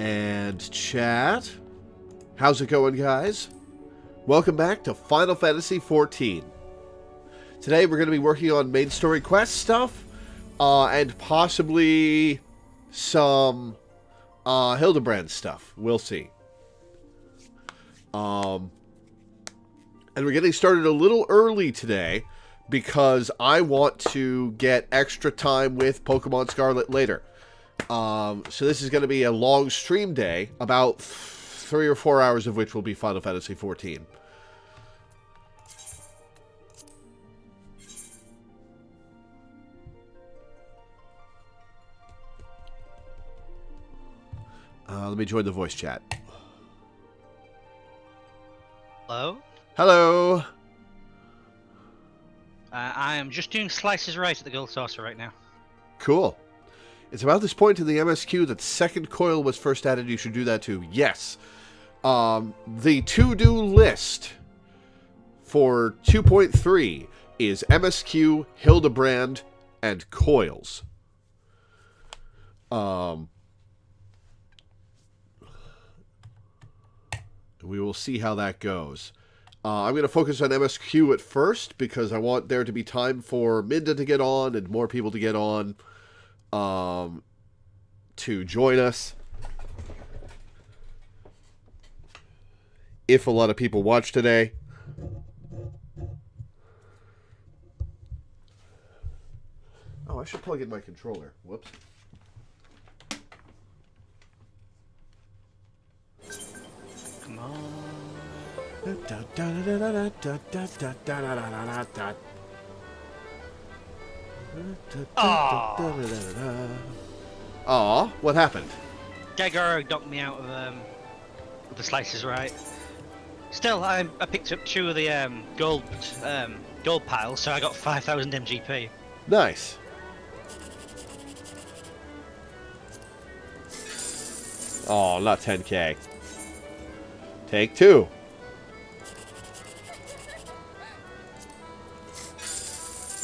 And chat. How's it going, guys? Welcome back to Final Fantasy XIV. Today we're going to be working on main story quest stuff, and possibly some Hildebrand stuff. We'll see. And we're getting started a little early today because I want to get extra time with Pokemon Scarlet later. So this is going to be a long stream day, about 3 or 4 hours of which will be Final Fantasy XIV. Let me join the voice chat. Hello? Hello! I am just doing slices right at the Gold Saucer right now. Cool. It's about this point in the MSQ that second coil was first added. You should do that too. Yes. The to-do list for 2.3 is MSQ, Hildebrand, and coils. We will see how that goes. I'm going to focus on MSQ at first because I want there to be time for Minda to get on and more people to get on to join us. If a lot of people watch today. Oh, I should plug in my controller. Whoops. Come on. Aw, what happened? Gagoro knocked me out of the slices right. Still, I picked up 2 of the gold piles, so I got 5,000 MGP. Nice. Oh, not 10k. Take 2.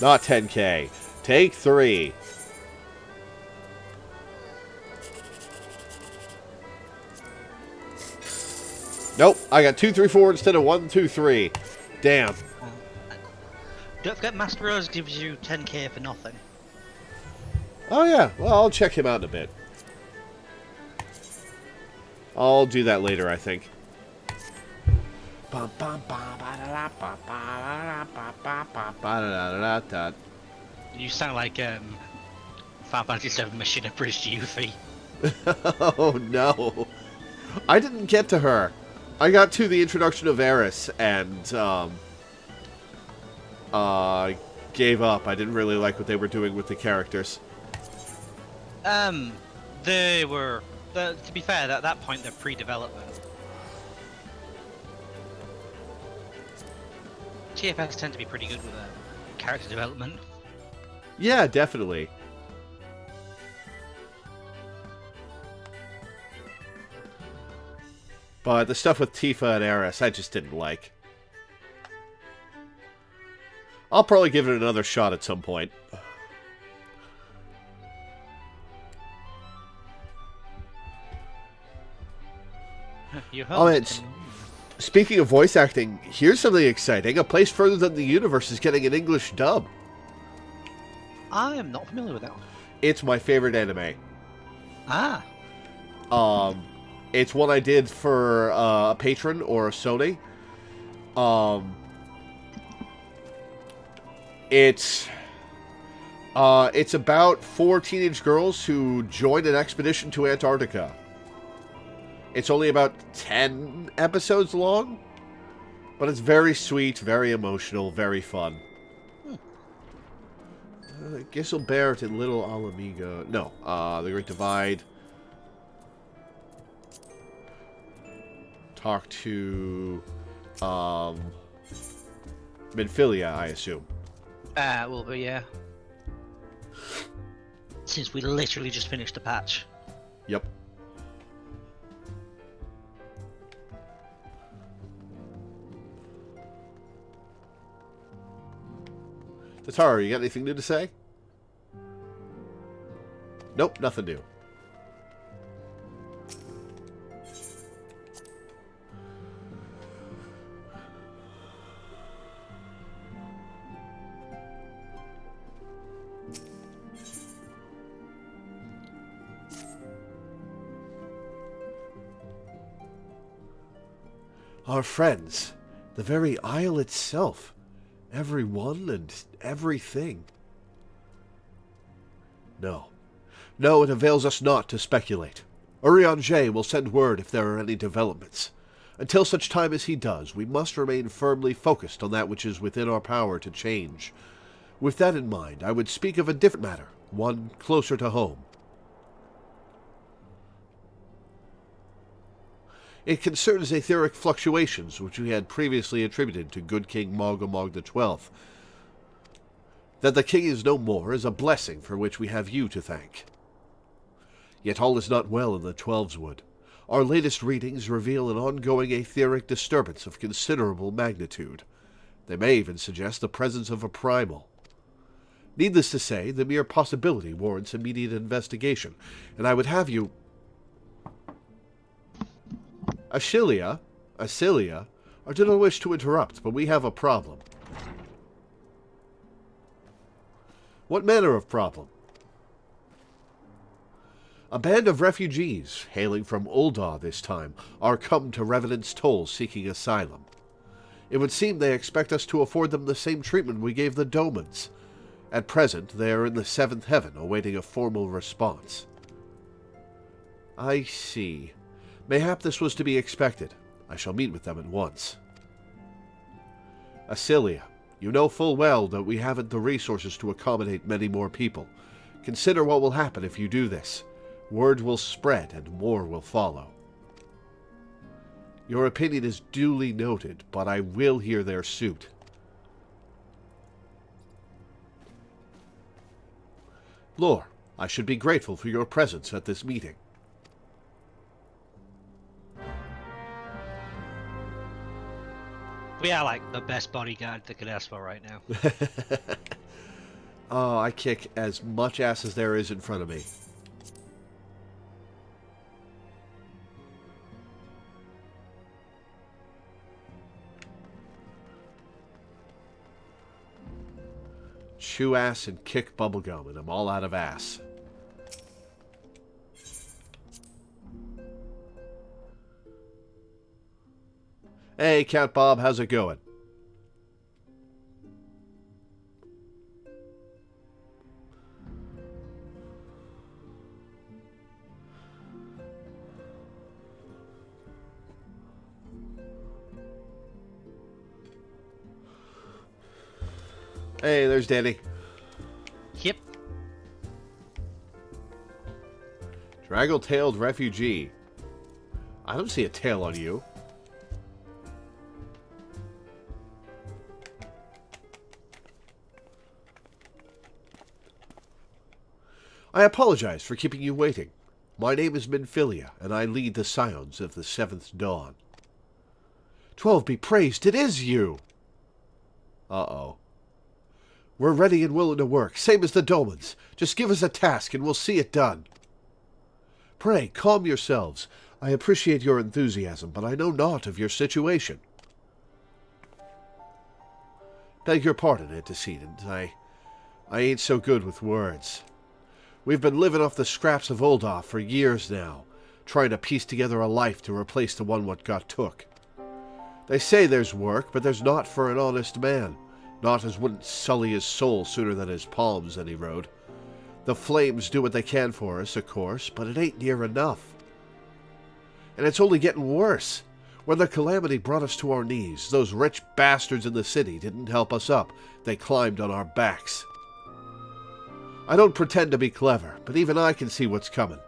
Not 10k. Take 3. Nope, I got 2, 3, 4 instead of 1, 2, 3. Damn. Don't forget, Master Rose gives you 10k for nothing. Oh yeah, well, I'll check him out in a bit. I'll do that later, I think. You sound like Final Fantasy XIV Machine of British Yuffie. Oh no. I didn't get to her. I got to the introduction of Eris and gave up. I didn't really like what they were doing with the characters. They were, to be fair, at that point they're pre-development. TFS tend to be pretty good with character development. Yeah, definitely. But the stuff with Tifa and Eris, I just didn't like. I'll probably give it another shot at some point. Oh, it's... Speaking of voice acting, here's something exciting. A Place Further Than the Universe is getting an English dub. I am not familiar with that one. It's my favorite anime. Ah. It's one I did for a patron or a Sony. It's about 4 teenage girls who join an expedition to Antarctica. It's only about 10 episodes long, but it's very sweet, very emotional, very fun. Giselbert and Little Alamigo. No, The Great Divide. Talk to Minfilia, I assume. Will be, yeah. Since we literally just finished the patch. Yep. Tataru, you got anything new to say? Nope, nothing new. Our friends, the very isle itself, everyone and everything. No. No, it avails us not to speculate. Urianger will send word if there are any developments. Until such time as he does, we must remain firmly focused on that which is within our power to change. With that in mind, I would speak of a different matter, one closer to home. It concerns etheric fluctuations which we had previously attributed to good King Mogomog XII. That the king is no more is a blessing for which we have you to thank. Yet all is not well in the Twelveswood. Our latest readings reveal an ongoing etheric disturbance of considerable magnitude. They may even suggest the presence of a primal. Needless to say, the mere possibility warrants immediate investigation, and I would have you... Ascilia, I do not wish to interrupt, but we have a problem. What manner of problem? A band of refugees, hailing from Ul'dah this time, are come to Revenant's Toll seeking asylum. It would seem they expect us to afford them the same treatment we gave the Domans. At present, they are in the seventh heaven, awaiting a formal response. I see. Mayhap this was to be expected. I shall meet with them at once. Ascilia, you know full well that we haven't the resources to accommodate many more people. Consider what will happen if you do this. Word will spread, and more will follow. Your opinion is duly noted, but I will hear their suit. Lore, I should be grateful for your presence at this meeting. We are like the best bodyguard they could ask for right now. Oh, I kick as much ass as there is in front of me. Chew ass and kick bubblegum, and I'm all out of ass. Hey, Count Bob, how's it going? Hey, there's Danny. Yep. Draggle-tailed refugee. I don't see a tail on you. I apologize for keeping you waiting. My name is Minfilia, and I lead the Scions of the Seventh Dawn. 12 be praised, it is you! Uh-oh. We're ready and willing to work, same as the Domans. Just give us a task and we'll see it done. Pray, calm yourselves. I appreciate your enthusiasm, but I know naught of your situation. Beg your pardon, antecedent. I ain't so good with words. We've been living off the scraps of Ul'dah for years now, trying to piece together a life to replace the one what got took. They say there's work, but there's not for an honest man. Not as wouldn't sully his soul sooner than his palms, any road. The flames do what they can for us, of course, but it ain't near enough. And it's only getting worse. When the calamity brought us to our knees, those rich bastards in the city didn't help us up. They climbed on our backs. I don't pretend to be clever, but even I can see what's coming.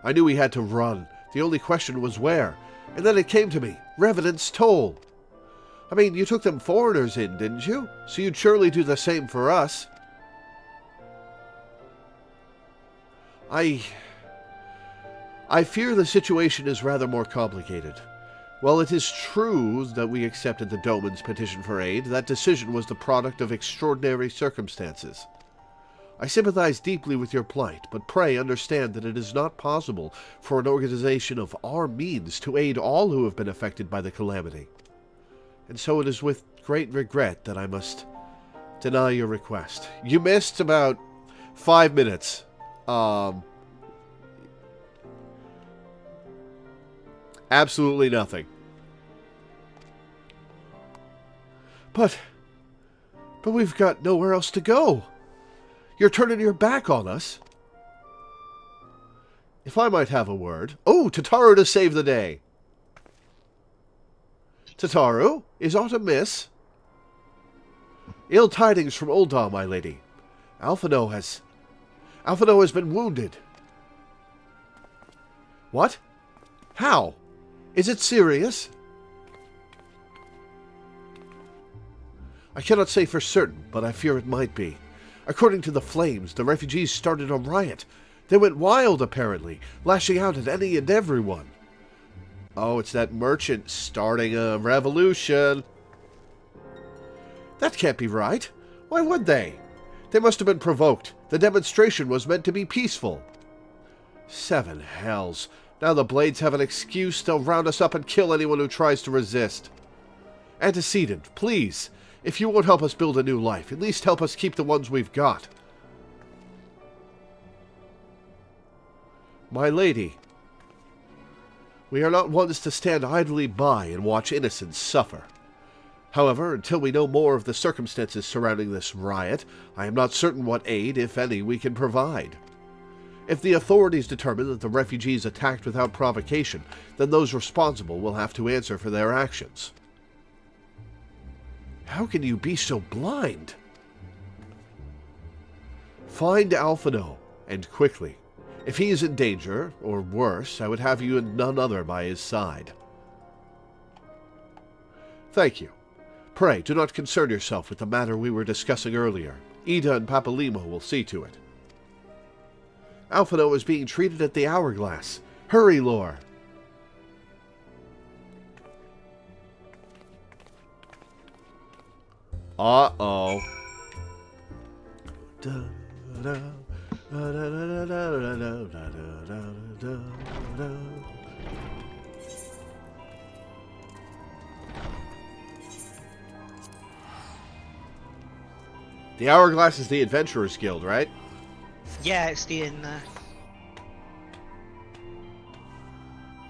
I knew we had to run. The only question was where. And then it came to me. Revenant's Toll. I mean, you took them foreigners in, didn't you? So you'd surely do the same for us. I fear the situation is rather more complicated. While it is true that we accepted the Doman's petition for aid, that decision was the product of extraordinary circumstances. I sympathize deeply with your plight, but pray understand that it is not possible for an organization of our means to aid all who have been affected by the calamity. And so it is with great regret that I must deny your request. You missed about 5 minutes. Absolutely nothing. But we've got nowhere else to go. You're turning your back on us. If I might have a word. Oh, Tataru to save the day. Tataru, is aught amiss? Ill tidings from Ul'dah, my lady. Alphino has been wounded. What? How? Is it serious? I cannot say for certain, but I fear it might be. According to the flames, the refugees started a riot. They went wild, apparently, lashing out at any and everyone. Oh, it's that merchant starting a revolution. That can't be right. Why would they? They must have been provoked. The demonstration was meant to be peaceful. 7 hells. Now the Blades have an excuse. They'll round us up and kill anyone who tries to resist. Antecedent, please. If you won't help us build a new life, at least help us keep the ones we've got. My lady, we are not ones to stand idly by and watch innocents suffer. However, until we know more of the circumstances surrounding this riot, I am not certain what aid, if any, we can provide. If the authorities determine that the refugees attacked without provocation, then those responsible will have to answer for their actions. How can you be so blind? Find Alphino, and quickly. If he is in danger, or worse, I would have you and none other by his side. Thank you. Pray, do not concern yourself with the matter we were discussing earlier. Ida and Papalimo will see to it. Alphino is being treated at the Hourglass. Hurry, Lore! Uh-oh. The Hourglass is the Adventurers Guild, right? Yeah, it's the inn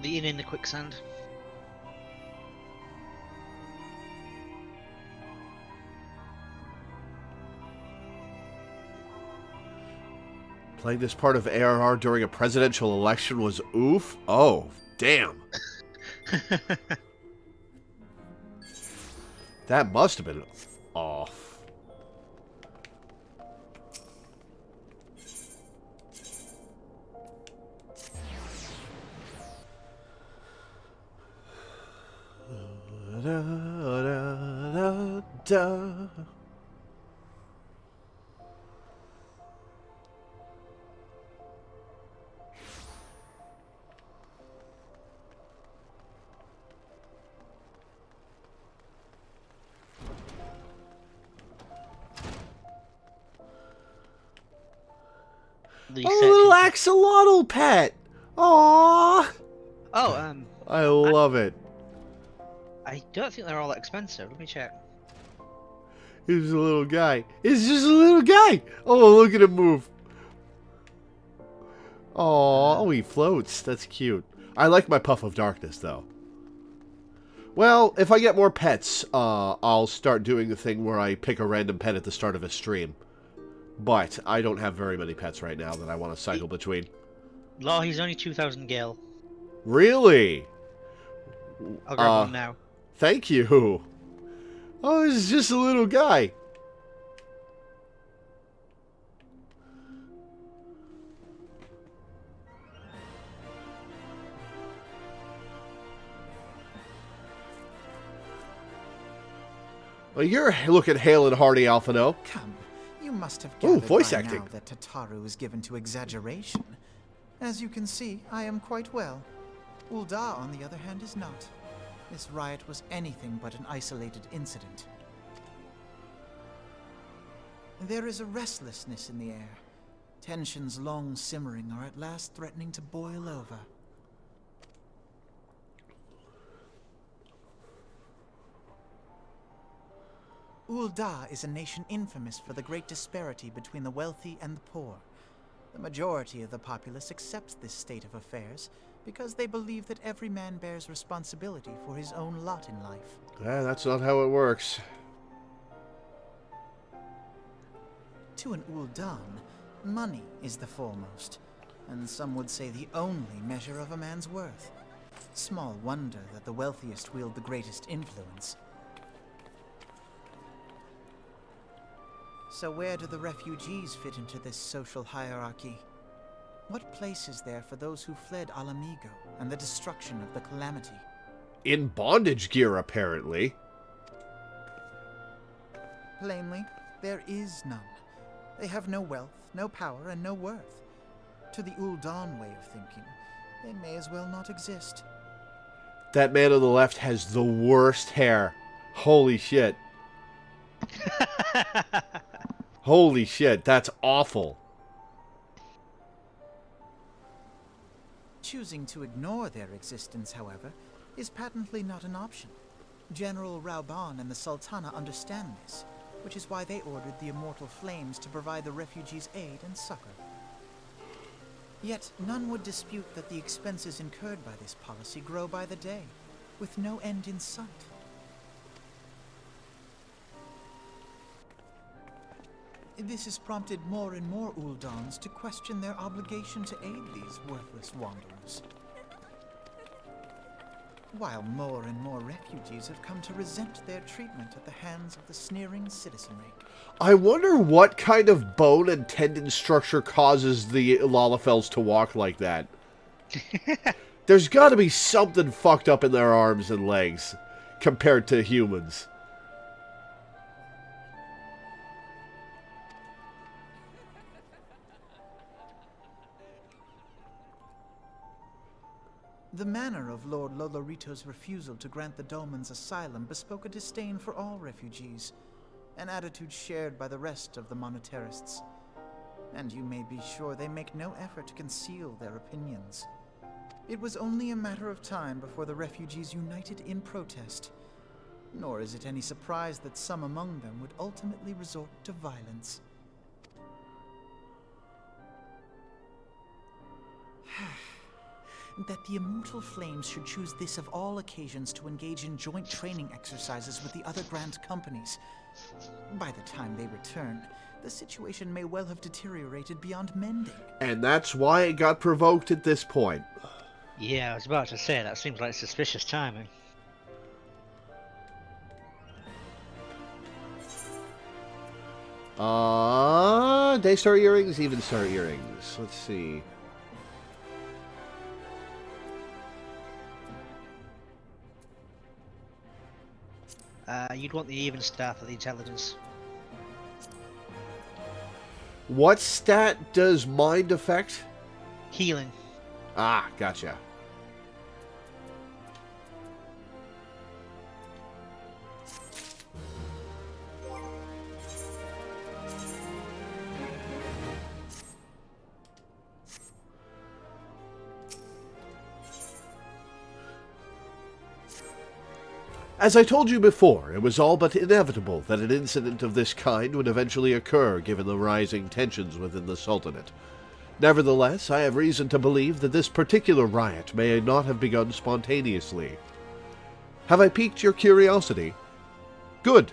in the quicksand. Playing this part of ARR during a presidential election was oof. Oh, damn. That must have been off. little axolotl pet. Aww. Oh, I love it. I don't think they're all that expensive. Let me check. He's a little guy. It's just a little guy. Oh, look at him move. Oh, he floats. That's cute. I like my Puff of Darkness, though. Well, if I get more pets, I'll start doing the thing where I pick a random pet at the start of a stream. But I don't have very many pets right now that I want to cycle between. Law, he's only 2,000 gil. Really? I'll grab one now. Thank you. Oh, he's just a little guy. Well, you're looking hale and hearty, Alphino. Come, you must have gathered voice by acting. now that Tataru is given to exaggeration. As you can see, I am quite well. Ul'dah, on the other hand, is not. This riot was anything but an isolated incident. There is a restlessness in the air. Tensions long simmering are at last threatening to boil over. Ul'dah is a nation infamous for the great disparity between the wealthy and the poor. The majority of the populace accepts this state of affairs because they believe that every man bears responsibility for his own lot in life. That's not how it works. To an Ul'dan, money is the foremost, and some would say the only measure of a man's worth. Small wonder that the wealthiest wield the greatest influence. So where do the refugees fit into this social hierarchy? What place is there for those who fled Alamigo and the destruction of the Calamity? In bondage gear, apparently. Plainly, there is none. They have no wealth, no power, and no worth. To the Ul'dan way of thinking, they may as well not exist. That man on the left has the worst hair. Holy shit. Holy shit, that's awful. Choosing to ignore their existence, however, is patently not an option. General Rauban and the Sultana understand this, which is why they ordered the Immortal Flames to provide the refugees aid and succor. Yet none would dispute that the expenses incurred by this policy grow by the day, with no end in sight. This has prompted more and more Uldans to question their obligation to aid these worthless wanderers. While more and more refugees have come to resent their treatment at the hands of the sneering citizenry. I wonder what kind of bone and tendon structure causes the Lalafels to walk like that. There's got to be something fucked up in their arms and legs compared to humans. The manner of Lord Lolorito's refusal to grant the Dolmens asylum bespoke a disdain for all refugees, an attitude shared by the rest of the monetarists. And you may be sure they make no effort to conceal their opinions. It was only a matter of time before the refugees united in protest, nor is it any surprise that some among them would ultimately resort to violence. That the Immortal Flames should choose this of all occasions to engage in joint training exercises with the other Grand Companies. By the time they return, the situation may well have deteriorated beyond mending. And that's why it got provoked at this point. Yeah, I was about to say, that seems like suspicious timing. Daystar earrings, even star earrings. Let's see. You'd want the even star for the intelligence. What stat does mind affect? Healing. Ah, gotcha. As I told you before, it was all but inevitable that an incident of this kind would eventually occur given the rising tensions within the Sultanate. Nevertheless, I have reason to believe that this particular riot may not have begun spontaneously. Have I piqued your curiosity? Good.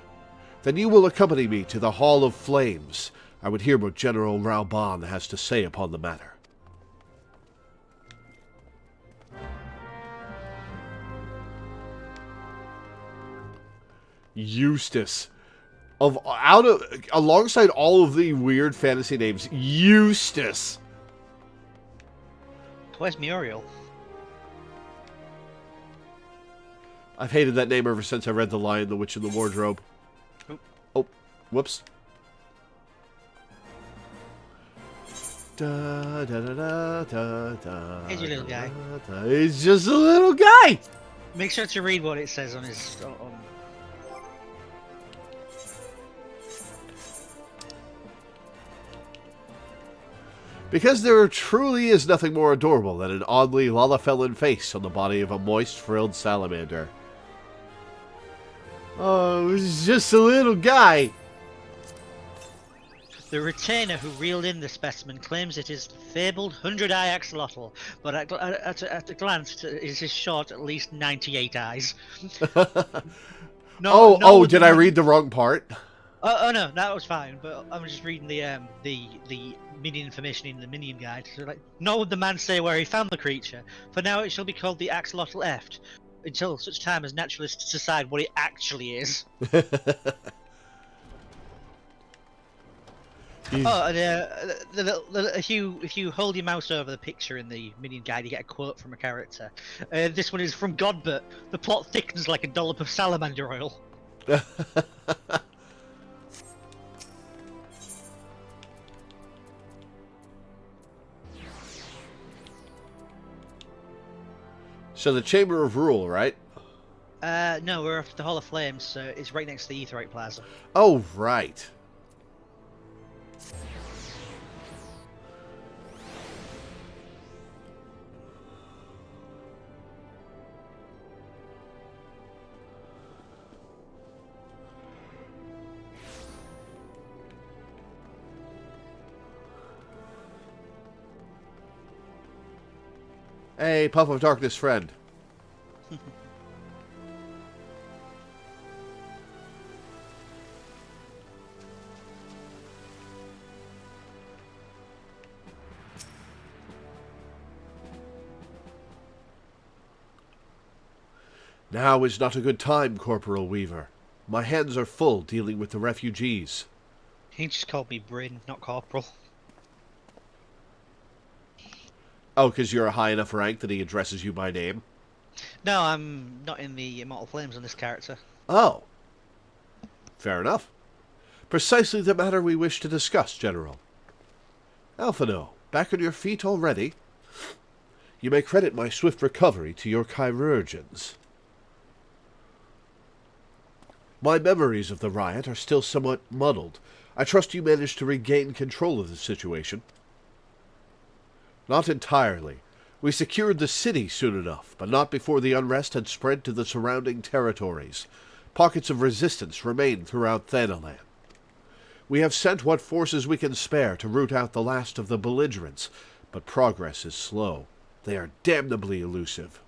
Then you will accompany me to the Hall of Flames. I would hear what General Rauban has to say upon the matter. Eustace. Alongside all of the weird fantasy names, Eustace. Where's Muriel? I've hated that name ever since I read The Lion, the Witch, and the Wardrobe. Oh, whoops. Da, da, da, da, da, da, Here's your little guy. He's just a little guy! Make sure to read what it says on his... Because there truly is nothing more adorable than an oddly Lalafellan face on the body of a moist, frilled salamander. Oh, he's just a little guy. The retainer who reeled in the specimen claims it is fabled 100-eye axolotl, but at a glance it is short at least 98 eyes. Did I read the wrong part? Oh no, that was fine. But I was just reading the minion information in the minion guide. So like, nor would the man say where he found the creature. For now, it shall be called the axolotl eft, until such time as naturalists decide what it actually is. Oh, and if you hold your mouse over the picture in the minion guide, you get a quote from a character. This one is from Godbert. The plot thickens like a dollop of salamander oil. So the Chamber of Rule, right? No, we're off the Hall of Flames, so it's right next to the Aetheryte Plaza. Oh, right. Hey, Puff of Darkness friend. Now is not a good time, Corporal Weaver. My hands are full dealing with the refugees. He just called me Bryn, not Corporal. Oh, because you're a high enough rank that he addresses you by name? No, I'm not in the Immortal Flames on this character. Oh. Fair enough. Precisely the matter we wish to discuss, General. Alphino, back on your feet already? You may credit my swift recovery to your chirurgeons. My memories of the riot are still somewhat muddled. I trust you managed to regain control of the situation. Not entirely. We secured the city soon enough, but not before the unrest had spread to the surrounding territories. Pockets of resistance remain throughout Thanalan. We have sent what forces we can spare to root out the last of the belligerents, but progress is slow. They are damnably elusive.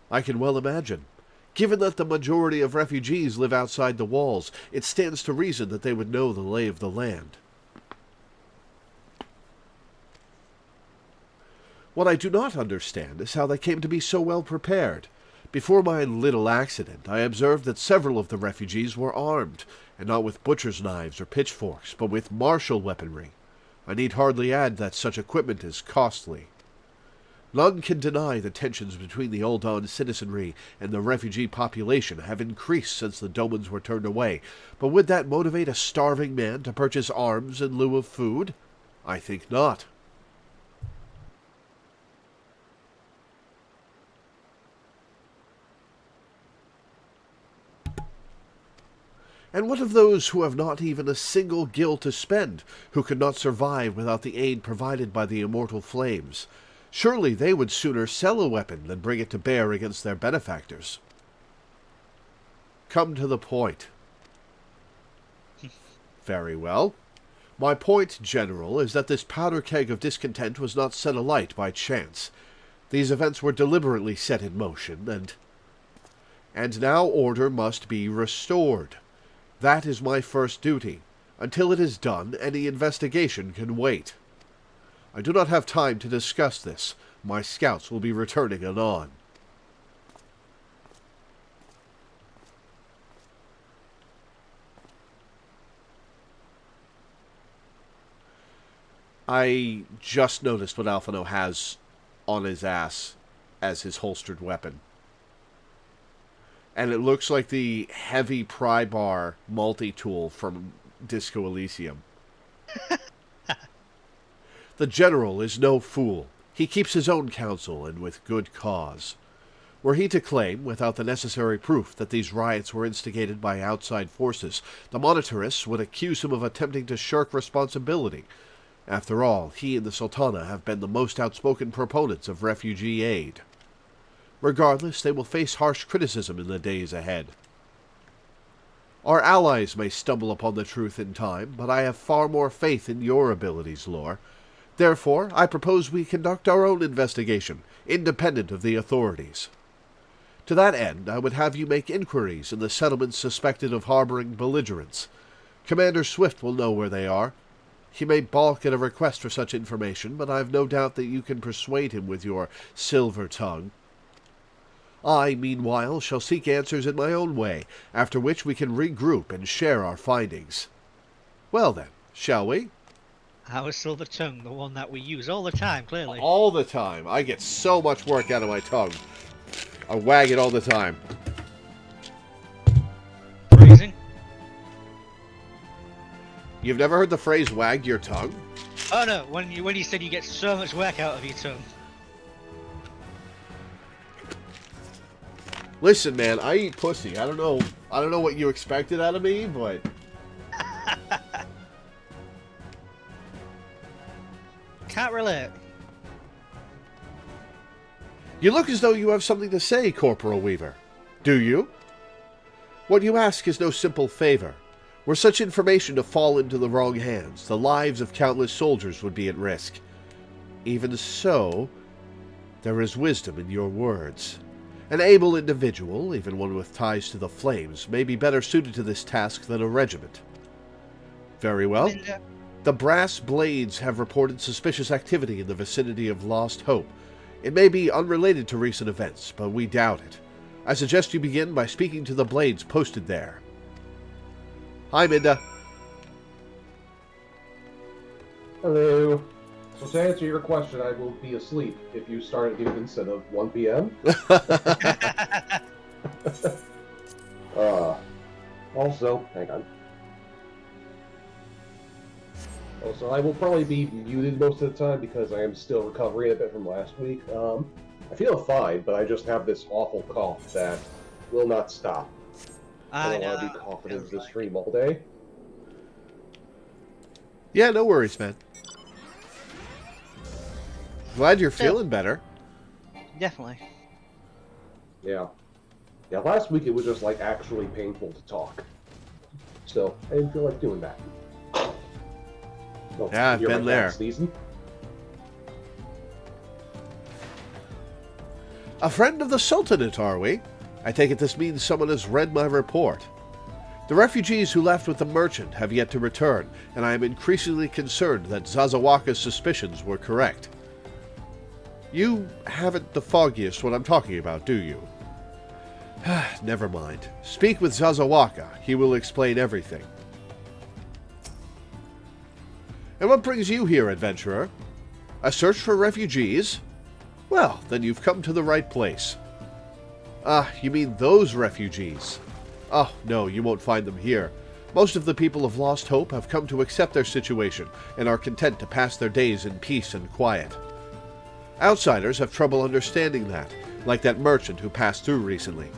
I can well imagine. Given that the majority of refugees live outside the walls, it stands to reason that they would know the lay of the land. What I do not understand is how they came to be so well prepared. Before my little accident, I observed that several of the refugees were armed, and not with butcher's knives or pitchforks, but with martial weaponry. I need hardly add that such equipment is costly. None can deny the tensions between the Uldan citizenry and the refugee population have increased since the Domans were turned away, but would that motivate a starving man to purchase arms in lieu of food? I think not. And what of those who have not even a single gil to spend, who could not survive without the aid provided by the immortal flames? Surely they would sooner sell a weapon than bring it to bear against their benefactors. Come to the point. Very well. My point, General, is that this powder keg of discontent was not set alight by chance. These events were deliberately set in motion, and now order must be restored. That is my first duty. Until it is done, any investigation can wait. I do not have time to discuss this. My scouts will be returning anon. I just noticed what Alphino has on his ass as his holstered weapon. And it looks like the heavy pry bar multi-tool from Disco Elysium. The General is no fool. He keeps his own counsel, and with good cause. Were he to claim, without the necessary proof, that these riots were instigated by outside forces, the monetarists would accuse him of attempting to shirk responsibility. After all, he and the Sultana have been the most outspoken proponents of refugee aid. Regardless, they will face harsh criticism in the days ahead. Our allies may stumble upon the truth in time, but I have far more faith in your abilities, Lore. Therefore, I propose we conduct our own investigation, independent of the authorities. To that end, I would have you make inquiries in the settlements suspected of harboring belligerents. Commander Swift will know where they are. He may balk at a request for such information, but I've no doubt that you can persuade him with your silver tongue. I, meanwhile, shall seek answers in my own way, after which we can regroup and share our findings. Well then, shall we? Our silver tongue, the one that we use all the time, clearly. All the time. I get so much work out of my tongue. I wag it all the time. Phrasing? You've never heard the phrase wag your tongue? Oh no, when you said you get so much work out of your tongue. Listen, man, I eat pussy. I don't know what you expected out of me, but Can't relate. you look as though you have something to say, Corporal Weaver. Do you? What you ask is no simple favor. Were such information to fall into the wrong hands, the lives of countless soldiers would be at risk. Even so, there is wisdom in your words. An able individual, even one with ties to the flames, may be better suited to this task than a regiment. Very well. The Brass Blades have reported suspicious activity in the vicinity of Lost Hope. It may be unrelated to recent events, but we doubt it. I suggest you begin by speaking to the Blades posted there. Hi, Minda. Hello. So to answer your question, I will be asleep if you start at noon instead of 1 p.m. Also, hang on. Also, I will probably be muted most of the time because I am still recovering a bit from last week. I feel fine, but I just have this awful cough that will not stop. I don't want to be coughing into the stream all day. Yeah, no worries, man. Glad you're feeling better. Definitely. Yeah. Yeah, last week it was just, like, actually painful to talk. So, I didn't feel like doing that. Well, Yeah, I've you're been like there. that, Season. A friend of the Sultanate, are we? I take it this means someone has read my report. The refugees who left with the merchant have yet to return, and I am increasingly concerned that Zazawaka's suspicions were correct. You haven't the foggiest what I'm talking about, do you? Never mind. Speak with Zazawaka. He will explain everything. And what brings you here, adventurer? A search for refugees? Well, then you've come to the right place. Ah, you mean those refugees? Oh, no, you won't find them here. Most of the people of Lost Hope have come to accept their situation and are content to pass their days in peace and quiet. Outsiders have trouble understanding that, like that merchant who passed through recently.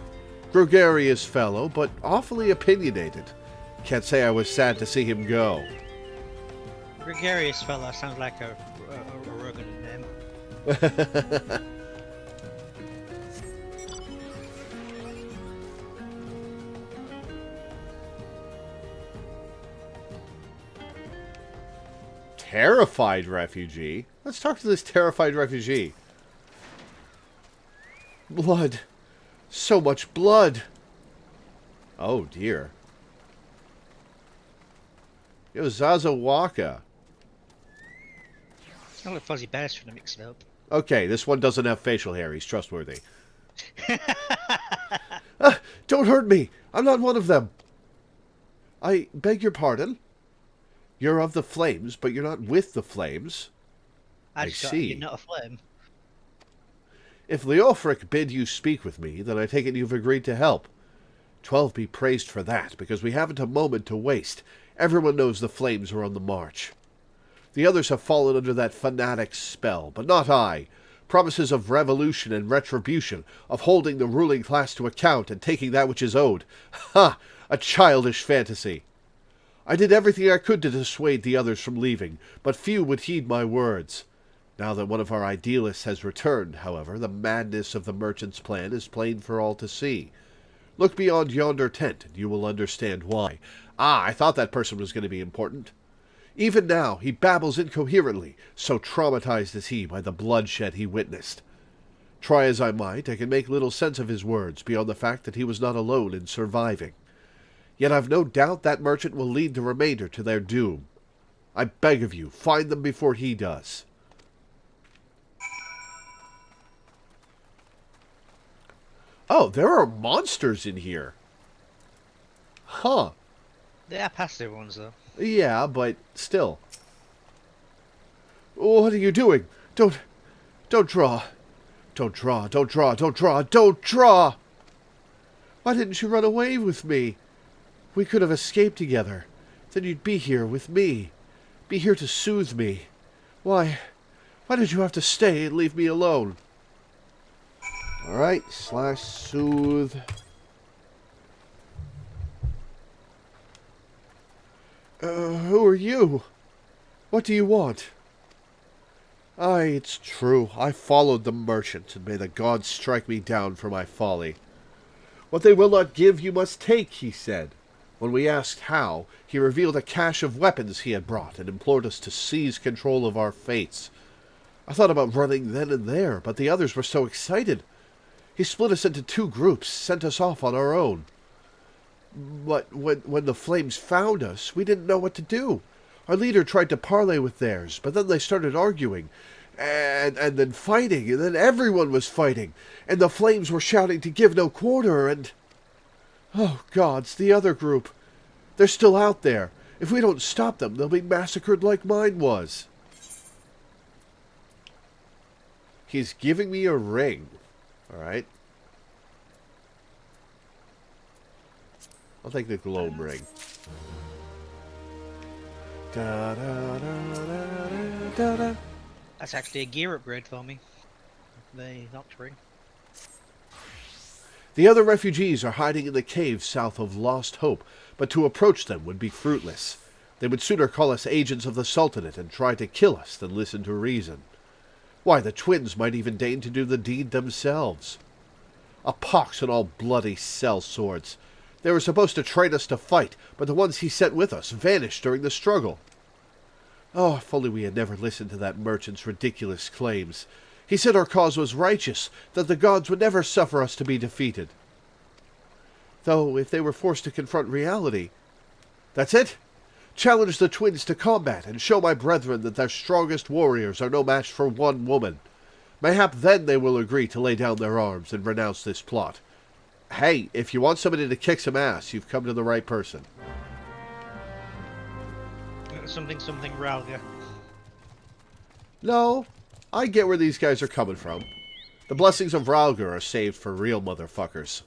Gregarious fellow, but awfully opinionated. Can't say I was sad to see him go. Gregarious fella sounds like a rugged name. Terrified refugee? Let's talk to this terrified refugee. Blood. So much blood. Oh, dear. Yo, Zazawaka. Sound like Fuzzy Bear's trying to mix it up. Okay, this one doesn't have facial hair. He's trustworthy. Don't hurt me. I'm not one of them. I beg your pardon? You're of the Flames, but you're not with the Flames. I see. You're not a flame. If Leofric bid you speak with me, then I take it you've agreed to help. 12 be praised for that, because we haven't a moment to waste. Everyone knows the Flames are on the march. The others have fallen under that fanatic's spell, but not I. Promises of revolution and retribution, of holding the ruling class to account and taking that which is owed. Ha! A childish fantasy. I did everything I could to dissuade the others from leaving, but few would heed my words. Now that one of our idealists has returned, however, the madness of the merchant's plan is plain for all to see. Look beyond yonder tent, and you will understand why. Ah, I thought that person was going to be important. Even now, he babbles incoherently, so traumatized is he by the bloodshed he witnessed. Try as I might, I can make little sense of his words beyond the fact that he was not alone in surviving. Yet I've no doubt that merchant will lead the remainder to their doom. I beg of you, find them before he does. Oh, there are monsters in here. Huh. They are passive ones, though. Yeah, but still. What are you doing? Don't draw. Don't draw, don't draw, don't draw, don't draw! Why didn't you run away with me? We could have escaped together. Then you'd be here with me. Be here to soothe me. Why did you have to stay and leave me alone? Alright, /soothe. Who are you? What do you want? Aye, it's true. I followed the merchant, and may the gods strike me down for my folly. What they will not give, you must take, he said. When we asked how, he revealed a cache of weapons he had brought, and implored us to seize control of our fates. I thought about running then and there, but the others were so excited. He split us into 2 groups, sent us off on our own. But when the flames found us, we didn't know what to do. Our leader tried to parley with theirs, but then they started arguing, and then fighting, and then everyone was fighting, and the flames were shouting to give no quarter, and... Oh, gods, the other group. They're still out there. If we don't stop them, they'll be massacred like mine was. He's giving me a ring. Alright. I'll take the globe ring. Da, da, da, da, da, da. That's actually a gear upgrade for me. The Noct ring. The other refugees are hiding in the caves south of Lost Hope, but to approach them would be fruitless. They would sooner call us agents of the Sultanate and try to kill us than listen to reason. Why, the twins might even deign to do the deed themselves. A pox on all bloody cell swords. They were supposed to train us to fight, but the ones he sent with us vanished during the struggle. Oh, if only we had never listened to that merchant's ridiculous claims. He said our cause was righteous, that the gods would never suffer us to be defeated. Though, if they were forced to confront reality... That's it! Challenge the twins to combat, and show my brethren that their strongest warriors are no match for one woman. Mayhap then they will agree to lay down their arms and renounce this plot. Hey, if you want somebody to kick some ass, you've come to the right person. Something Ralga. No, I get where these guys are coming from. The blessings of Ralgar are saved for real motherfuckers.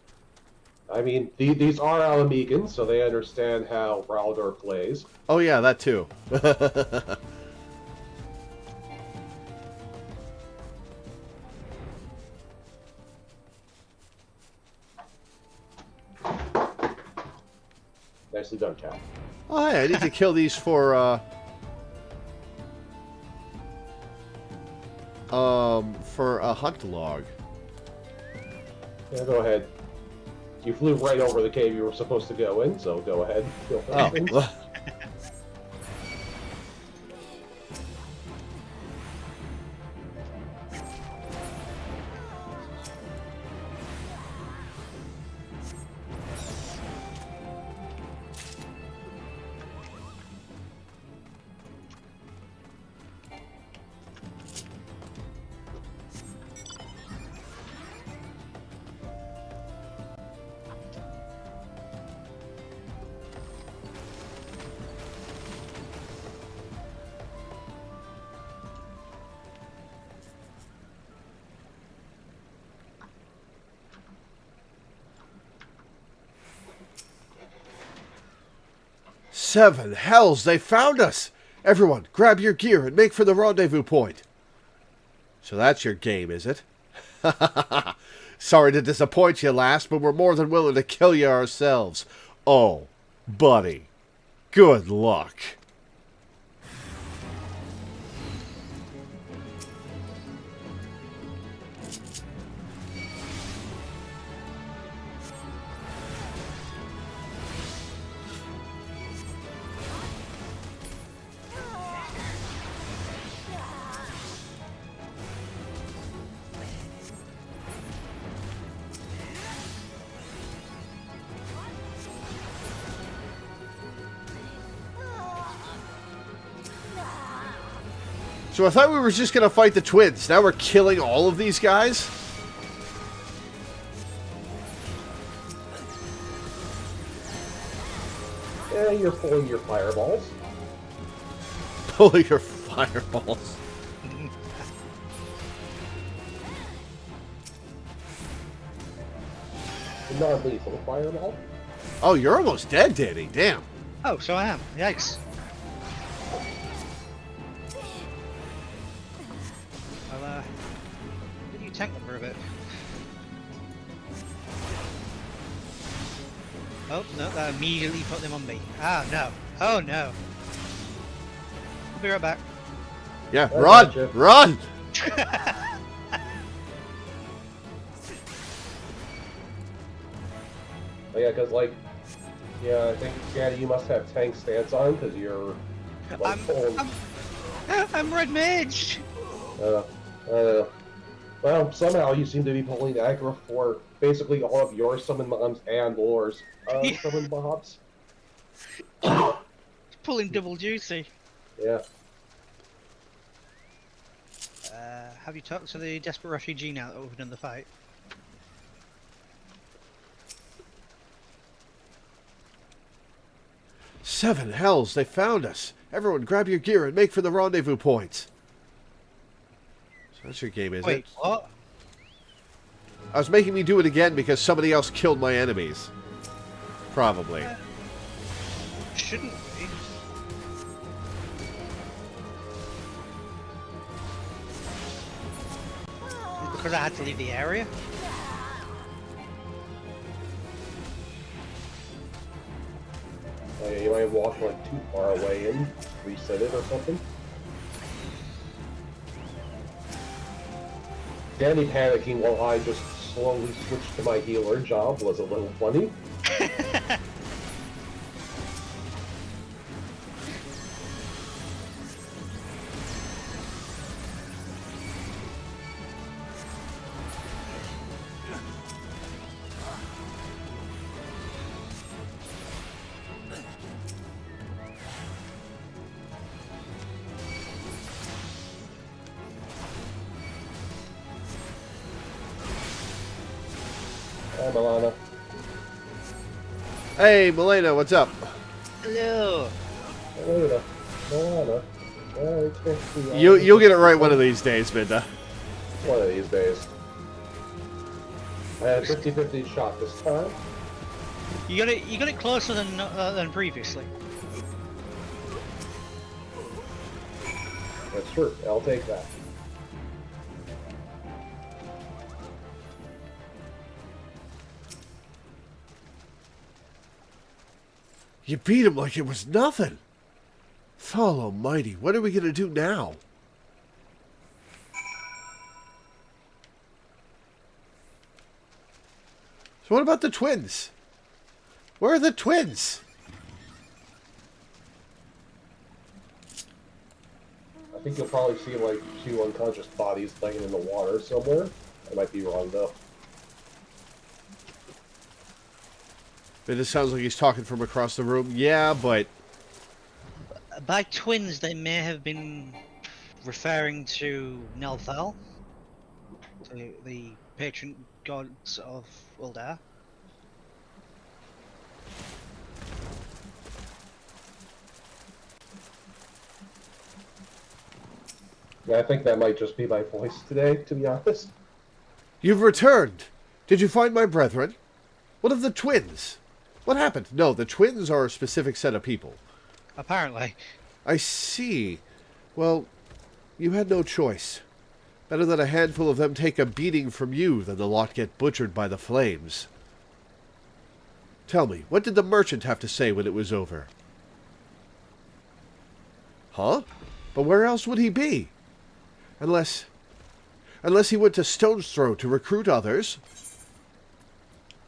I mean, these are Alamegans, so they understand how Raldor plays. Oh yeah, that too. Nicely done, Cat. Oh hey, I need to kill these for a hunt log. Yeah, go ahead. You flew right over the cave you were supposed to go in, so go ahead. Oh. Seven hells, they found us! Everyone, grab your gear and make for the rendezvous point. So that's your game, is it? Sorry to disappoint you, lass, but we're more than willing to kill you ourselves. Oh, buddy. Good luck. So I thought we were just going to fight the twins. Now we're killing all of these guys? Yeah, you're pulling your fireballs. Pulling your fireballs. Non-lethal fireball. Oh, you're almost dead, Danny. Damn. Oh, so I am. Yikes. I'll, let you tank them for a bit. Oh, no, that immediately put them on me. Ah, no. Oh, no. I'll be right back. Yeah, I run! gotcha. Run! Oh, yeah, because, like, yeah, I think, Danny, you must have tank stance on, because you're, like, pulling... I'm red mage! Well, somehow you seem to be pulling aggro for basically all of your summon mobs and Lore's summon mobs. Pulling double duty. Yeah. Have you talked to the desperate refugee now that we've done the fight? Seven hells, they found us. Everyone grab your gear and make for the rendezvous points. So that's your game, is Wait, it? what? I was making me do it again because somebody else killed my enemies. Probably. Shouldn't be. Because I had to leave the area? Oh, yeah, you might have walked, like, too far away and reset it or something. Danny panicking while I just slowly switched to my healer job was a little funny. Hi, Milana. Hey, Milena, what's up? Hello. Milana. You'll get it right one of these days, Minda. One of these days. I had a 50-50 shot this time. You got it closer than previously. That's true. I'll take that. You beat him like it was nothing. Thal almighty, what are we going to do now? So what about the twins? Where are the twins? I think you'll probably see, like, two unconscious bodies laying in the water somewhere. I might be wrong, though. It just sounds like he's talking from across the room. Yeah, but... By twins, they may have been referring to Nelthal, the patron gods of Uldar. Yeah, I think that might just be my voice today, to be honest. You've returned. Did you find my brethren? What of the twins? What happened? No, the twins are a specific set of people. Apparently. I see. Well, you had no choice. Better that a handful of them take a beating from you than the lot get butchered by the flames. Tell me, what did the merchant have to say when it was over? Huh? But where else would he be? Unless he went to Stone's Throw to recruit others.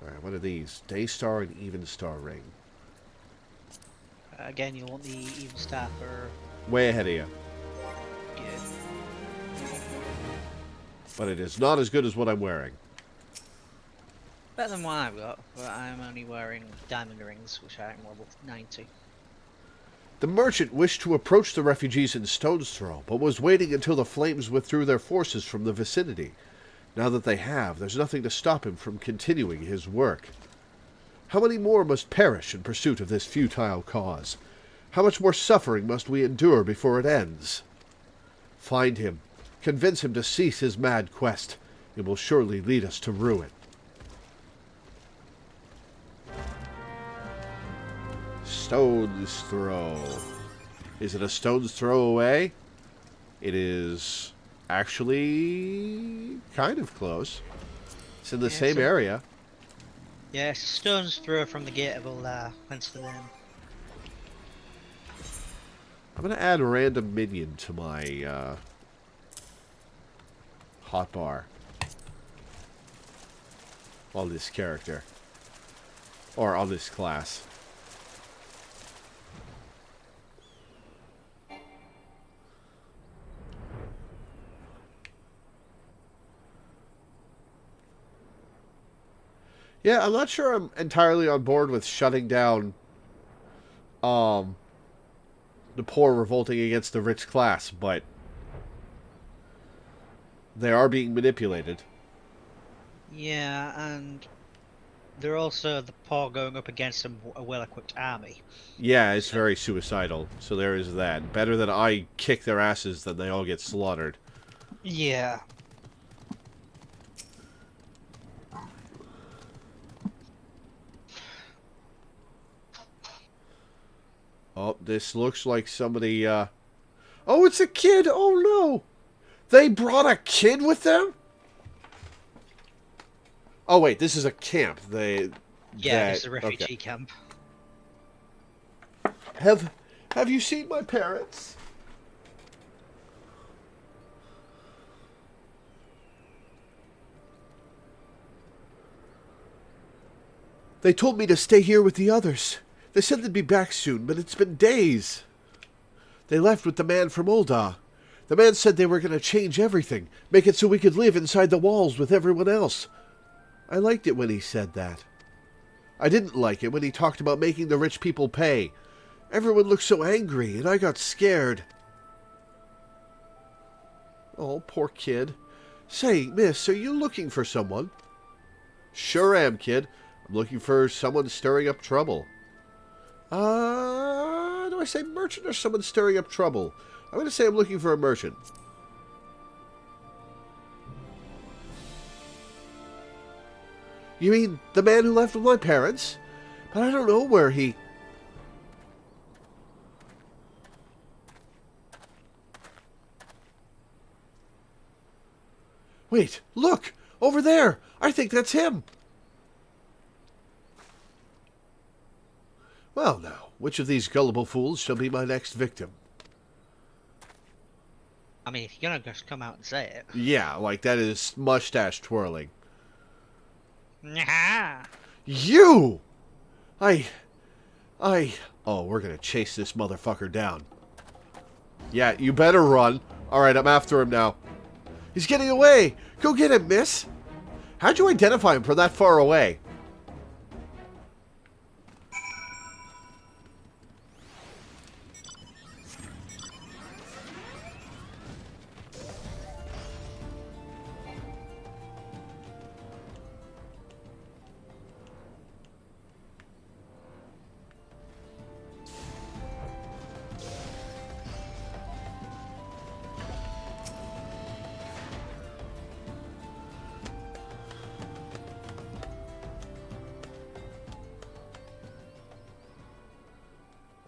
Alright, what are these? Daystar and Even Star Ring. Again, you want the even star for Way ahead of you. good. But it is not as good as what I'm wearing. Better than what I've got, but I'm only wearing diamond rings, which are at level 90. The merchant wished to approach the refugees in stone's throw, but was waiting until the flames withdrew their forces from the vicinity. Now that they have, there's nothing to stop him from continuing his work. How many more must perish in pursuit of this futile cause? How much more suffering must we endure before it ends? Find him. Convince him to cease his mad quest. It will surely lead us to ruin. Stone's throw. Is it a stone's throw away? It is actually kind of close. It's in the same area. Yeah, it's a stone's throw from the gate of Uldar, hence the name. I'm going to add a random minion to my hotbar on this character. Or on this class. Yeah, I'm not sure I'm entirely on board with shutting down the poor revolting against the rich class, but they are being manipulated. Yeah, and they're also the poor going up against a well-equipped army. Yeah, it's very suicidal, so there is that. Better that I kick their asses than they all get slaughtered. Yeah. Oh, this looks like somebody, Oh, it's a kid! Oh, no! They brought a kid with them? Oh, wait, this is a camp. Yeah, this is a refugee camp. Have you seen my parents? They told me to stay here with the others. They said they'd be back soon, but it's been days. They left with the man from Uldar. The man said they were going to change everything, make it so we could live inside the walls with everyone else. I liked it when he said that. I didn't like it when he talked about making the rich people pay. Everyone looked so angry, and I got scared. Oh, poor kid. Say, miss, are you looking for someone? Sure am, kid. I'm looking for someone stirring up trouble. Do I say merchant or someone stirring up trouble? I'm going to say I'm looking for a merchant. You mean the man who left with my parents? But I don't know where he... Wait, look! Over there! I think that's him! Well, now, which of these gullible fools shall be my next victim? I mean, if you're gonna just come out and say it. Yeah, like that is mustache twirling. Nah. You! Oh, we're gonna chase this motherfucker down. Yeah, you better run. Alright, I'm after him now. He's getting away! Go get him, miss! How'd you identify him from that far away?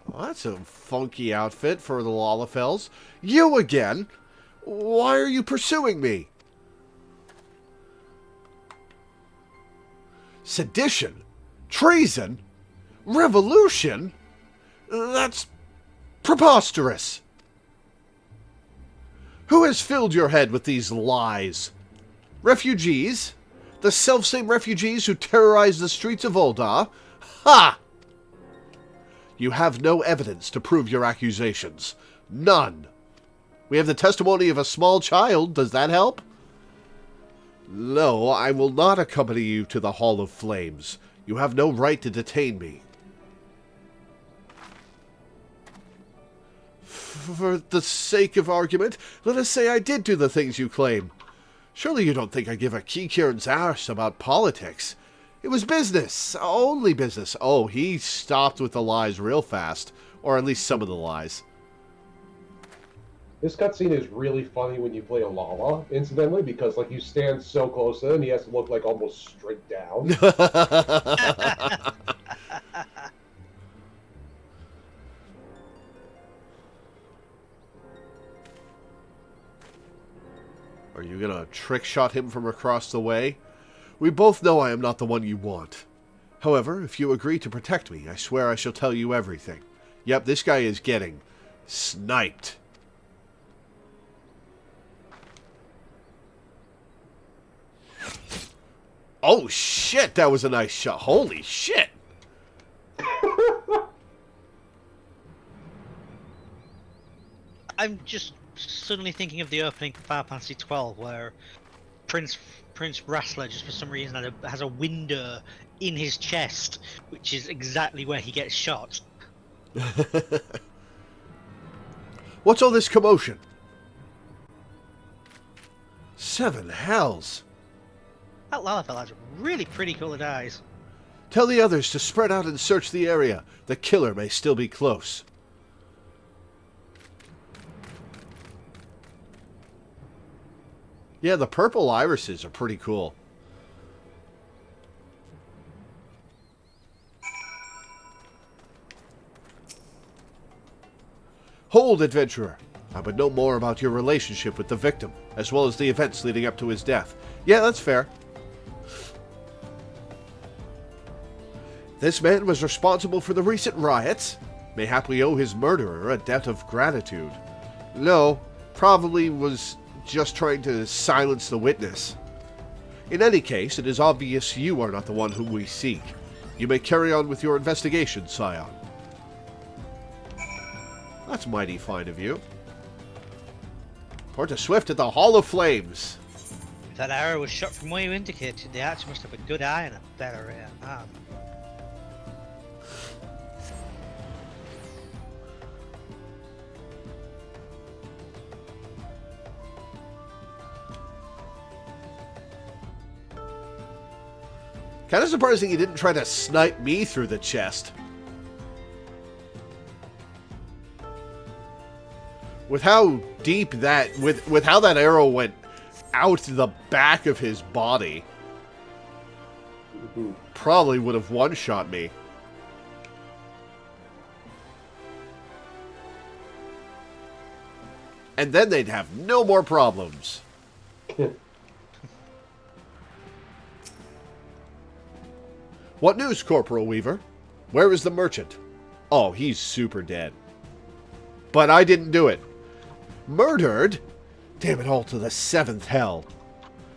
Well, that's a funky outfit for the Lalafels. You again? Why are you pursuing me? Sedition? Treason? Revolution? That's preposterous. Who has filled your head with these lies? Refugees? The selfsame refugees who terrorized the streets of Uldar? Ha! You have no evidence to prove your accusations. None. We have the testimony of a small child. Does that help? No, I will not accompany you to the Hall of Flames. You have no right to detain me. For the sake of argument, let us say I did do the things you claim. Surely you don't think I give a Kikirn's arse about politics. It was business. Only business. Oh, he stopped with the lies real fast. Or at least some of the lies. This cutscene is really funny when you play a Lala, incidentally, because like you stand so close to him, he has to look like almost straight down. Are you gonna trick shot him from across the way? We both know I am not the one you want. However, if you agree to protect me, I swear I shall tell you everything. Yep, this guy is getting sniped. Oh shit, that was a nice shot. Holy shit. I'm just suddenly thinking of the opening of Final Fantasy XII, where Prince Wrestler just for some reason has a window in his chest, which is exactly where he gets shot. What's all this commotion? 7 hells. That Lalafell has really pretty coloured eyes. Tell the others to spread out and search the area. The killer may still be close. Yeah, the purple irises are pretty cool. Hold, adventurer. I would know more about your relationship with the victim, as well as the events leading up to his death. Yeah, that's fair. This man was responsible for the recent riots. Mayhap we owe his murderer a debt of gratitude. No, probably was just trying to silence the witness. In any case, it is obvious you are not the one whom we seek. You may carry on with your investigation, Scion. That's mighty fine of you. Porta Swift at the Hall of Flames. If that arrow was shot from where you indicated, the archer must have a good eye and a better arm. Kind of surprising he didn't try to snipe me through the chest. With how deep that, with how that arrow went out the back of his body, probably would have one-shot me. And then they'd have no more problems. What news, Corporal Weaver? Where is the merchant? Oh, he's super dead. But I didn't do it. Murdered? Damn it all to the 7th hell.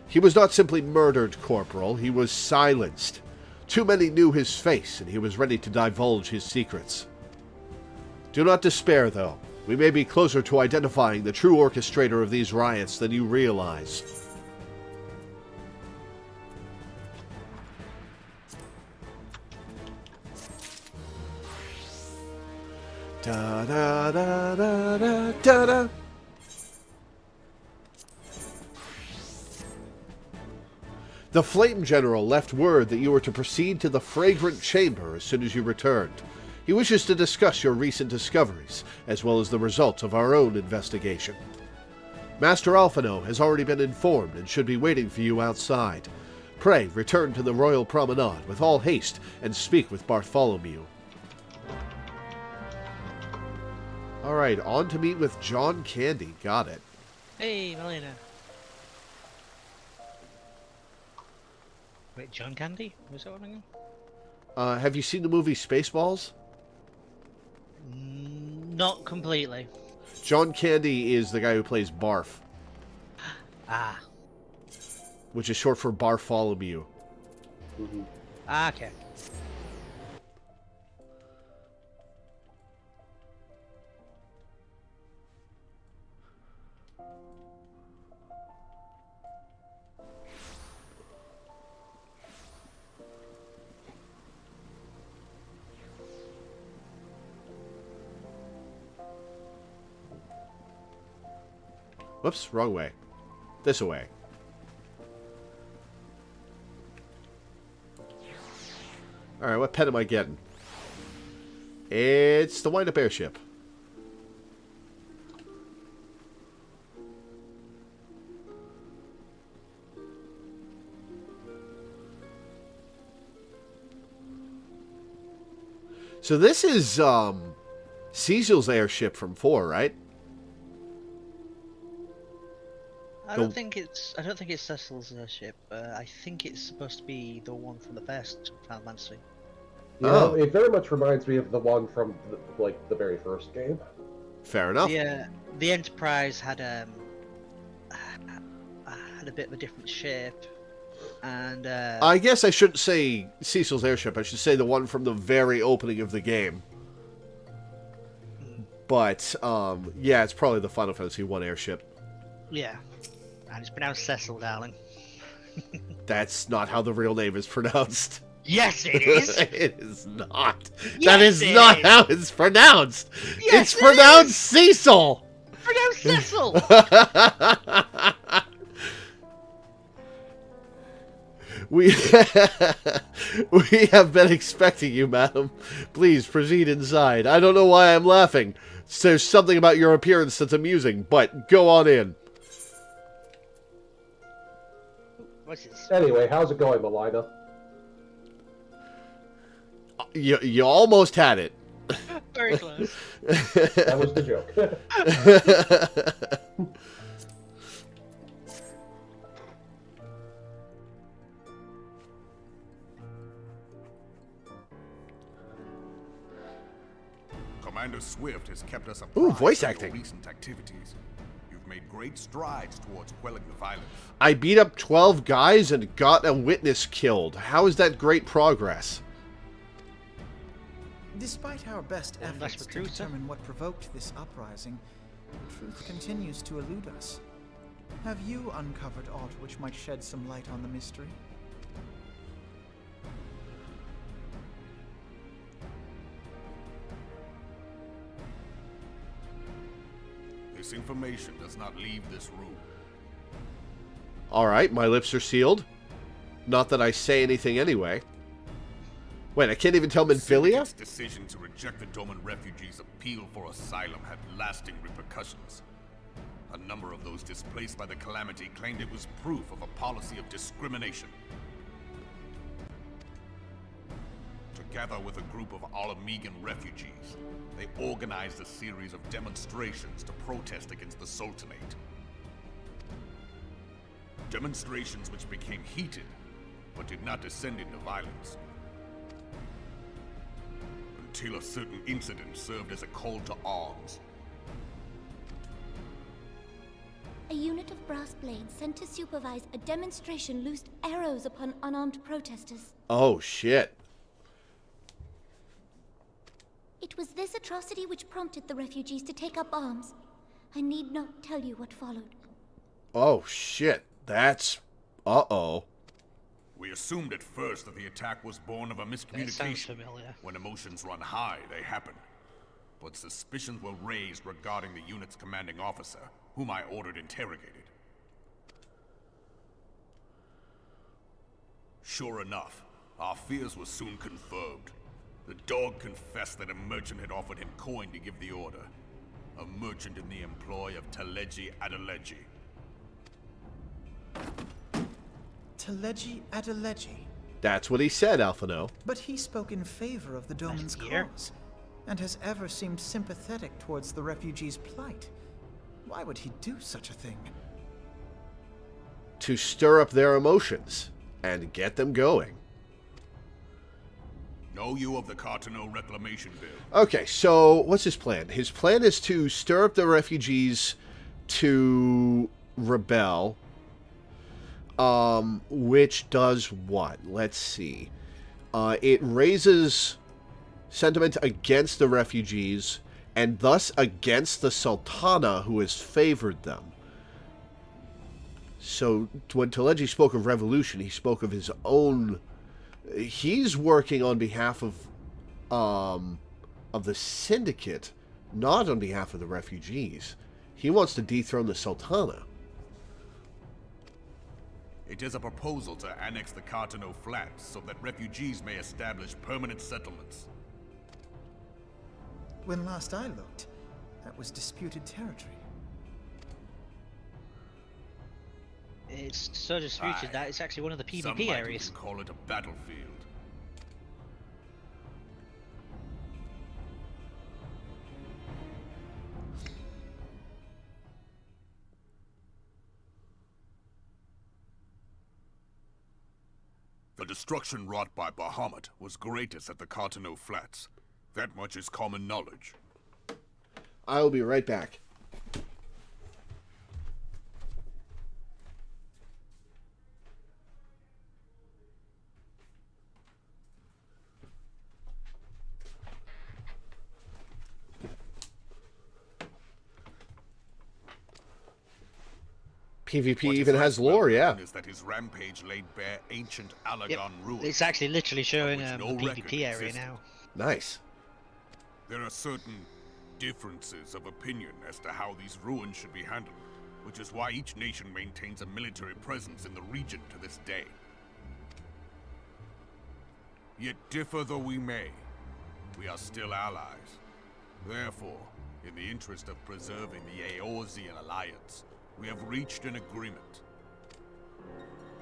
He was not simply murdered, Corporal. He was silenced. Too many knew his face, and he was ready to divulge his secrets. Do not despair, though. We may be closer to identifying the true orchestrator of these riots than you realize. Da da da da da da da. The Flame General left word that you were to proceed to the Fragrant Chamber as soon as you returned. He wishes to discuss your recent discoveries, as well as the results of our own investigation. Master Alphino has already been informed and should be waiting for you outside. Pray, return to the Royal Promenade with all haste and speak with Bartholomew. Alright, on to meet with John Candy. Got it. Hey, Melina. Wait, John Candy? Was that what I'm going? Have you seen the movie Spaceballs? Not completely. John Candy is the guy who plays Barf. Ah. Which is short for Bartholomew. Mm-hmm. Ah, okay. Whoops, wrong way. This way. Alright, what pet am I getting? It's the wind-up airship. So this is, Cecil's airship from 4, right? I don't think it's Cecil's ship. I think it's supposed to be the one from the first Final Fantasy. Yeah, it very much reminds me of the one from the very first game. Fair enough. The Enterprise had a bit of a different shape, and I guess I shouldn't say Cecil's airship. I should say the one from the very opening of the game. But yeah, it's probably the Final Fantasy 1 airship. Yeah, and it's pronounced Cecil, darling. That's not how the real name is pronounced. Yes, it is. It is not. Yes, that is not how it's pronounced. Yes, it's pronounced Cecil. Pronounced Cecil. We have been expecting you, madam. Please proceed inside. I don't know why I'm laughing. There's something about your appearance that's amusing, but go on in. What's this? Anyway, how's it going, Melina? You almost had it. Very close. That was the joke. Commander Swift has kept us Ooh, apprised voice of your acting. recent activities. You've made great strides towards quelling the violence. I beat up 12 guys and got a witness killed. How is that great progress? Despite our best Well, that's efforts the to truth, sir. determine what provoked this uprising, truth continues to elude us. Have you uncovered aught which might shed some light on the mystery? This information does not leave this room. Alright, my lips are sealed. Not that I say anything anyway. Wait, I can't even tell Minfilia? Syndicate's decision to reject the Doman refugees' appeal for asylum had lasting repercussions. A number of those displaced by the calamity claimed it was proof of a policy of discrimination. Together with a group of Alamegan refugees, they organized a series of demonstrations to protest against the Sultanate. Demonstrations which became heated, but did not descend into violence. Until a certain incident served as a call to arms. A unit of brass blades sent to supervise a demonstration loosed arrows upon unarmed protesters. Oh, shit. It was this atrocity which prompted the refugees to take up arms. I need not tell you what followed. Oh, shit. That's... Uh-oh. We assumed at first that the attack was born of a That sounds miscommunication. familiar. When emotions run high, they happen. But suspicions were raised regarding the unit's commanding officer, whom I ordered interrogated. Sure enough, our fears were soon confirmed. The dog confessed that a merchant had offered him coin to give the order. A merchant in the employ of Teleji Adeleji. Teleji Adeleji. That's what he said, Alphino. But he spoke in favor of the Doman's year. cause, and has ever seemed sympathetic towards the refugees' plight. Why would he do such a thing? To stir up their emotions and get them going. Know you of the Cartano Reclamation Bill? Okay, so what's his plan? His plan is to stir up the refugees to rebel. Which does what? Let's see. It raises sentiment against the refugees and thus against the Sultana who has favored them. So when Teleji spoke of revolution, he spoke of his own... He's working on behalf of the Syndicate, not on behalf of the refugees. He wants to dethrone the Sultana. It is a proposal to annex the Cartano Flats so that refugees may establish permanent settlements. When last I looked, that was disputed territory. It's so disputed Aye. that it's actually one of the Some PvP might areas. even call it a battlefield. The destruction wrought by Bahamut was greatest at the Cartano Flats. That much is common knowledge. I will be right back. PvP What is even less has lore, well yeah. known is that his rampage laid bare ancient Alagon Yep. ruins. It's actually literally showing which the no record PvP area existed. now. Nice. There are certain differences of opinion as to how these ruins should be handled, which is why each nation maintains a military presence in the region to this day. Yet differ though we may, we are still allies. Therefore, in the interest of preserving the Eorzean alliance, we have reached an agreement.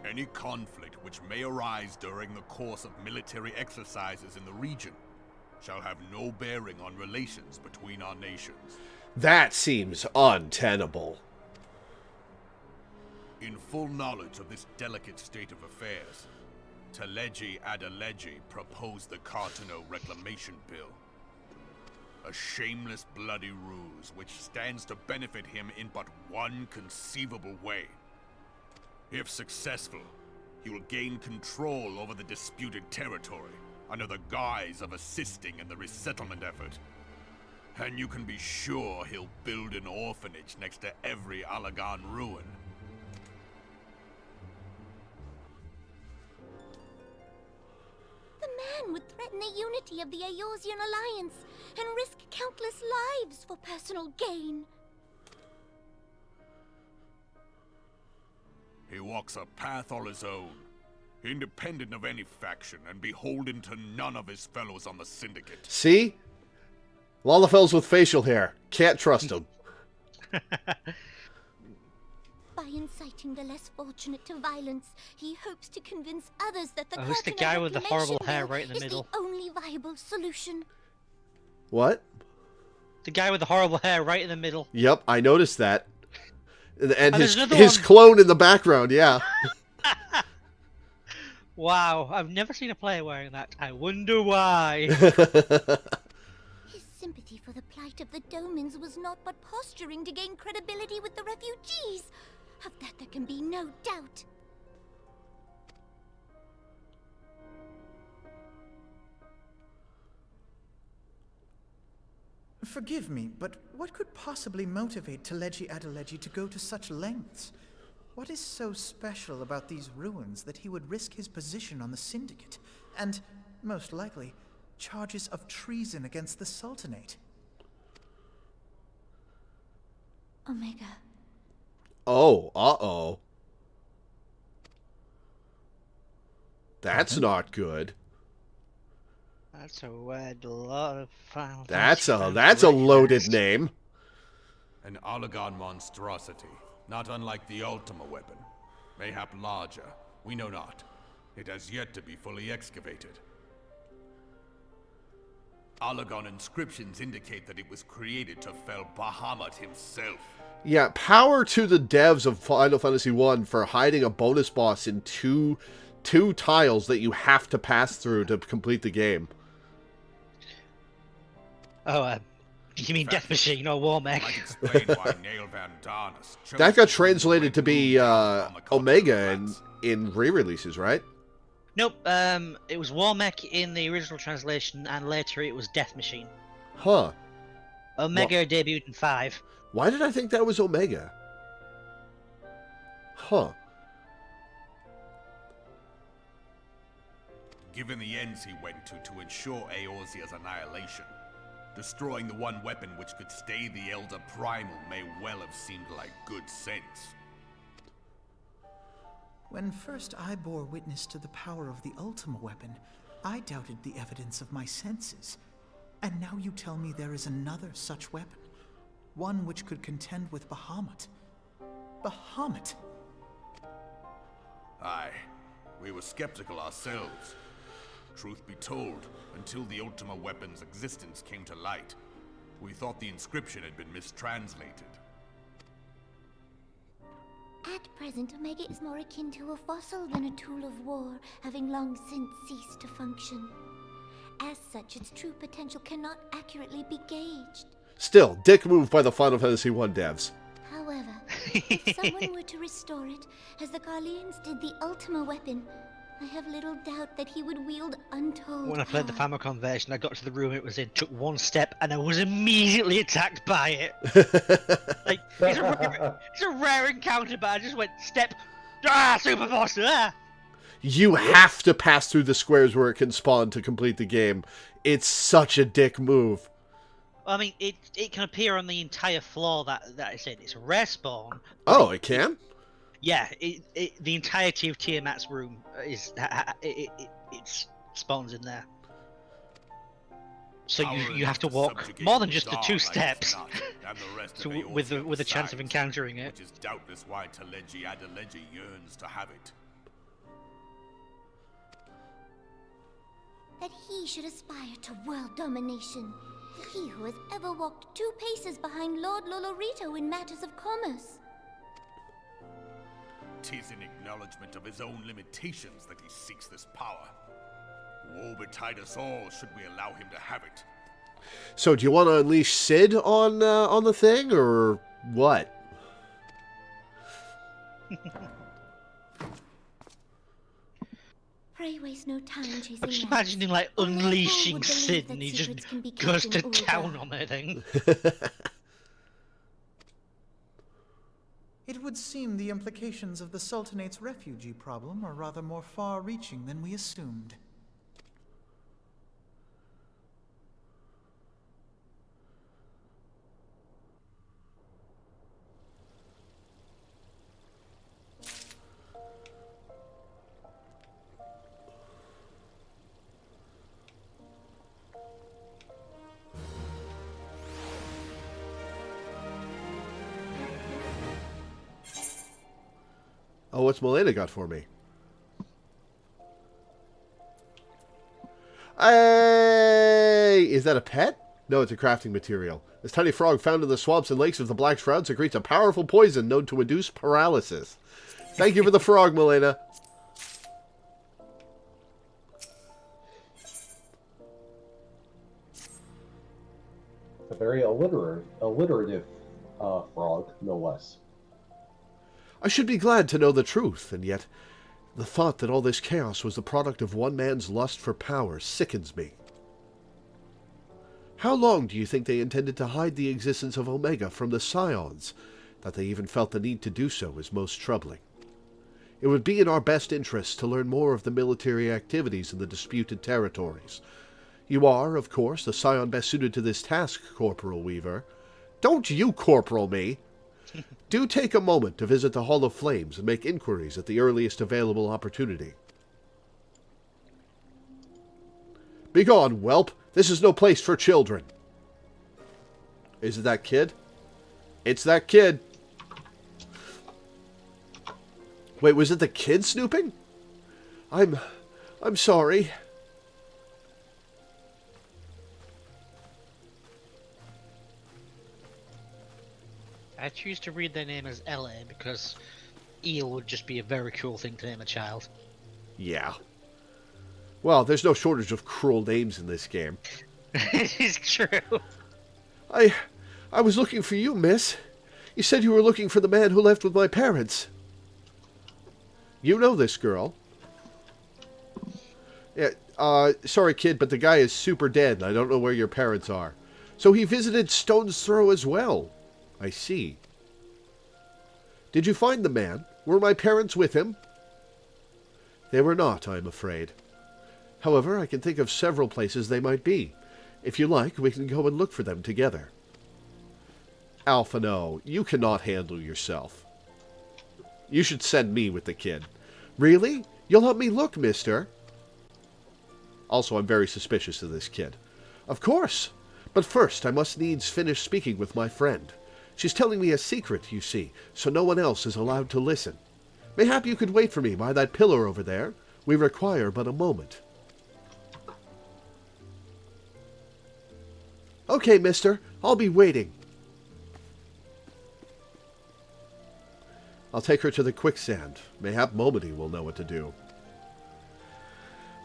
Any conflict which may arise during the course of military exercises in the region shall have no bearing on relations between our nations. That seems untenable. In full knowledge of this delicate state of affairs, Teleji Adeleji proposed the Cartano Reclamation Bill. A shameless bloody ruse which stands to benefit him in but one conceivable way. If successful, he will gain control over the disputed territory under the guise of assisting in the resettlement effort. And you can be sure he'll build an orphanage next to every Alagon ruin. The man would threaten the unity of the Eorzean alliance and risk countless lives for personal gain. He walks a path all his own, independent of any faction and beholden to none of his fellows on the Syndicate. See? All the fellows with facial hair. Can't trust them. By inciting the less fortunate to violence, he hopes to convince others that the Oh, it's the Cartano guy with the horrible Reclamation hair Bill right in the is middle. the only viable solution. What? The guy with the horrible hair right in the middle. Yep, I noticed that. And there's his another one. clone in the background, yeah. Wow, I've never seen a player wearing that. I wonder why. His sympathy for the plight of the Domans was not but posturing to gain credibility with the refugees. Of that there can be no doubt. Forgive me, but what could possibly motivate Teleji Adeleji to go to such lengths? What is so special about these ruins that he would risk his position on the Syndicate, and, most likely, charges of treason against the Sultanate? Omega. Oh, uh-oh. That's not good. That's a weird lot of Final That's Fantasy a fans. loaded name. An Alagon monstrosity, not unlike the Ultima weapon. Mayhap larger, we know not. It has yet to be fully excavated. Alagon inscriptions indicate that it was created to fell Bahamut himself. Yeah, power to the devs of Final Fantasy I for hiding a bonus boss in two tiles that you have to pass through to complete the game. Oh, you mean Death Machine or War Mech? Might explain why Nail Van Darnus chose That got to translated to be on the Cartano Omega Flats. in re-releases, right? Nope, it was War Mech in the original translation, and later it was Death Machine. Huh. Omega debuted in 5. Why did I think that was Omega? Huh. Given the ends he went to ensure Eorzea's annihilation, Destroying the one weapon which could stay the Elder Primal may well have seemed like good sense. When first I bore witness to the power of the Ultima weapon, I doubted the evidence of my senses. And now you tell me there is another such weapon. One which could contend with Bahamut. Bahamut! Aye, we were skeptical ourselves. Truth be told, until the Ultima weapon's existence came to light, we thought the inscription had been mistranslated. At present, Omega is more akin to a fossil than a tool of war, having long since ceased to function. As such, its true potential cannot accurately be gauged. Still, dick move by the Final Fantasy I devs. However, if someone were to restore it, as the Garleans did the Ultima weapon, I have little doubt that he would wield untold When I played the power. Famicom version, I got to the room it was in, took one step, and I was immediately attacked by it. Like, it's a rare encounter, but I just went, step, super boss, You have to pass through the squares where it can spawn to complete the game. It's such a dick move. I mean, it can appear on the entire floor that it's in. It's a rare spawn. Oh, it can? Yeah, the entirety of Tiamat's room is it spawns in there. So you have to walk more than just the 2 steps with a chance of encountering it. Which is doubtless why Teleji Adeleji yearns to have it. That he should aspire to world domination. He who has ever walked 2 paces behind Lord Lolorito in matters of commerce. 'Tis in acknowledgement of his own limitations that he seeks this power. Woe betide us all should we allow him to have it. So do you want to unleash Sid on the thing, or what? Pray waste no time chasing I'm just rats. imagining like Only a fool unleashing would believe Sid that and he secrets just can be goes kept to in order. town on her thing. It would seem the implications of the Sultanate's refugee problem are rather more far-reaching than we assumed. Oh, what's Milena got for me? Hey! Is that a pet? No, it's a crafting material. This tiny frog found in the swamps and lakes of the Black Shroud secretes a powerful poison known to induce paralysis. Thank you for the frog, Milena. A very alliterative frog, no less. I should be glad to know the truth, and yet the thought that all this chaos was the product of one man's lust for power sickens me. How long do you think they intended to hide the existence of Omega from the Scions? That they even felt the need to do so is most troubling. It would be in our best interest to learn more of the military activities in the disputed territories. You are, of course, the Scion best suited to this task, Corporal Weaver. Don't you corporal me! Do take a moment to visit the Hall of Flames and make inquiries at the earliest available opportunity. Begone, whelp! This is no place for children. Is it that kid? It's that kid. Wait, was it the kid snooping? I'm sorry. I choose to read their name as LA because Eel would just be a very cool thing to name a child. Yeah. Well, there's no shortage of cruel names in this game. It is true. I was looking for you, miss. You said you were looking for the man who left with my parents. You know this girl. Yeah, sorry, kid, but the guy is super dead, and I don't know where your parents are. So he visited Stone's Throw as well. I see. Did you find the man? Were my parents with him? They were not, I am afraid. However, I can think of several places they might be. If you like, we can go and look for them together. Alphino, you cannot handle yourself. You should send me with the kid. Really? You'll help me look, mister? Also, I'm very suspicious of this kid. Of course. But first, I must needs finish speaking with my friend. She's telling me a secret, you see, so no one else is allowed to listen. Mayhap you could wait for me by that pillar over there. We require but a moment. Okay, mister. I'll be waiting. I'll take her to the quicksand. Mayhap Momody will know what to do.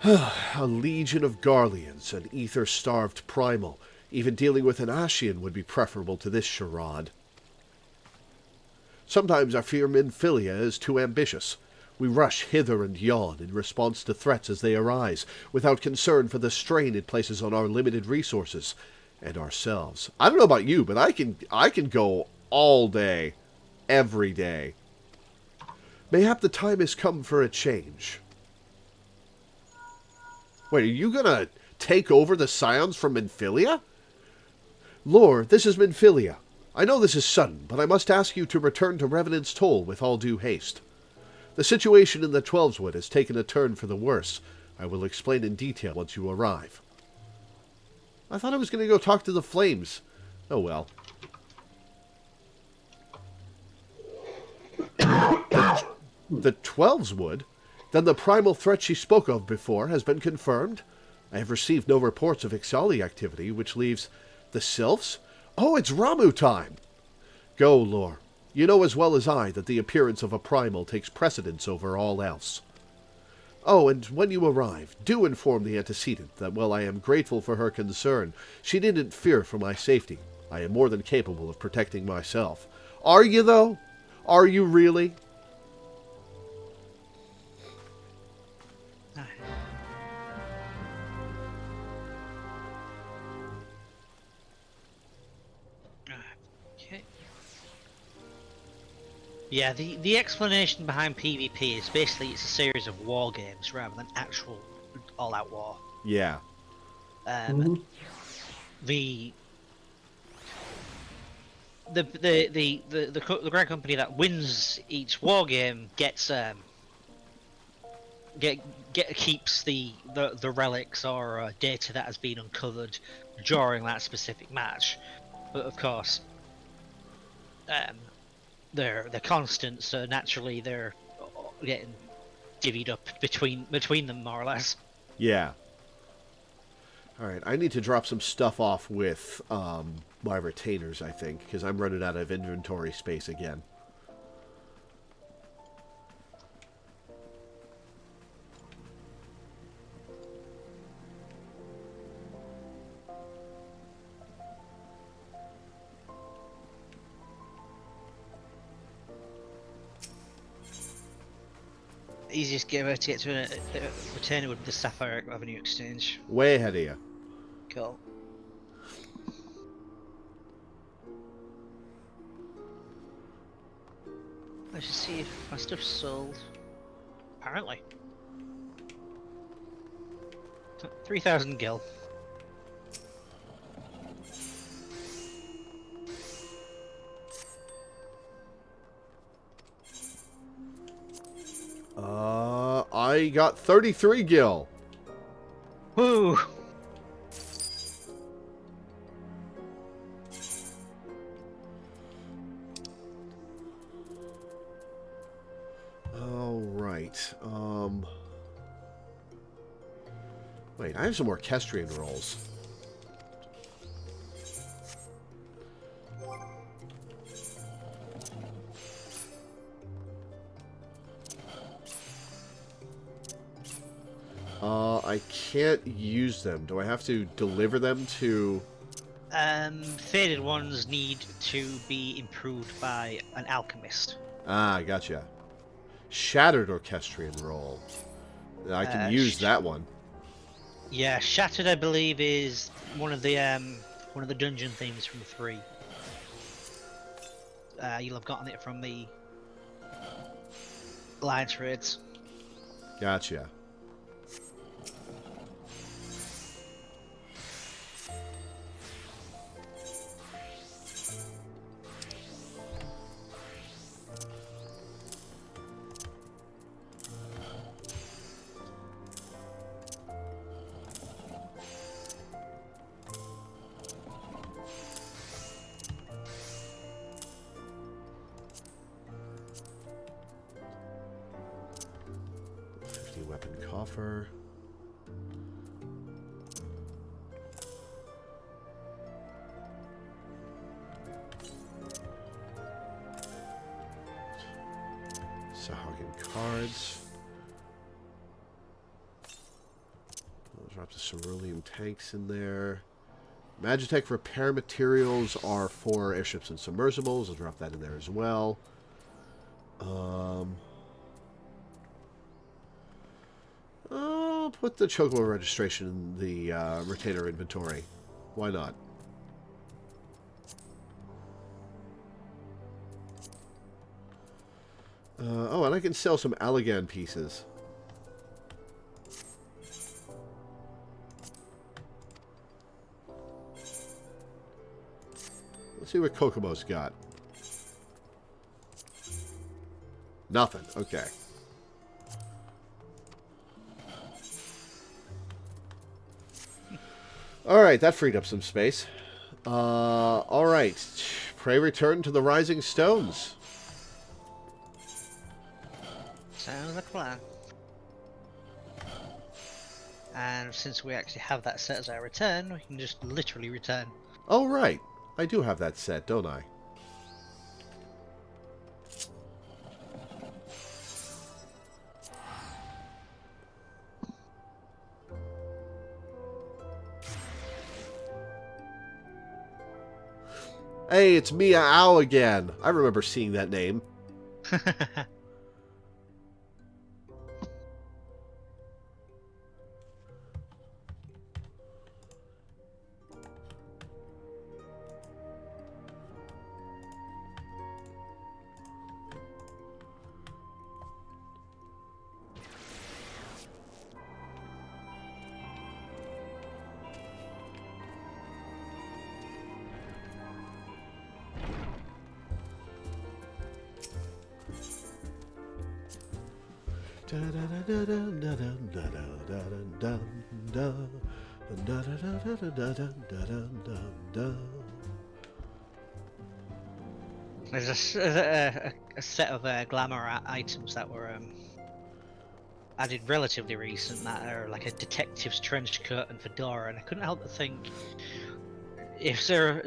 A legion of Garleans, an ether-starved primal. Even dealing with an Ashian would be preferable to this charade. Sometimes I fear Minfilia is too ambitious. We rush hither and yon in response to threats as they arise, without concern for the strain it places on our limited resources and ourselves. I don't know about you, but I can go all day, every day. Mayhap the time has come for a change. Wait, are you gonna take over the Scions from Minfilia? Lore, this is Minfilia. I know this is sudden, but I must ask you to return to Revenant's Toll with all due haste. The situation in the Twelveswood has taken a turn for the worse. I will explain in detail once you arrive. I thought I was going to go talk to the Flames. Oh well. The Twelveswood? Then the primal threat she spoke of before has been confirmed? I have received no reports of Ixali activity, which leaves the Sylphs? Oh, it's Ramu time! Go, Lore. You know as well as I that the appearance of a primal takes precedence over all else. Oh, and when you arrive, do inform the antecedent that while I am grateful for her concern, she didn't fear for my safety. I am more than capable of protecting myself. Are you, though? Are you really? Okay. Yeah, the explanation behind PvP is basically it's a series of war games rather than actual all-out war. Yeah. The grand company that wins each war game gets keeps the relics or data that has been uncovered during that specific match. But of course, they're constant, so naturally they're getting divvied up between them more or less. Yeah. Alright, I need to drop some stuff off with my retainers, I think, because I'm running out of inventory space again. Easiest way to get to a retainer would be the Sapphire Avenue Exchange. Way ahead of you. Cool. Let's just see if my stuff's sold. Apparently. 3,000 gil. I got 33 gil. Woo! Alright, wait, I have some more Kestrian rolls. I can't use them. Do I have to deliver them to... Faded ones need to be improved by an alchemist. Ah, gotcha. Shattered Orchestrion roll. I can use that one. Yeah, Shattered, I believe, is one of the dungeon themes from 3. You'll have gotten it from the Alliance raids. Gotcha. Weapon coffer. Sahagin cards. I'll drop the cerulean tanks in there. Magitech repair materials are for airships and submersibles. I'll drop that in there as well. I'll put the Chocobo registration in the retainer inventory. Why not? Oh, and I can sell some Allagan pieces. Let's see what Kokomo's got. Nothing. Okay. Alright, that freed up some space. Alright. Pray return to the Rising Stones. Sounds like a plan. And since we actually have that set as our return, we can just literally return. Oh, right. I do have that set, don't I? Hey, it's Mia Ow again. I remember seeing that name. There's a set of glamour items that were added relatively recent that are like a detective's trench coat and fedora, and I couldn't help but think if Zero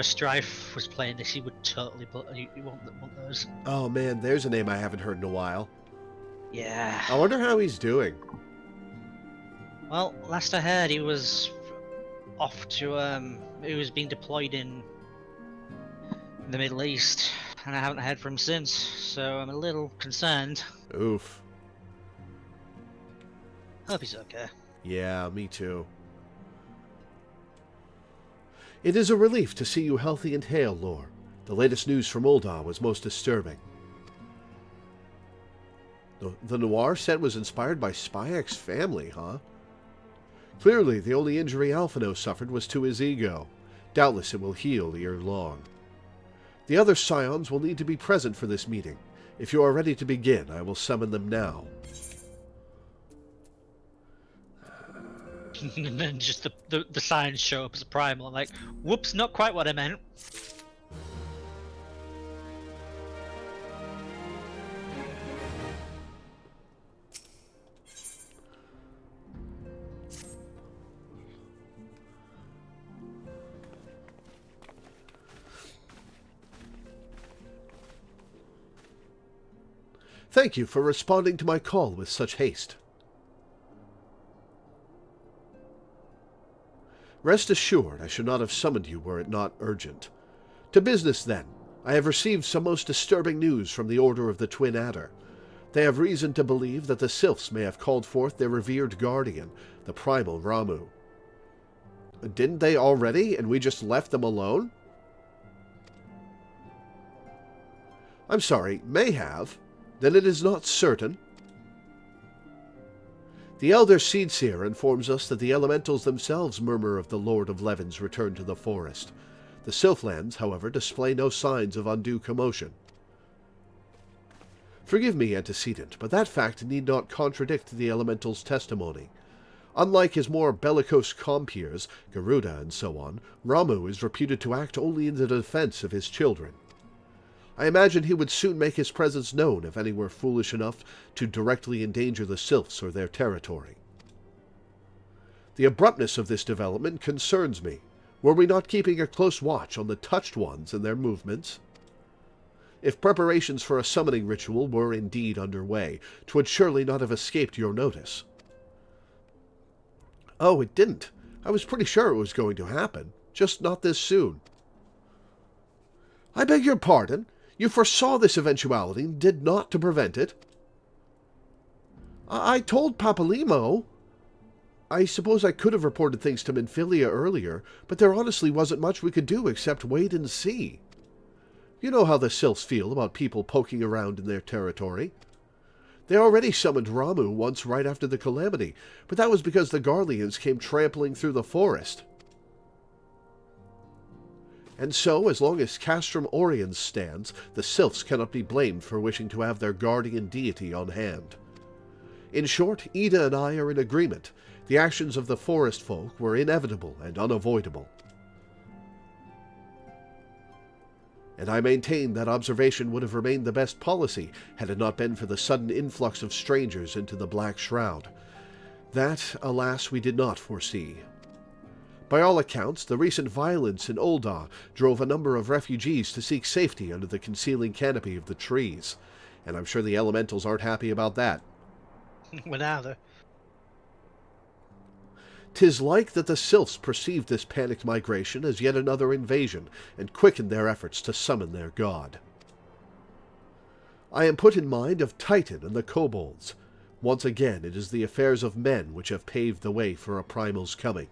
Strife was playing this, he would totally want those. Oh man, there's a name I haven't heard in a while. Yeah. I wonder how he's doing. Well, last I heard, he was off to he was being deployed in the Middle East, and I haven't heard from him since, so I'm a little concerned. Oof. Hope he's okay. Yeah, me too. It is a relief to see you healthy and hale, Lore. The latest news from Ul'dah was most disturbing. The Noir set was inspired by Spyek's family, huh? Clearly, the only injury Alphino suffered was to his ego. Doubtless it will heal ere long. The other Scions will need to be present for this meeting. If you are ready to begin, I will summon them now. And then just the signs show up as a primal, like, whoops, not quite what I meant. Thank you for responding to my call with such haste. Rest assured, I should not have summoned you were it not urgent. To business, then. I have received some most disturbing news from the Order of the Twin Adder. They have reason to believe that the Sylphs may have called forth their revered guardian, the primal Ramu. Didn't they already, and we just left them alone? I'm sorry, may have. Then it is not certain. The Elder Seedseer informs us that the elementals themselves murmur of the Lord of Levin's return to the forest. The Sylphlands, however, display no signs of undue commotion. Forgive me, antecedent, but that fact need not contradict the elemental's testimony. Unlike his more bellicose compeers, Garuda and so on, Ramu is reputed to act only in the defense of his children. I imagine he would soon make his presence known if any were foolish enough to directly endanger the Sylphs or their territory. The abruptness of this development concerns me. Were we not keeping a close watch on the Touched Ones and their movements? If preparations for a summoning ritual were indeed underway, 'twould surely not have escaped your notice. Oh, it didn't. I was pretty sure it was going to happen, just not this soon. I beg your pardon? You foresaw this eventuality and did naught to prevent it? I told Papalimo. I suppose I could have reported things to Minfilia earlier, but there honestly wasn't much we could do except wait and see. You know how the Sylphs feel about people poking around in their territory. They already summoned Ramuh once right after the calamity, but that was because the Garleans came trampling through the forest. And so, as long as Castrum Oriens stands, the Sylphs cannot be blamed for wishing to have their guardian deity on hand. In short, Ida and I are in agreement. The actions of the forest folk were inevitable and unavoidable. And I maintain that observation would have remained the best policy had it not been for the sudden influx of strangers into the Black Shroud. That, alas, we did not foresee. By all accounts, the recent violence in Ul'dah drove a number of refugees to seek safety under the concealing canopy of the trees, and I'm sure the elementals aren't happy about that. Well, now they're... 'Tis like that the Sylphs perceived this panicked migration as yet another invasion, and quickened their efforts to summon their god. I am put in mind of Titan and the kobolds. Once again, it is the affairs of men which have paved the way for a primal's coming.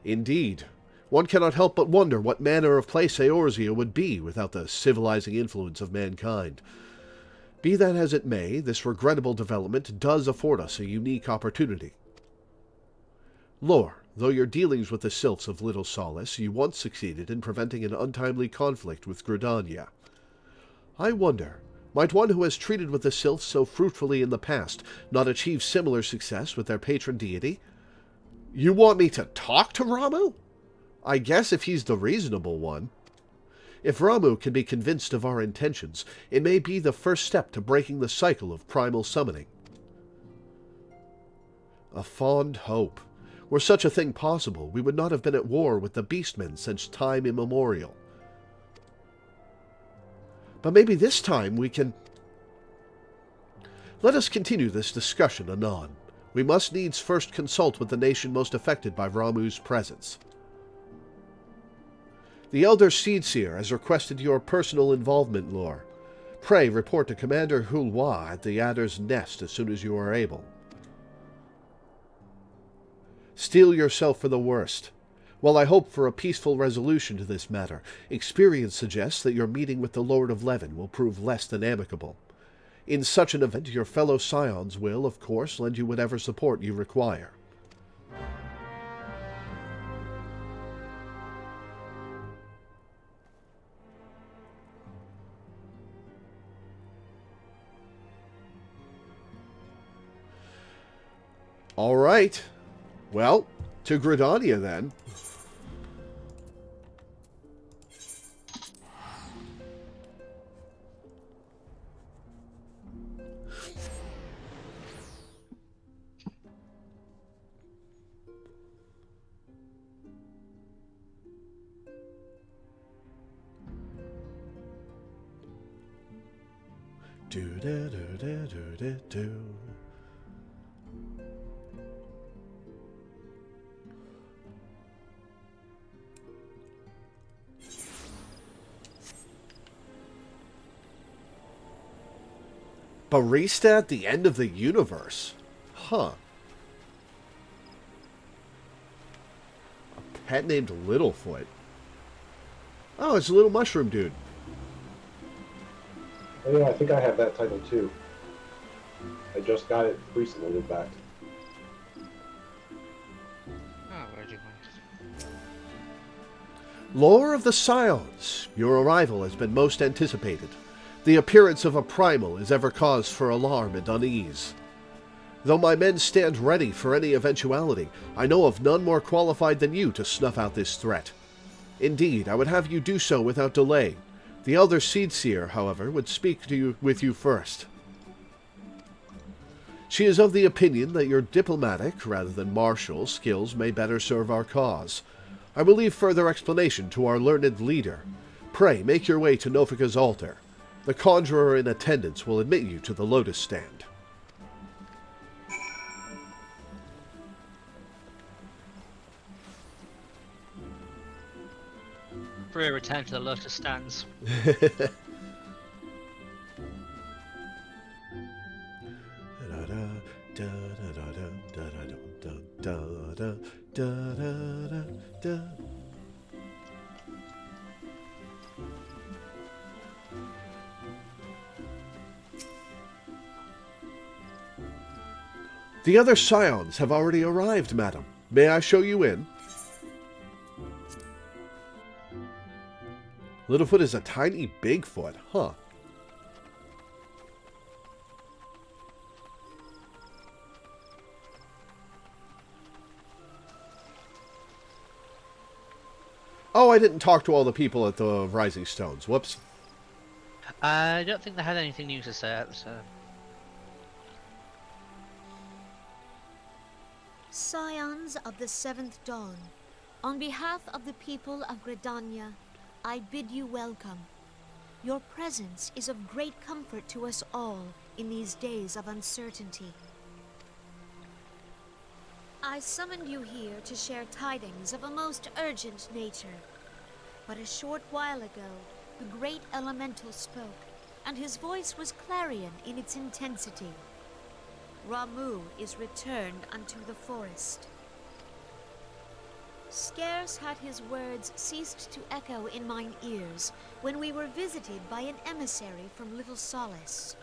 Indeed, one cannot help but wonder what manner of place Eorzea would be without the civilizing influence of mankind. Be that as it may, this regrettable development does afford us a unique opportunity. Lore, though your dealings with the Sylphs of little solace, you once succeeded in preventing an untimely conflict with Gridania. I wonder, might one who has treated with the Sylphs so fruitfully in the past not achieve similar success with their patron deity? You want me to talk to Ramuh? I guess if he's the reasonable one. If Ramuh can be convinced of our intentions, it may be the first step to breaking the cycle of primal summoning. A fond hope. Were such a thing possible, we would not have been at war with the Beastmen since time immemorial. But maybe this time we can... Let us continue this discussion anon. We must needs first consult with the nation most affected by Ramuh's presence. The Elder Seedseer has requested your personal involvement, Lore. Pray report to Commander Hulwa at the Adder's Nest as soon as you are able. Steel yourself for the worst. While I hope for a peaceful resolution to this matter, experience suggests that your meeting with the Lord of Leven will prove less than amicable. In such an event, your fellow scions will, of course, lend you whatever support you require. All right. Well, to Gridania then. Do. Barista at the end of the universe. Huh. A pet named Littlefoot. Oh, it's a little mushroom dude. Oh yeah, I think I have that title too. I just got it recently, in fact. Oh, where'd you go? Lore of the Scions. Your arrival has been most anticipated. The appearance of a primal is ever cause for alarm and unease. Though my men stand ready for any eventuality, I know of none more qualified than you to snuff out this threat. Indeed, I would have you do so without delay. The Elder Seedseer, however, would speak with you first. She is of the opinion that your diplomatic, rather than martial, skills may better serve our cause. I will leave further explanation to our learned leader. Pray, make your way to Nofika's altar. The conjurer in attendance will admit you to the Lotus Stand. For a return to the Lotus Stands. The other scions have already arrived, madam. May I show you in? Littlefoot is a tiny Bigfoot, huh? Oh, I didn't talk to all the people at the Rising Stones. Whoops. I don't think they had anything new to say, so... Scions of the Seventh Dawn, on behalf of the people of Gridania, I bid you welcome. Your presence is of great comfort to us all in these days of uncertainty. I summoned you here to share tidings of a most urgent nature. But a short while ago, the great elemental spoke, and his voice was clarion in its intensity. Ramuh is returned unto the forest. Scarce had his words ceased to echo in mine ears when we were visited by an emissary from Little Solace.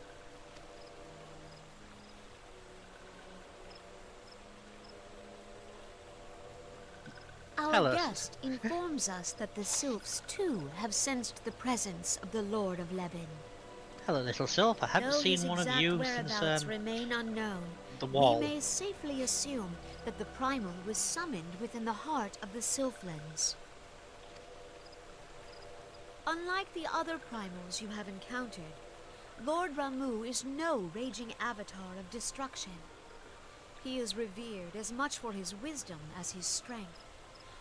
Our Hello. guest informs us that the Sylphs too have sensed the presence of the Lord of Levin. Hello, little Sylph. I haven't Though seen his one of exact you whereabouts since remain unknown, the wall. we may safely assume that the Primal was summoned within the heart of the Sylphlands. Unlike the other Primals you have encountered, Lord Ramuh is no raging avatar of destruction. He is revered as much for his wisdom as his strength,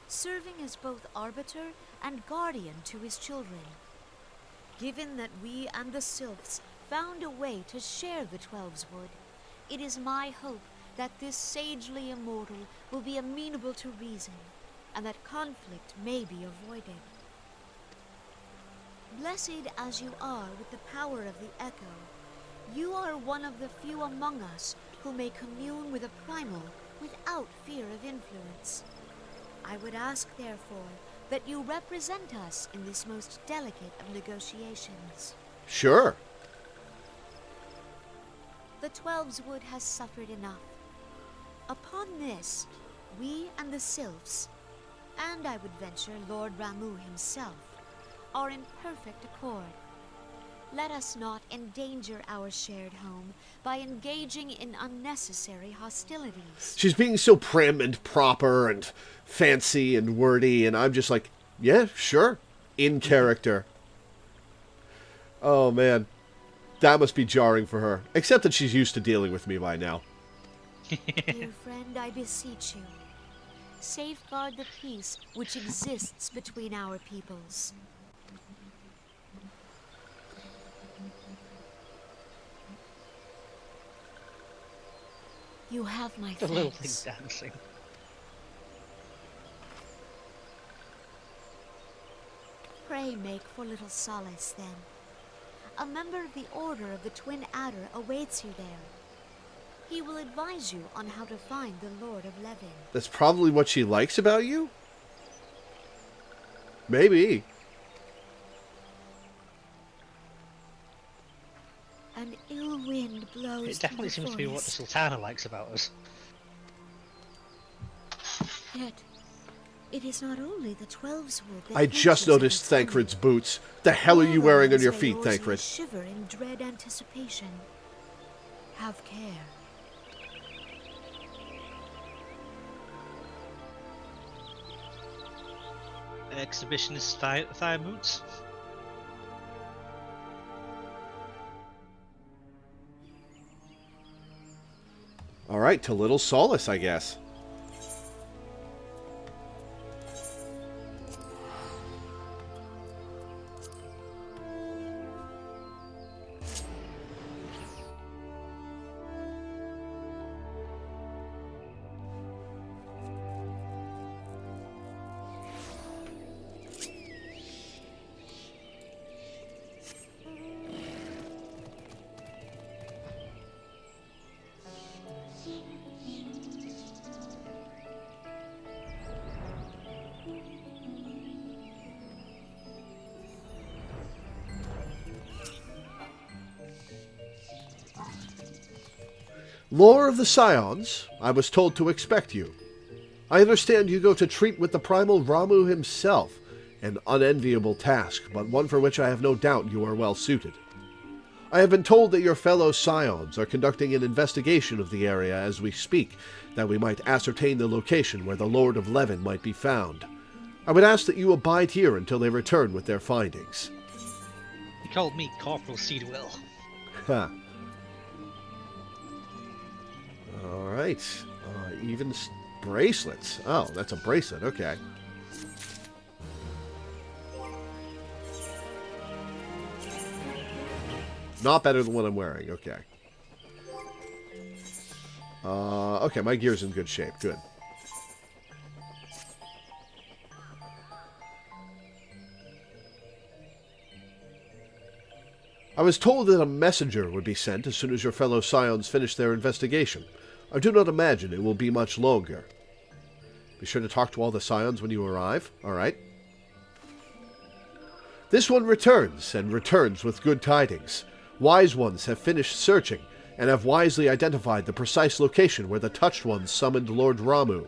serving as both arbiter and guardian to his children. Given that we and the Sylphs found a way to share the Twelves Wood, it is my hope that this sagely immortal will be amenable to reason, and that conflict may be avoided. Blessed as you are with the power of the Echo, you are one of the few among us who may commune with a primal without fear of influence. I would ask, therefore, that you represent us in this most delicate of negotiations. Sure. The Twelves Wood has suffered enough. Upon this, we and the Sylphs, and I would venture Lord Ramuh himself, are in perfect accord. Let us not endanger our shared home by engaging in unnecessary hostilities. She's being so prim and proper and fancy and wordy, and I'm just like, yeah, sure. In character. Oh, man. That must be jarring for her. Except that she's used to dealing with me by now. Dear friend, I beseech you, safeguard the peace which exists between our peoples. You have my The little thing thanks. dancing. Pray make for Little Solace, then. A member of the Order of the Twin Adder awaits you there. He will advise you on how to find the Lord of Levin. That's probably what she likes about you? Maybe. An ill wind blows It definitely through seems the to be what the forest. Sultana likes about us. Yet, it is not only the Twelves Wood that I just features noticed its enemy. Thancred's boots. The hell are you All wearing on those your feet, Eorzeans Thancred? shiver in dread anticipation. Have care. exhibitionist fire boots. Alright, to Little Solace, I guess. Lore of the Scions, I was told to expect you. I understand you go to treat with the primal Ramuh himself, an unenviable task, but one for which I have no doubt you are well suited. I have been told that your fellow Scions are conducting an investigation of the area as we speak, that we might ascertain the location where the Lord of Levin might be found. I would ask that you abide here until they return with their findings. He called me Corporal Cedarwill. Ha. Alright. Even bracelets. Oh, that's a bracelet. Okay. Not better than what I'm wearing. Okay. Okay, my gear's in good shape. Good. I was told that a messenger would be sent as soon as your fellow Scions finish their investigation. I do not imagine it will be much longer. Be sure to talk to all the Scions when you arrive. Alright. This one returns, and returns with good tidings. Wise ones have finished searching, and have wisely identified the precise location where the Touched Ones summoned Lord Ramuh.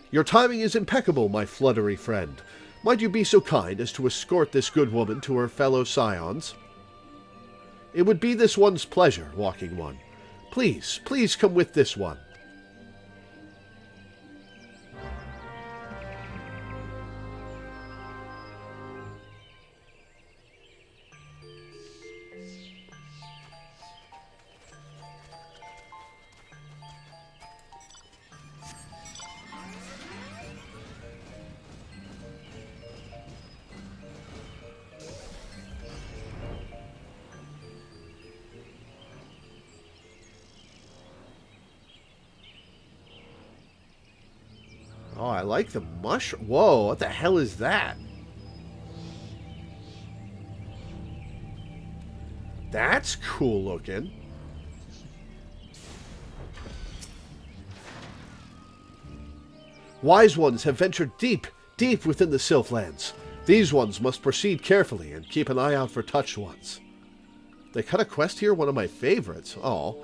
Your timing is impeccable, my fluttery friend. Might you be so kind as to escort this good woman to her fellow Scions? It would be this one's pleasure, Walking One. Please, please come with this one. Oh, I like the mushroom. Whoa, what the hell is that? That's cool looking. Wise ones have ventured deep, deep within the Sylphlands. These ones must proceed carefully and keep an eye out for touched ones. They cut a quest here, one of my favorites. Oh.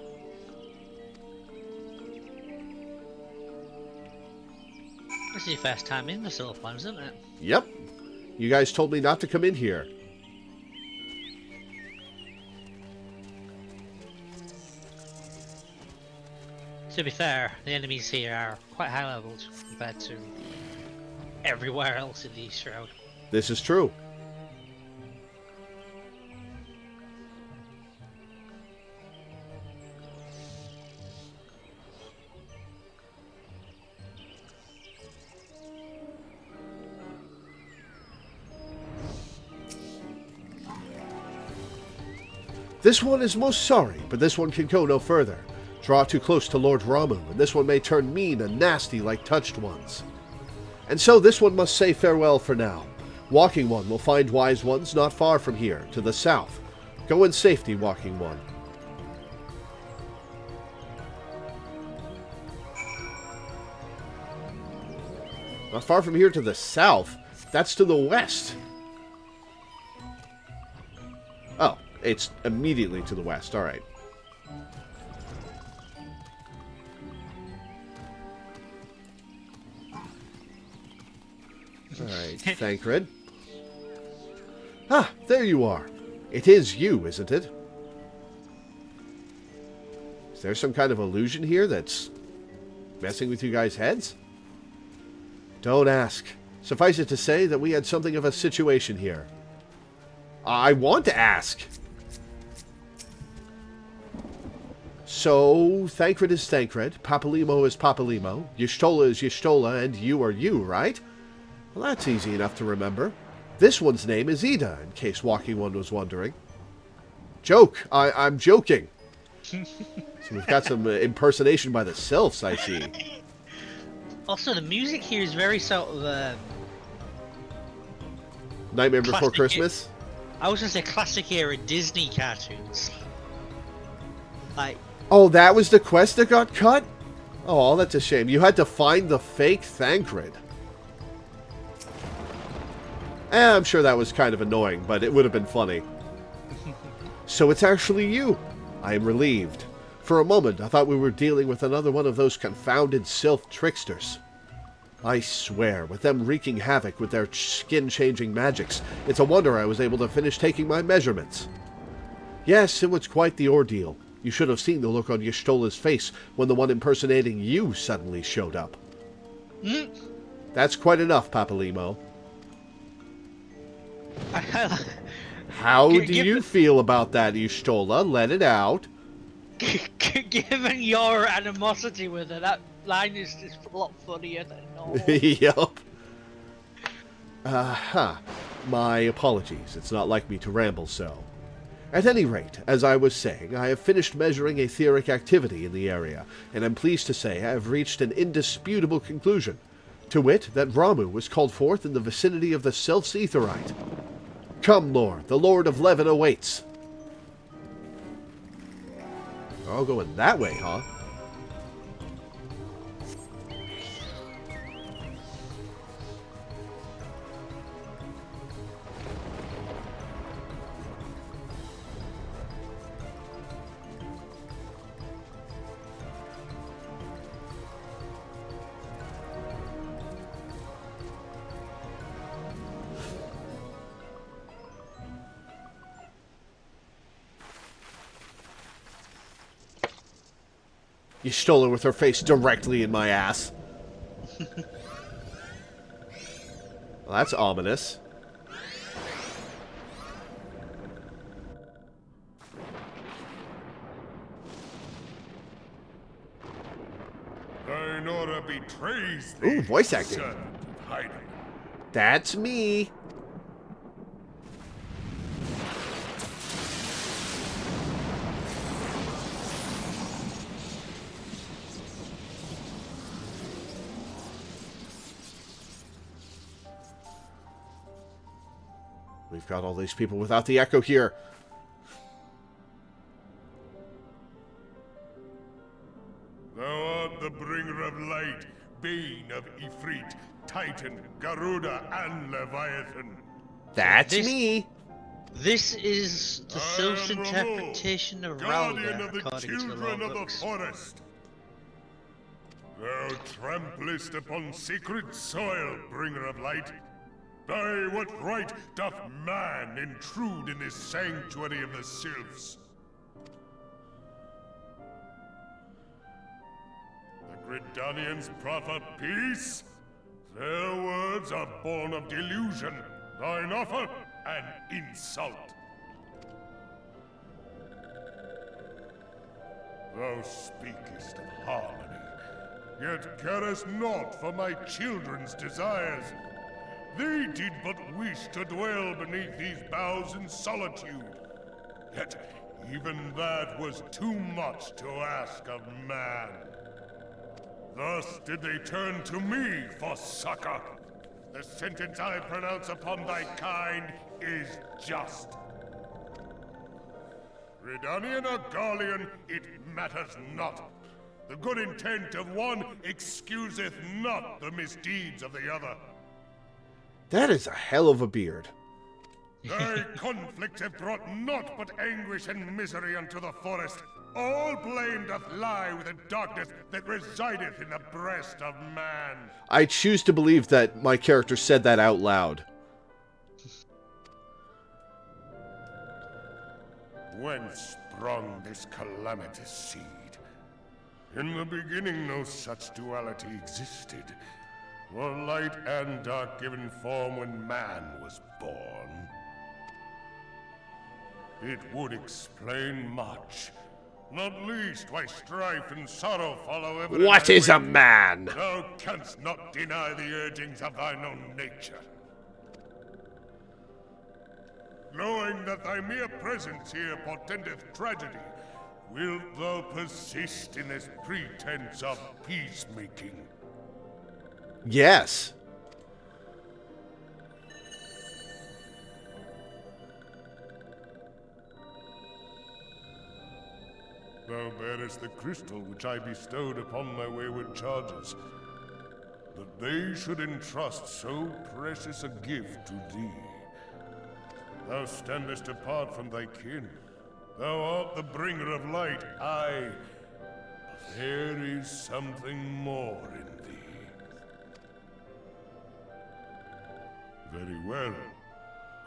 This is your first time in the Sylphlands, isn't it? Yep. You guys told me not to come in here. To be fair, the enemies here are quite high leveled compared to everywhere else in the Shroud. This is true. This one is most sorry, but this one can go no further. Draw too close to Lord Ramuh, and this one may turn mean and nasty like touched ones. And so this one must say farewell for now. Walking One will find wise ones not far from here, to the south. Go in safety, Walking One. Not far from here to the south? That's to the west. Oh, it's immediately to the west. All right. Alright, Thancred. Ah, there you are. It is you, isn't it? Is there some kind of illusion here that's messing with you guys' heads? Don't ask. Suffice it to say that we had something of a situation here. I want to ask. So, Thancred is Thancred, Papalymo is Papalymo, Y'shtola is Y'shtola, and you are you, right? Well, that's easy enough to remember. This one's name is Ida, in case Walking One was wondering. Joke! I'm joking. So we've got some impersonation by the sylphs, I see. Also, the music here is very sort of Nightmare Before Christmas? I was gonna say classic era Disney cartoons. Like, oh, that was the quest that got cut? Oh, that's a shame. You had to find the fake Thancred. I'm sure that was kind of annoying, but it would have been funny. So it's actually you. I am relieved. For a moment, I thought we were dealing with another one of those confounded sylph tricksters. I swear, with them wreaking havoc with their skin-changing magics, it's a wonder I was able to finish taking my measurements. Yes, it was quite the ordeal. You should have seen the look on Y'shtola's face when the one impersonating you suddenly showed up. That's quite enough, Papalymo. How do you feel about that, Y'shtola? Let it out. Given your animosity with her, that line is just a lot funnier than normal. Yup. My apologies. It's not like me to ramble so. At any rate, as I was saying, I have finished measuring etheric activity in the area, and I'm pleased to say I have reached an indisputable conclusion, to wit, that Ramuh was called forth in the vicinity of the Sylph's Aetheryte. Come, Lord, the Lord of Levin awaits. Oh, going that way, huh? You stole her with her face directly in my ass. Well, that's ominous. Tynora betrays thee. Ooh, voice acting. Servant of hiding. That's me. We've got all these people without the echo here. Thou art the bringer of light, bane of Ifrit, Titan, Garuda, and Leviathan. That's This- me. This is the Sylph's I am interpretation of guardian Ralga, of the according to the children lore of the books. forest. Thou tramplest upon sacred soil, bringer of light. By what right doth man intrude in this sanctuary of the sylphs? The Gridanians proffer peace? Their words are born of delusion, thine offer an insult. Thou speakest of harmony, yet carest naught for my children's desires. They did but wish to dwell beneath these boughs in solitude. Yet even that was too much to ask of man. Thus did they turn to me for succor. The sentence I pronounce upon thy kind is just. Redanian or Garlean, it matters not. The good intent of one excuseth not the misdeeds of the other. That is a hell of a beard. Thy conflicts have brought naught but anguish and misery unto the forest. All blame doth lie with the darkness that resideth in the breast of man. I choose to believe that my character said that out loud. Whence sprung this calamitous seed? In the beginning no such duality existed. Were light and dark given form when man was born? It would explain much. Not least why strife and sorrow follow ever. What is a man? Thou canst not deny the urgings of thine own nature. Knowing that thy mere presence here portendeth tragedy, wilt thou persist in this pretense of peacemaking? Yes. Thou bearest the crystal which I bestowed upon my wayward charges, that they should entrust so precious a gift to thee. Thou standest apart from thy kin. Thou art the bringer of light, aye. But there is something more in thee. Very well.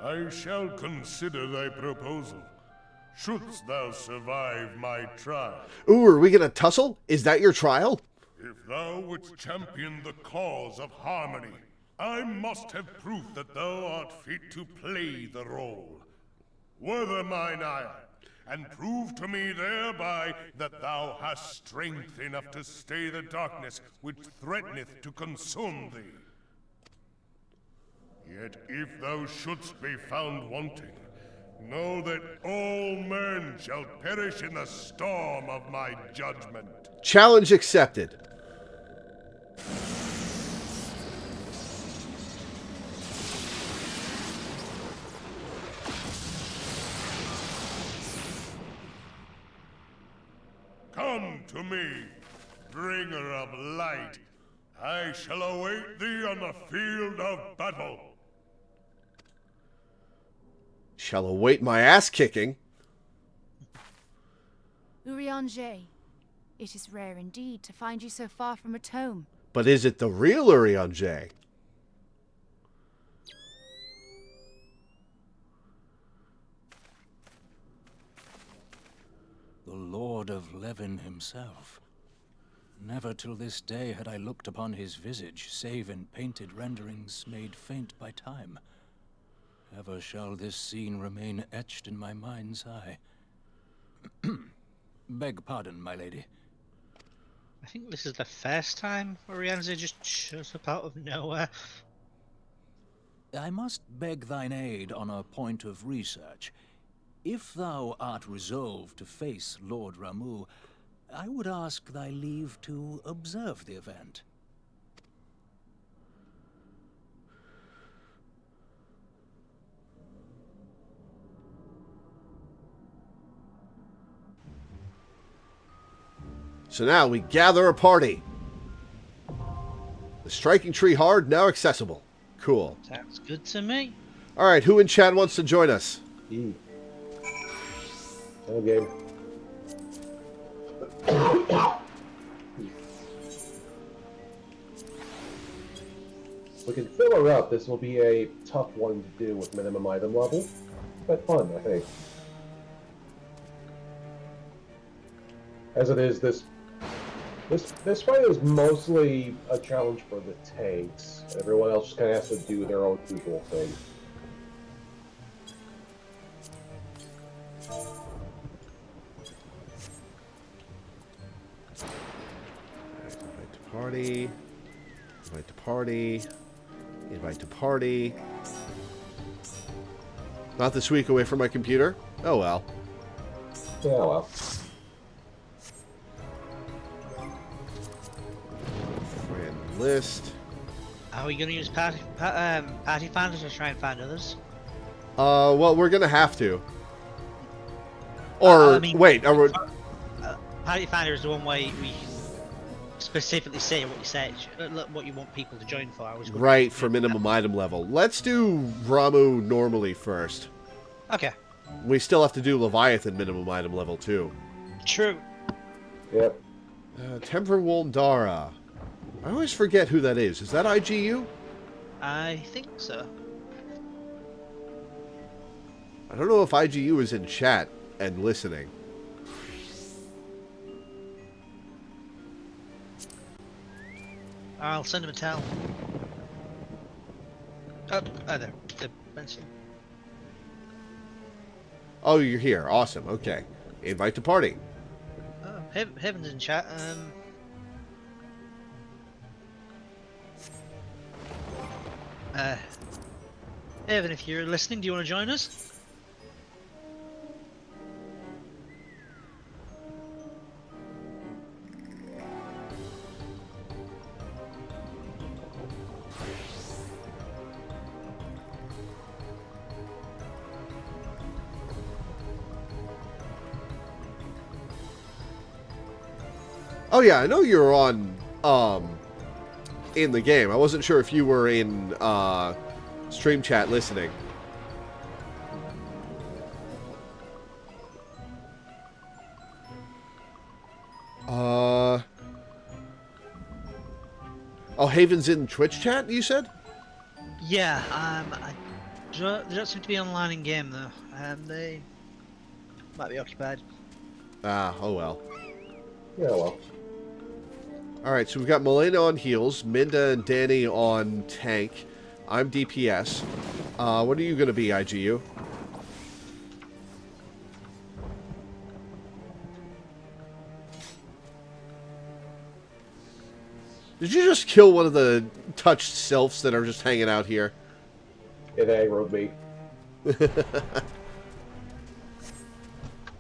I shall consider thy proposal. Shouldst thou survive my trial. Ooh, are we gonna tussle? Is that your trial? If thou wouldst champion the cause of harmony, I must have proof that thou art fit to play the role. Wither mine ire, and prove to me thereby that thou hast strength enough to stay the darkness which threateneth to consume thee. Yet if thou shouldst be found wanting, know that all men shall perish in the storm of my judgment. Challenge accepted. Come to me, bringer of light. I shall await thee on the field of battle. Shall await my ass kicking. Urianger, it is rare indeed to find you so far from at home. But is it the real Urianger? The Lord of Levin himself. Never till this day had I looked upon his visage, save in painted renderings made faint by time. Ever shall this scene remain etched in my mind's eye. Beg pardon, my lady. I think this is the first time Orianza just shows up out of nowhere. I must beg thine aid on a point of research. If thou art resolved to face Lord Ramu, I would ask thy leave to observe the event. So now we gather a party. The striking tree hard, now accessible. Cool. Sounds good to me. Alright, who in chat wants to join us? Okay. We can fill her up. This will be a tough one to do with minimum item level, but fun, I think. As it is, this fight is mostly a challenge for the tanks. Everyone else just kind of has to do their own usual thing. Invite to party. Invite to party. Invite to party. Not this week away from my computer? Oh well. Yeah, well. Friend list. Are we going to use party finders or try and find others? Well, we're gonna have to. Or, I mean, wait, are we... Party finder is the one way we can specifically say what you say, what you want people to join for. Right, for minimum item level. Let's do Ramu normally first. Okay. We still have to do Leviathan minimum item level too. True. Yep. Temperwold Dara. I always forget who that is. Is that IGU? I think so. I don't know if IGU is in chat and listening. I'll send him a towel. Oh, there. The pencil. Oh, you're here. Awesome. Okay. Invite to party. Oh, Heaven's in chat. Evan, if you're listening, do you want to join us? Oh yeah, I know you were on in the game. I wasn't sure if you were in stream chat listening. Oh, Haven's in Twitch chat, you said? Yeah, they don't seem to be online in game though. They might be occupied. Ah, oh well. Yeah, well. Alright, so we've got Milena on heals, Minda and Danny on tank. I'm DPS. What are you going to be, IGU? Did you just kill one of the touched sylphs that are just hanging out here? It aggroed me.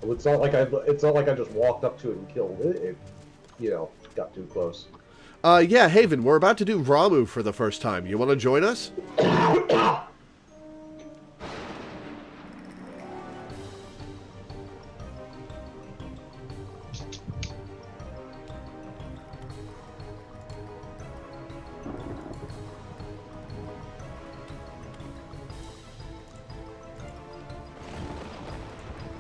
It's not like I just walked up to it and killed it. It, you know, got too close. Yeah, Haven, we're about to do Ramu for the first time. You want to join us?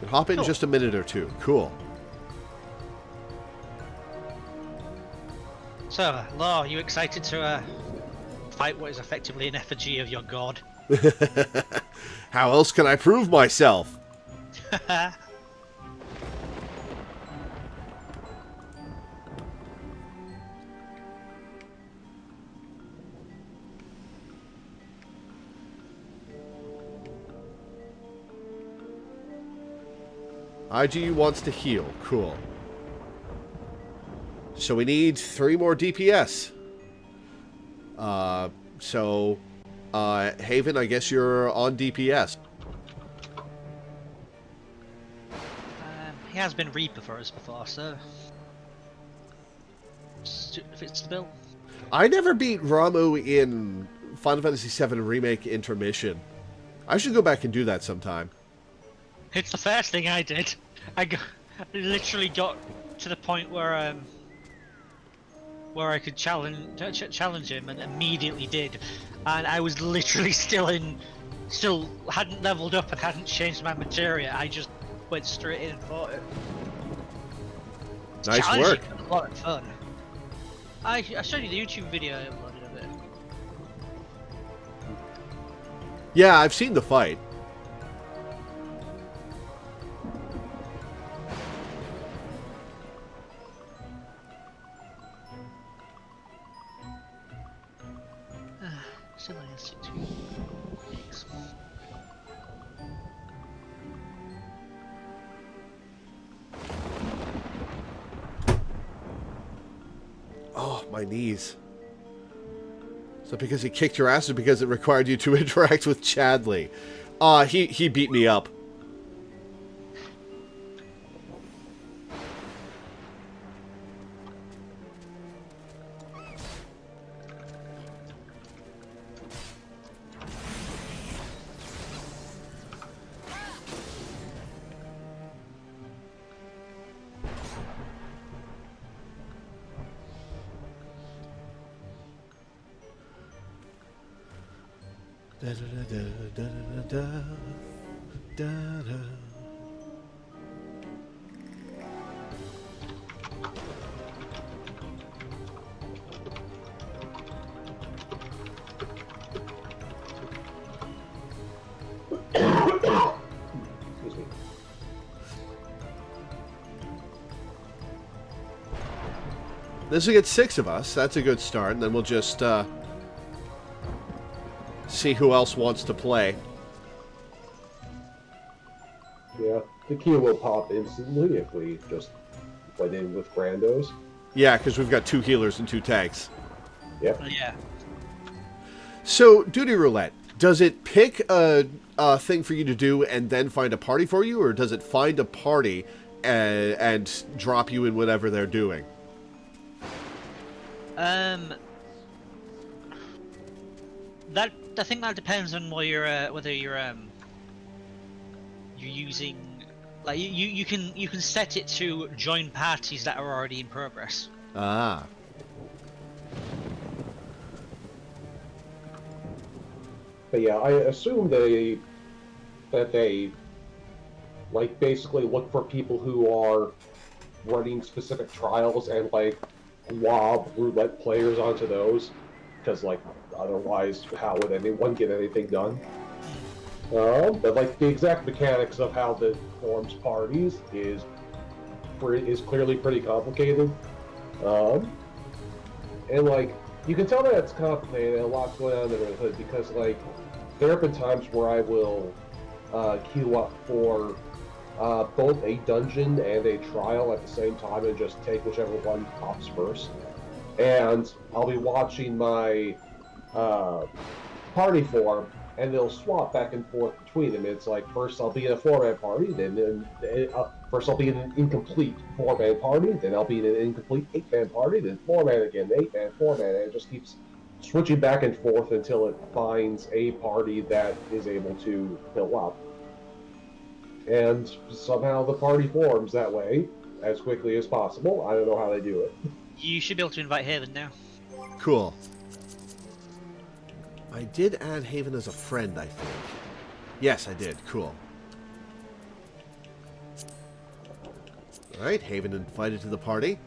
Hop in just a minute or two. Cool. So, Law, are you excited to fight what is effectively an effigy of your god? How else can I prove myself? IGU wants to heal. Cool. So we need 3 more DPS. Haven, I guess you're on DPS. He has been Reaper for us before, so if it's the bill. I never beat Ramu in Final Fantasy VII Remake Intermission. I should go back and do that sometime. It's the first thing I did. I literally got to the point where I could challenge him, and immediately did. And I was literally still hadn't leveled up and hadn't changed my materia. I just went straight in and fought it. It's nice work. A lot of fun. I showed you the YouTube video I uploaded of it. Yeah, I've seen the fight. Still only has 2 weeks. Oh, my knees. Is that because he kicked your ass or because it required you to interact with Chadley? He beat me up. Da, da, da, da, da, da, da. Excuse me. This will get 6 of us. That's a good start. And then we'll just see who else wants to play. Yeah, the queue will pop instantly if we just went in with randos. Yeah, because we've got 2 healers and 2 tanks. Yep. Yeah. So, Duty Roulette, does it pick a thing for you to do and then find a party for you, or does it find a party and drop you in whatever they're doing? That I think that depends on whether you're using, like, you can set it to join parties that are already in progress. Ah. But yeah, I assume that they like basically look for people who are running specific trials and like lob roulette players onto those, because like otherwise how would anyone get anything done? But like the exact mechanics of how that forms parties is clearly pretty complicated, and like you can tell that it's complicated and a lot going on under the hood, because like there have been times where I will queue up for both a dungeon and a trial at the same time and just take whichever one pops first. And I'll be watching my party form, and they'll swap back and forth between them. It's like first I'll be in a 4-man party, then first I'll be in an incomplete 4-man party, then I'll be in an incomplete 8-man party, then 4-man again, 8-man, 4-man, and it just keeps switching back and forth until it finds a party that is able to fill up. And somehow the party forms that way as quickly as possible. I don't know how they do it. You should be able to invite Haven now. Cool. I did add Haven as a friend, I think. Yes, I did. Cool. Alright, Haven invited to the party.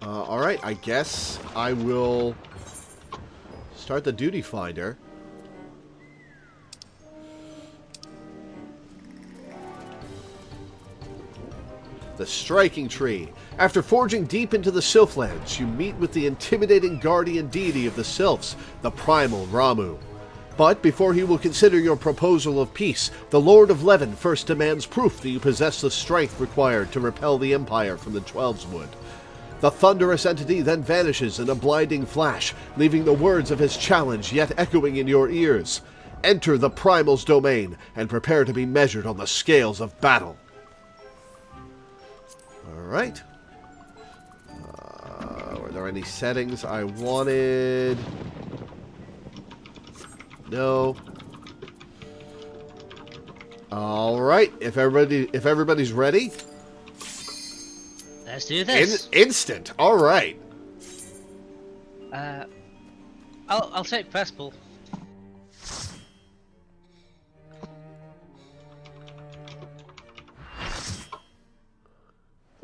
Alright, I guess I will start the duty finder. The Striking Tree. After forging deep into the Sylphlands, you meet with the intimidating guardian deity of the Sylphs, the Primal Ramuh. But before he will consider your proposal of peace, the Lord of Leven first demands proof that you possess the strength required to repel the Empire from the Twelveswood. The thunderous entity then vanishes in a blinding flash, leaving the words of his challenge yet echoing in your ears. Enter the Primal's domain, and prepare to be measured on the scales of battle. Alright. Were there any settings I wanted? No. Alright, if everybody's ready. Let's do this. Instant. Alright. I'll take first pull.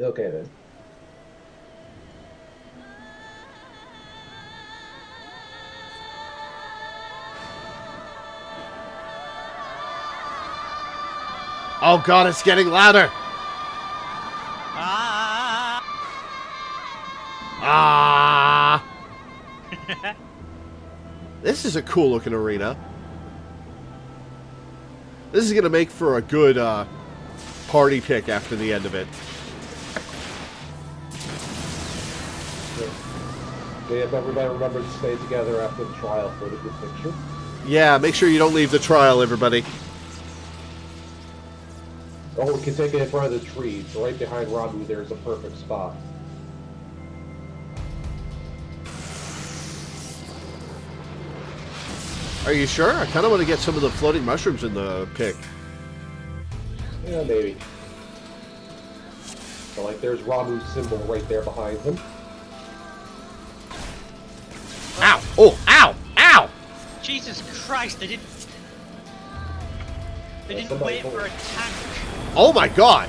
Okay then. Oh god, it's getting louder. Ah! This is a cool looking arena. This is going to make for a good party pick after the end of it. Yeah, everybody remember to stay together after the trial for the good picture. Yeah, make sure you don't leave the trial, everybody. Oh, we can take it in front of the tree. So right behind Ramuh, there's a perfect spot. Are you sure? I kind of want to get some of the floating mushrooms in the pick. Yeah, maybe. So, like, there's Ramuh's symbol right there behind him. Ow! Oh, ow! Ow! Jesus Christ, they didn't wait for a tank. Oh my god!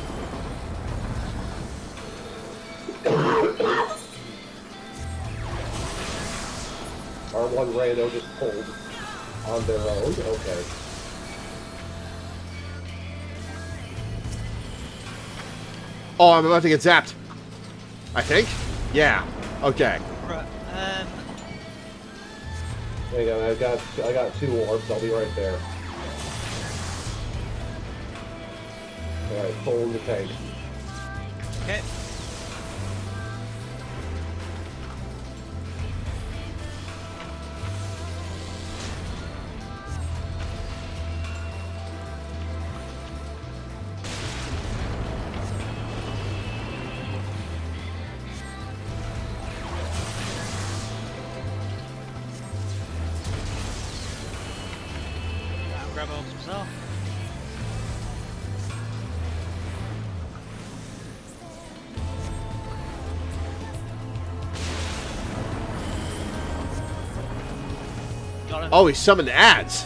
R1 rando just pulled on their own. Okay. Oh, I'm about to get zapped. I think? Yeah. Okay. Right. Hang on, I got 2 orbs. I'll be right there. Alright, pull in the tank. Okay. I'll grab all myself. Got him. Oh, he summoned ads.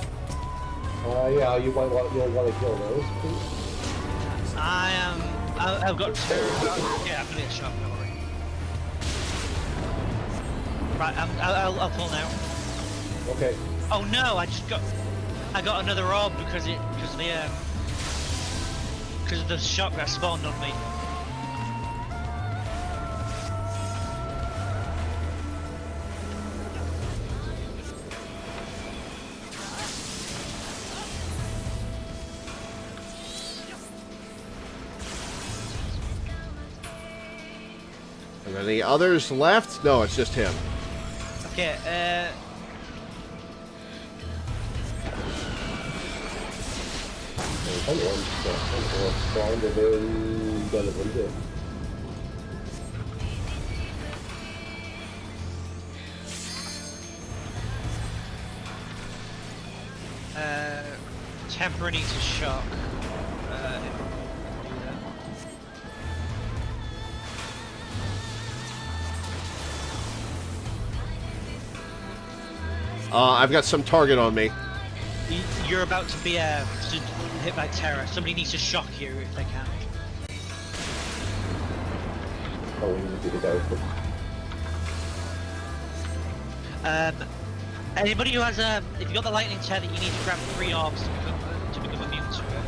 Yeah, you'll want to kill those, please. I've got 2. Yeah, I'm gonna get shot. Don't worry. Right, I'll pull now. Okay. Oh no! I got another orb because of the shock that spawned on me. Are there any others left? No, it's just him. Okay. Spawned and then got it one Temper needs a shock. I've got some target on me. You're about to be hit by terror. Somebody needs to shock you if they can. Oh, we need to get out. Anybody who has if you got the lightning tether, you need to grab 3 orbs to become immune to it.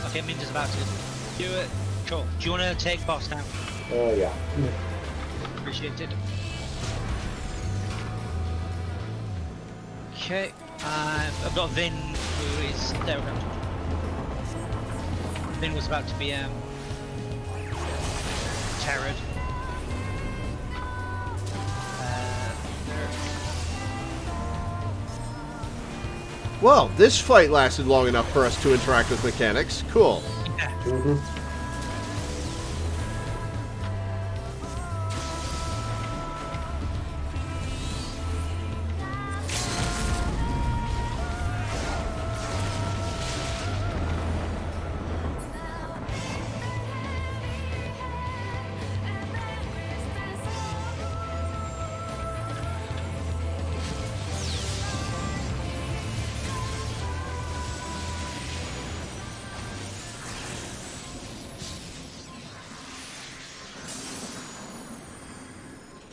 Okay, Minja's about to do it. Cool. Do you want to take boss down? Yeah. Appreciate it. Okay. I've got Vin, who is there. We go. Vin was about to be terrored. Well, this fight lasted long enough for us to interact with mechanics. Cool. Yeah. Mm-hmm.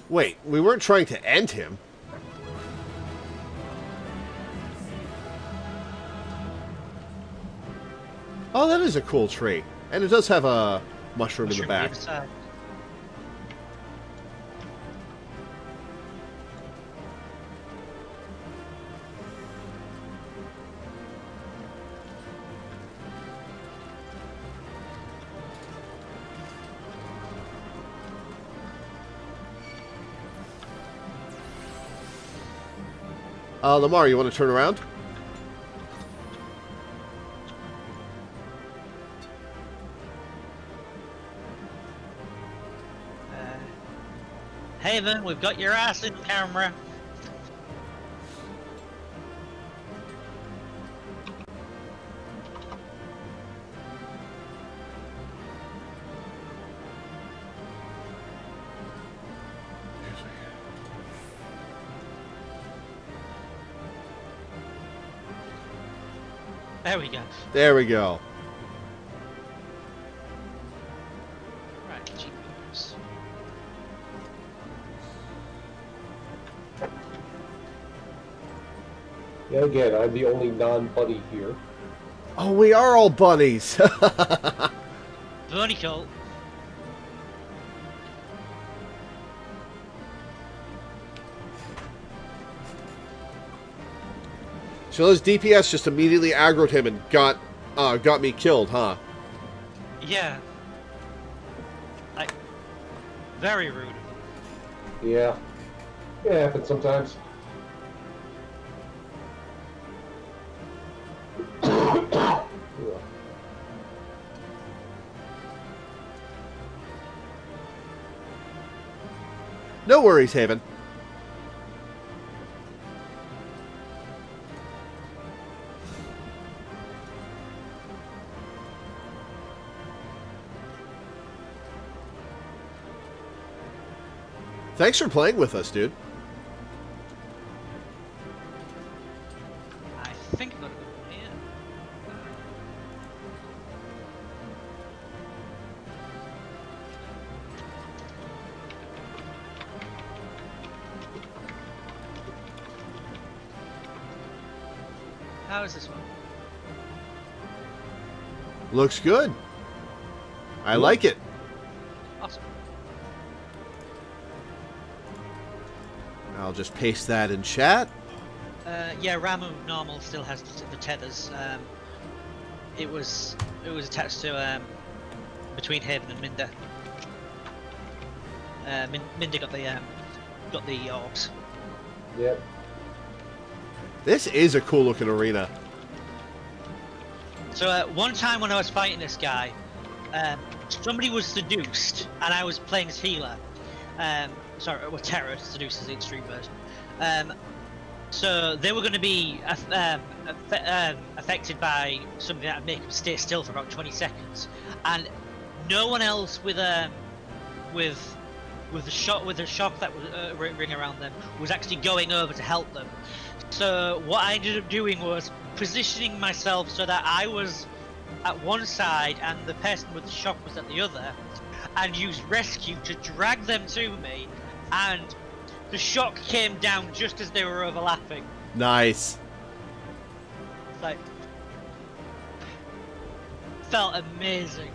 Wait, we weren't trying to end him. Oh, that is a cool tree. And it does have a mushroom in the back. Lamar, you want to turn around? Haven, we've got your ass in camera. There we go. There we go. Right, GPUs. Yeah, again, I'm the only non-buddy here. Oh, we are all bunnies. Vertical. So those DPS just immediately aggroed him and got me killed, huh? Yeah. Like, very rude. Yeah. It happens sometimes. No worries, Haven. Thanks for playing with us, dude. I think I got a good one here. How is this one? Looks good. I like it. Awesome. I'll just paste that in chat. Yeah, Ramu normal still has the tethers. It was attached to between Haven and Minder. Minder got the orbs. Yep. This is a cool looking arena. So one time when I was fighting this guy, somebody was seduced, and I was playing as healer. Sorry, well, terror. Seduced is the extreme version. So they were going to be affected by something that would make them stay still for about 20 seconds, and no one else with the shock that was ring around them was actually going over to help them. So what I ended up doing was positioning myself so that I was at one side and the person with the shock was at the other, and used rescue to drag them to me, and the shock came down just as they were overlapping. Nice. Like, felt amazing.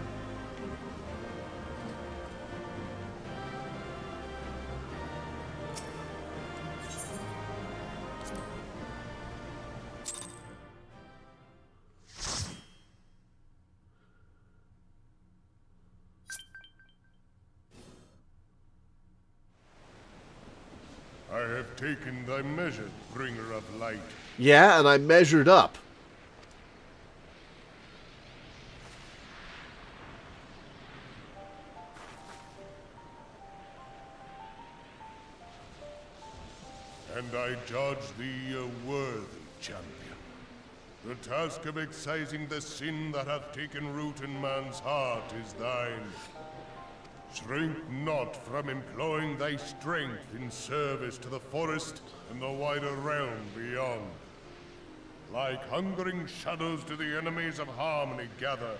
I have taken thy measure, bringer of light. Yeah, and I measured up. And I judge thee a worthy champion. The task of excising the sin that hath taken root in man's heart is thine. Shrink not from employing thy strength in service to the forest and the wider realm beyond. Like hungering shadows do the enemies of harmony gather,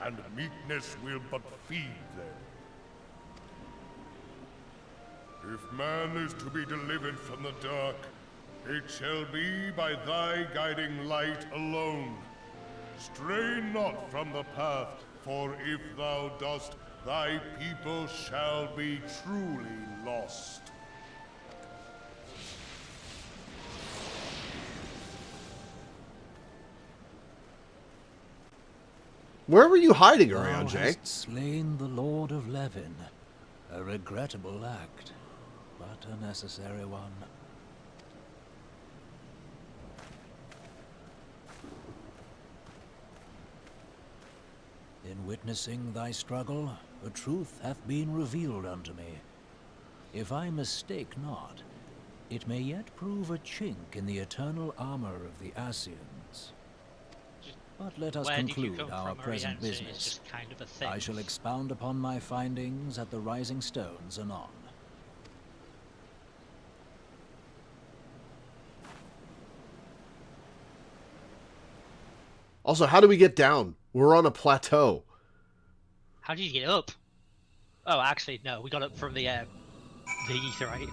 and meekness will but feed them. If man is to be delivered from the dark, it shall be by thy guiding light alone. Stray not from the path, for if thou dost, thy people shall be truly lost. Where were you hiding around, Thou Jay? hast slain the Lord of Levin. A regrettable act, but a necessary one. In witnessing thy struggle, a truth hath been revealed unto me. If I mistake not, it may yet prove a chink in the eternal armor of the Assyrians. But let us Where did you conclude come our from, present Oriente? It's business. just kind of a thing. I shall expound upon my findings at the Rising Stones anon. Also, how do we get down? We're on a plateau. How did you get up? Oh, actually, no. We got up from the etherite.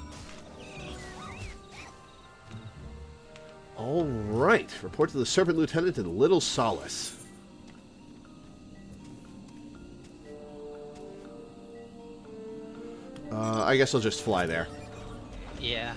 All right. Report to the Serpent Lieutenant in Little Solace. I guess I'll just fly there. Yeah.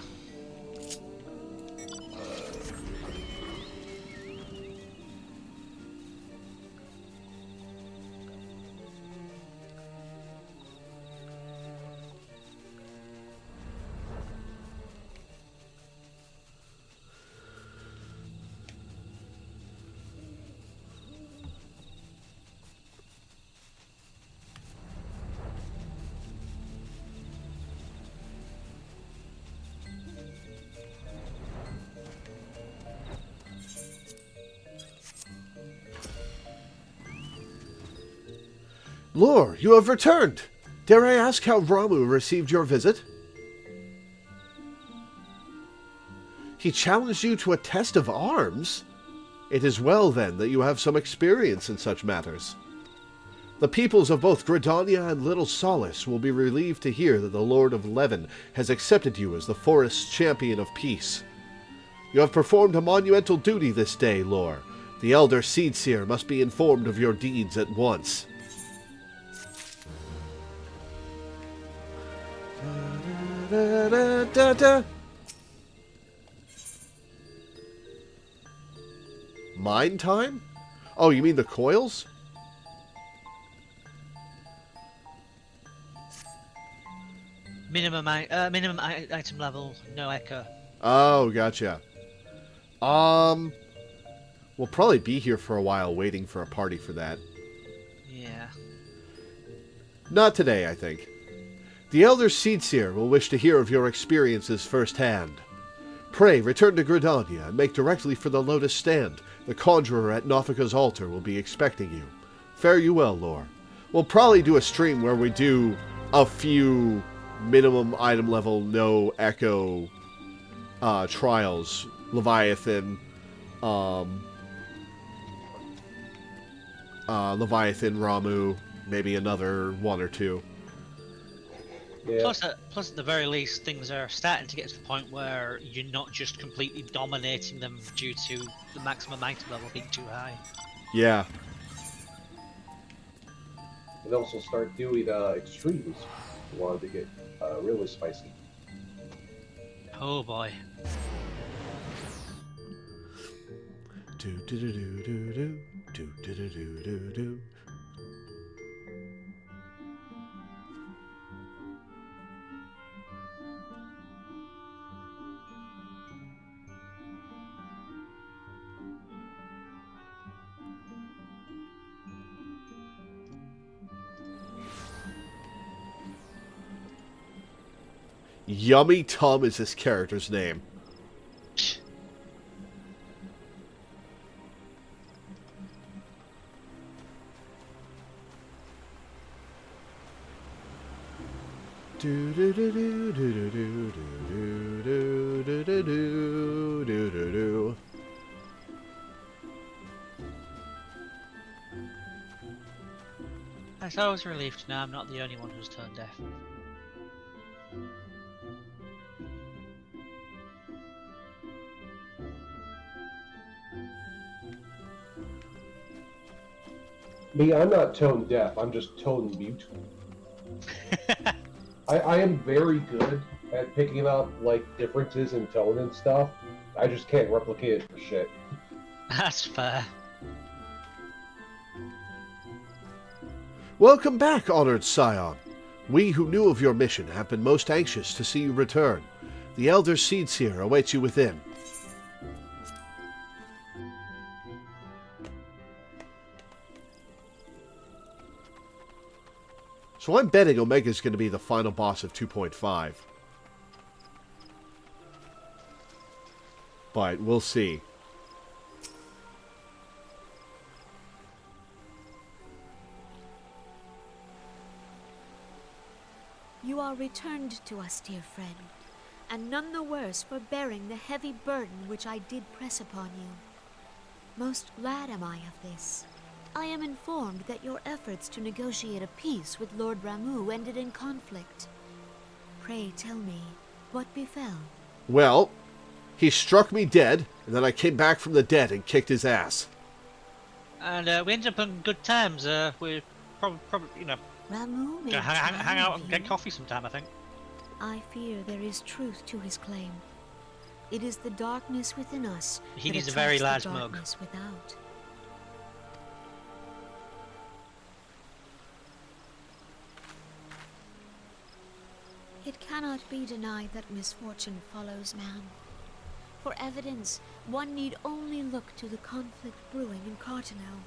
Lore, you have returned! Dare I ask how Ramuh received your visit? He challenged you to a test of arms? It is well, then, that you have some experience in such matters. The peoples of both Gridania and Little Solace will be relieved to hear that the Lord of Leven has accepted you as the forest's champion of peace. You have performed a monumental duty this day, Lore. The Elder Seedseer must be informed of your deeds at once. Da, da, da, da. Mine time? Oh, you mean the coils? Minimum item level, no echo. Oh, gotcha. We'll probably be here for a while waiting for a party for that. Yeah. Not today, I think. The Elder Seedseer will wish to hear of your experiences firsthand. Pray, return to Gridania and make directly for the Lotus Stand. The Conjurer at Nothika's altar will be expecting you. Fare you well, Lore. We'll probably do a stream where we do a few minimum item level, no echo trials. Leviathan, Ramuh, maybe another one or two. Yeah. Plus, at the very least, things are starting to get to the point where you're not just completely dominating them due to the maximum item level being too high. Yeah. And also start doing extremes. If you wanted to get really spicy. Oh boy. Do do do do do do do do do do do. Yummy Tum is this character's name. Do do do do do do do do do do do do do do. I was relieved to know I'm not the only one who's turned deaf. Me, I'm not tone deaf, I'm just tone mute. I am very good at picking up, like, differences in tone and stuff. I just can't replicate it for shit. That's fair. Welcome back, honored Scion. We who knew of your mission have been most anxious to see you return. The Elder Seedseer awaits you within. So I'm betting Omega's going to be the final boss of 2.5. But we'll see. You are returned to us, dear friend, and none the worse for bearing the heavy burden which I did press upon you. Most glad am I of this. I am informed that your efforts to negotiate a peace with Lord Ramuh ended in conflict. Pray tell me, what befell? Well, he struck me dead, and then I came back from the dead and kicked his ass. And we ended up on good terms. We probably, you know, Ramuh hang out and get coffee sometime, I think. I fear there is truth to his claim. It is the darkness within us He that needs a very attracts large the mug. darkness without. It cannot be denied that misfortune follows man. For evidence, one need only look to the conflict brewing in Cartano,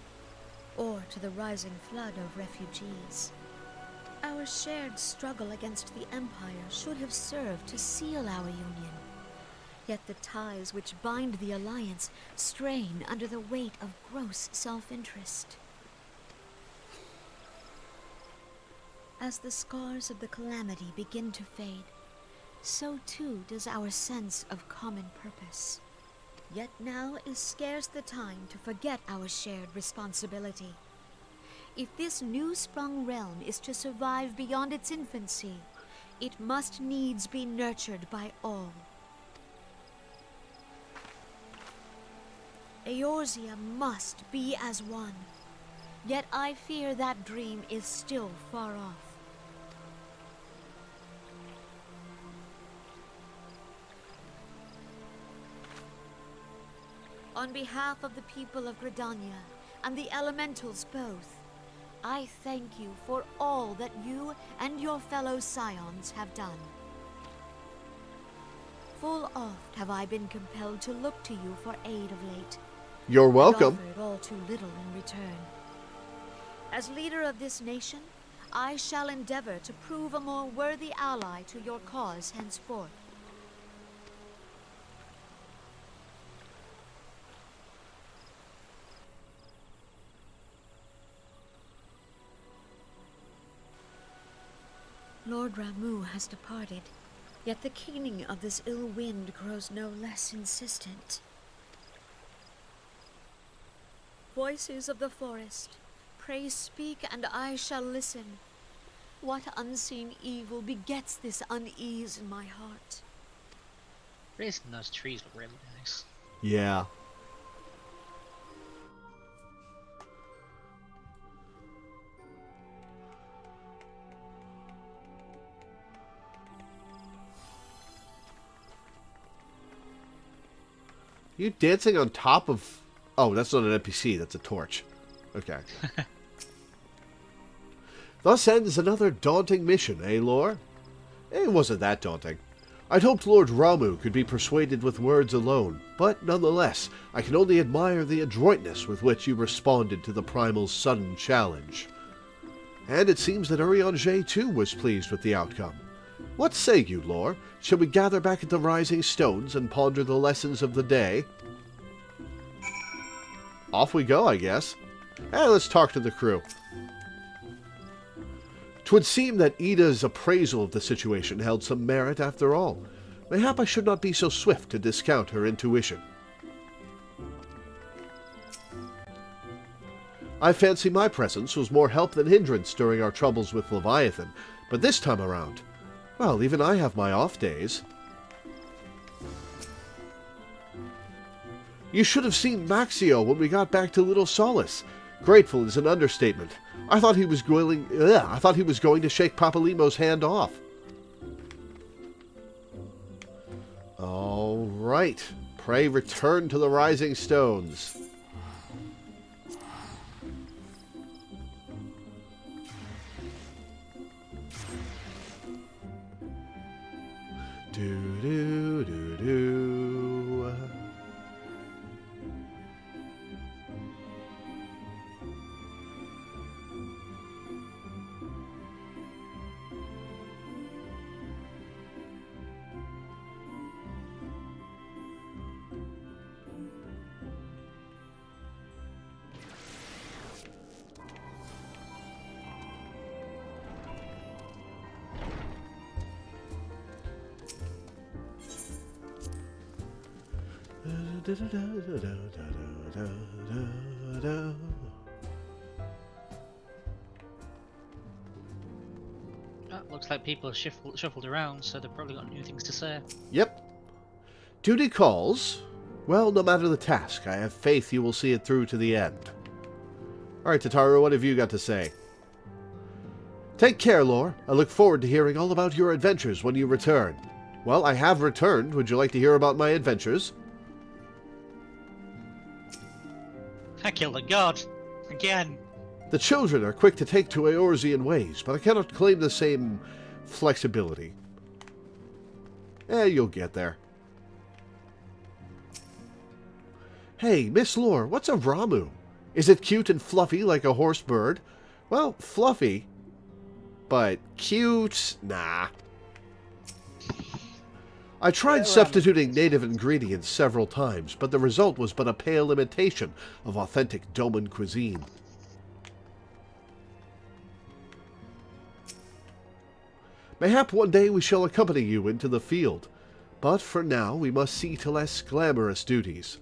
or to the rising flood of refugees. Our shared struggle against the Empire should have served to seal our union. Yet the ties which bind the Alliance strain under the weight of gross self-interest. As the scars of the calamity begin to fade, so too does our sense of common purpose. Yet now is scarce the time to forget our shared responsibility. If this new-sprung realm is to survive beyond its infancy, it must needs be nurtured by all. Eorzea must be as one, yet I fear that dream is still far off. On behalf of the people of Gridania and the elementals both, I thank you for all that you and your fellow scions have done. Full oft have I been compelled to look to you for aid of late. You're welcome. And offered all too little in return. As leader of this nation, I shall endeavor to prove a more worthy ally to your cause henceforth. Lord Ramuh has departed, yet the keening of this ill wind grows no less insistent. Voices of the forest, pray speak and I shall listen. What unseen evil begets this unease in my heart? Raising those trees look really nice. Yeah. You dancing on top of... Oh, that's not an NPC, that's a torch. Okay. Thus ends another daunting mission, eh, Lore? It wasn't that daunting. I'd hoped Lord Ramuh could be persuaded with words alone, but nonetheless, I can only admire the adroitness with which you responded to the Primal's sudden challenge. And it seems that Urianger too was pleased with the outcome. What say you, Lore? Shall we gather back at the Rising Stones and ponder the lessons of the day? Off we go, I guess. Let's talk to the crew. 'Twould seem that Ida's appraisal of the situation held some merit after all. Mayhap I should not be so swift to discount her intuition. I fancy my presence was more help than hindrance during our troubles with Leviathan, but this time around, well, even I have my off days. You should have seen Maxio when we got back to Little Solace. Grateful is an understatement. I thought he was going to shake Papalimo's hand off. All right. Pray return to the Rising Stones. Do do do do. Looks like people have shuffled around, so they've probably got new things to say. Yep. Duty calls. Well, no matter the task, I have faith you will see it through to the end. Alright, Tataru, what have you got to say? Take care, Lore. I look forward to hearing all about your adventures when you return. Well, I have returned. Would you like to hear about my adventures? I killed a god. Again. The children are quick to take to Eorzean ways, but I cannot claim the same flexibility. You'll get there. Hey, Miss Lore, what's a Ramu? Is it cute and fluffy like a horse bird? Well, fluffy, but cute? Nah. I tried substituting native ingredients several times, but the result was but a pale imitation of authentic Doman cuisine. Mayhap one day we shall accompany you into the field, but for now we must see to less glamorous duties.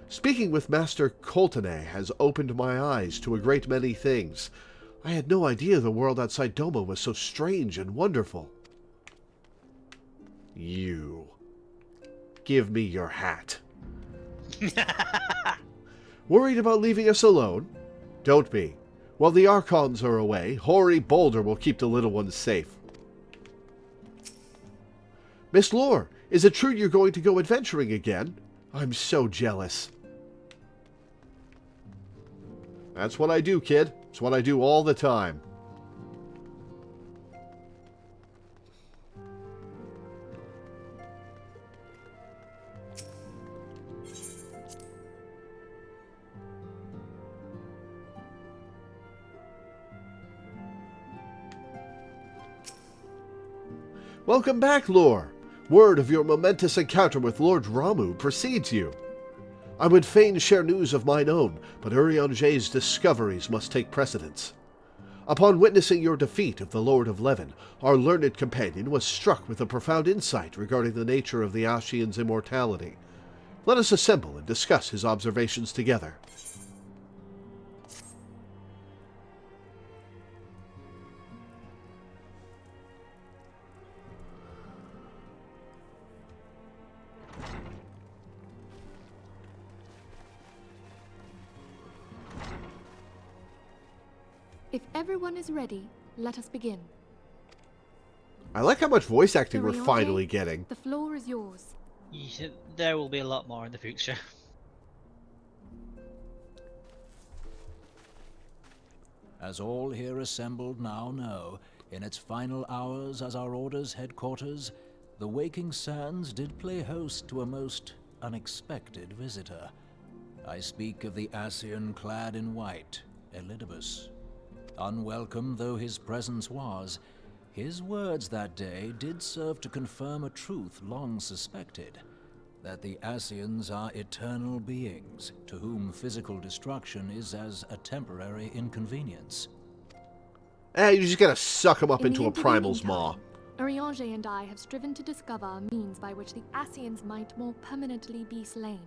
Speaking with Master Coltene has opened my eyes to a great many things. I had no idea the world outside Doma was so strange and wonderful. You. Give me your hat. Worried about leaving us alone? Don't be. While the Archons are away, hoary Boulder will keep the little ones safe. Miss Lore, is it true you're going to go adventuring again? I'm so jealous. That's what I do, kid. It's what I do all the time. Welcome back, Lore. Word of your momentous encounter with Lord Ramu precedes you. I would fain share news of mine own, but Urianger's discoveries must take precedence. Upon witnessing your defeat of the Lord of Leven, our learned companion was struck with a profound insight regarding the nature of the Ashian's immortality. Let us assemble and discuss his observations together. If everyone is ready, let us begin. I like how much voice acting we're Loreweaver, finally getting. The floor is yours. Yeah, there will be a lot more in the future. As all here assembled now know, in its final hours as our Order's headquarters, the Waking Sands did play host to a most unexpected visitor. I speak of the Ascian clad in white, Elidibus. Unwelcome though his presence was, his words that day did serve to confirm a truth long suspected, that the Ascians are eternal beings, to whom physical destruction is as a temporary inconvenience. You just gotta suck him up In into the a primal's intervening maw. time, Urianger and I have striven to discover a means by which the Ascians might more permanently be slain.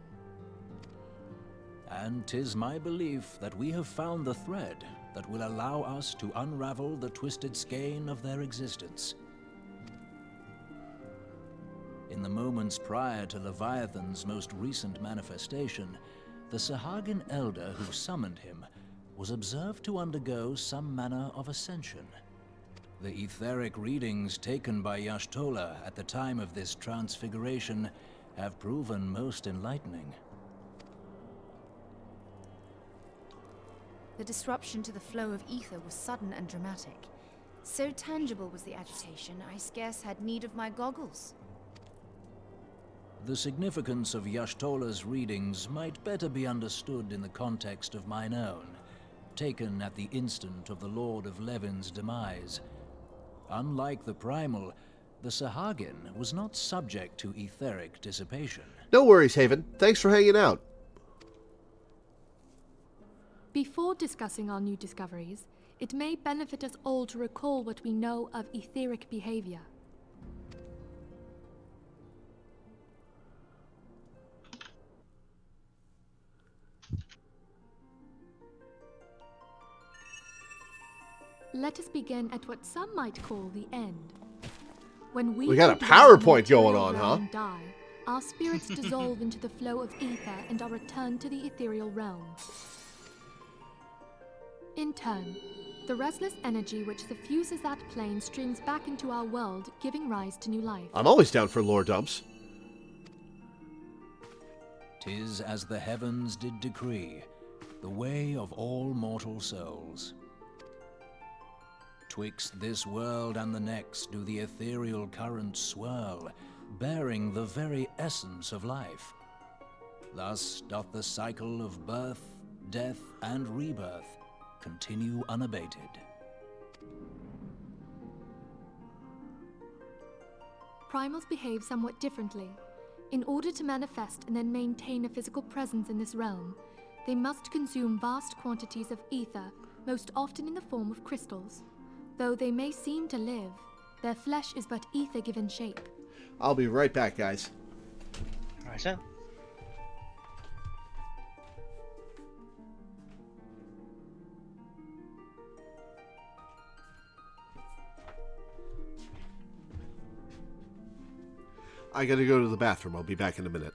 And 'tis my belief that we have found the thread that will allow us to unravel the twisted skein of their existence. In the moments prior to Leviathan's most recent manifestation, the Sahagin elder who summoned him was observed to undergo some manner of ascension. The etheric readings taken by Y'ashtola at the time of this transfiguration have proven most enlightening. The disruption to the flow of ether was sudden and dramatic. So tangible was the agitation, I scarce had need of my goggles. The significance of Y'ashtola's readings might better be understood in the context of mine own, taken at the instant of the Lord of Leven's demise. Unlike the Primal, the Sahagin was not subject to etheric dissipation. No worries, Haven. Thanks for hanging out. Before discussing our new discoveries, it may benefit us all to recall what we know of etheric behavior. Let us begin at what some might call the end. When We got a who dwell in the PowerPoint going material on, huh? realm die, our spirits dissolve into the flow of ether and are returned to the ethereal realm. In turn, The restless energy which suffuses that plane streams back into our world, giving rise to new life. I'm always down for lore dumps. 'Tis as the heavens did decree, the way of all mortal souls. Twixt this world and the next do the ethereal currents swirl, bearing the very essence of life. Thus doth the cycle of birth, death, and rebirth continue unabated. Primals behave somewhat differently. In order to manifest and then maintain a physical presence in this realm, they must consume vast quantities of ether, most often in the form of crystals. Though they may seem to live, their flesh is but ether given shape. I'll be right back, guys. Right, sir. I gotta go to the bathroom. I'll be back in a minute.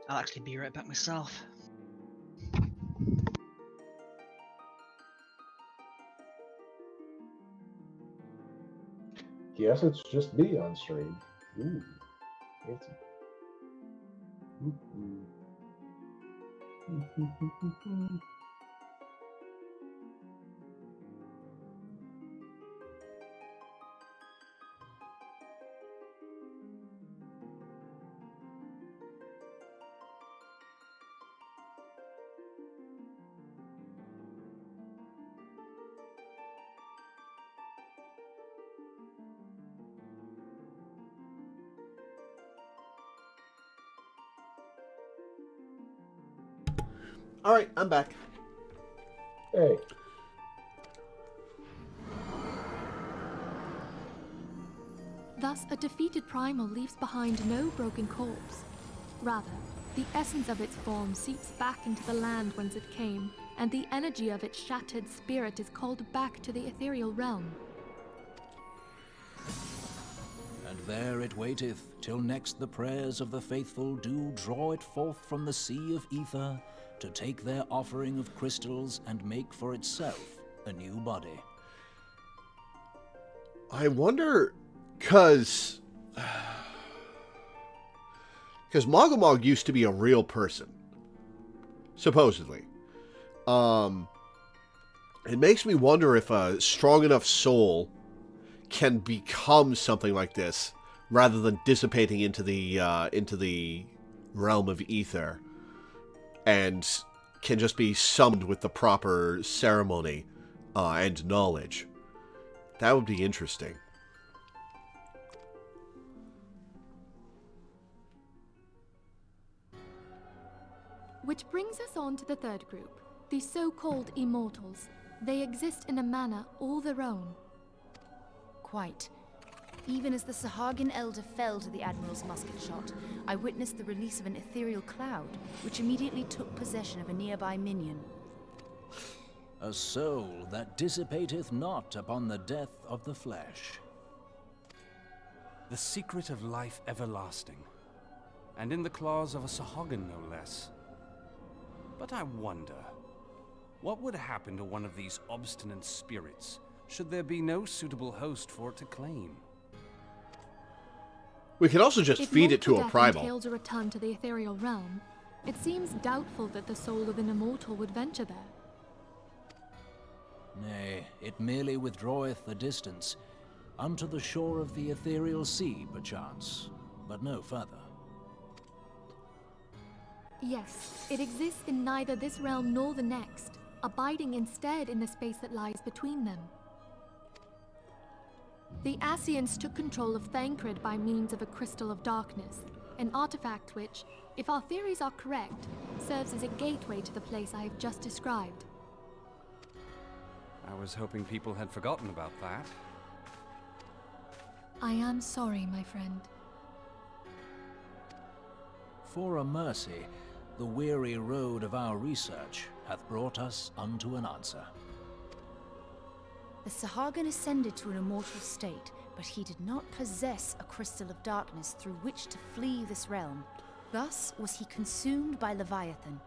I'll actually be right back myself. Guess it's just me on stream. Ooh, fancy. All right, I'm back. Hey. Thus, a defeated primal leaves behind no broken corpse. Rather, the essence of its form seeps back into the land whence it came, and the energy of its shattered spirit is called back to the ethereal realm. And there it waiteth, till next the prayers of the faithful do draw it forth from the sea of ether, to take their offering of crystals and make for itself a new body. I wonder, because Mogomog used to be a real person, supposedly. It makes me wonder if a strong enough soul can become something like this, rather than dissipating into the realm of ether, and can just be summoned with the proper ceremony and knowledge. That would be interesting. Which brings us on to the third group, the so-called immortals. They exist in a manner all their own. Quite. Even as the Sahagin Elder fell to the Admiral's musket shot, I witnessed the release of an ethereal cloud, which immediately took possession of a nearby minion. a soul that dissipateth not upon the death of the flesh. The secret of life everlasting, and in the claws of a Sahagin no less. But I wonder, what would happen to one of these obstinate spirits, should there be no suitable host for it to claim? We can also just feed it to a If primal. entails a return to the ethereal realm, it seems doubtful that the soul of an immortal would venture there. Nay, it merely withdraweth the distance, unto the shore of the ethereal sea, perchance, but no further. Yes, it exists in neither this realm nor the next, abiding instead in the space that lies between them. The Ascians took control of Thancred by means of a crystal of darkness, an artifact which, if our theories are correct, serves as a gateway to the place I have just described. I was hoping people had forgotten about that. I am sorry, my friend. For a mercy, the weary road of our research hath brought us unto an answer. The Sahagin ascended to an immortal state, but he did not possess a crystal of darkness through which to flee this realm. Thus was he consumed by Leviathan.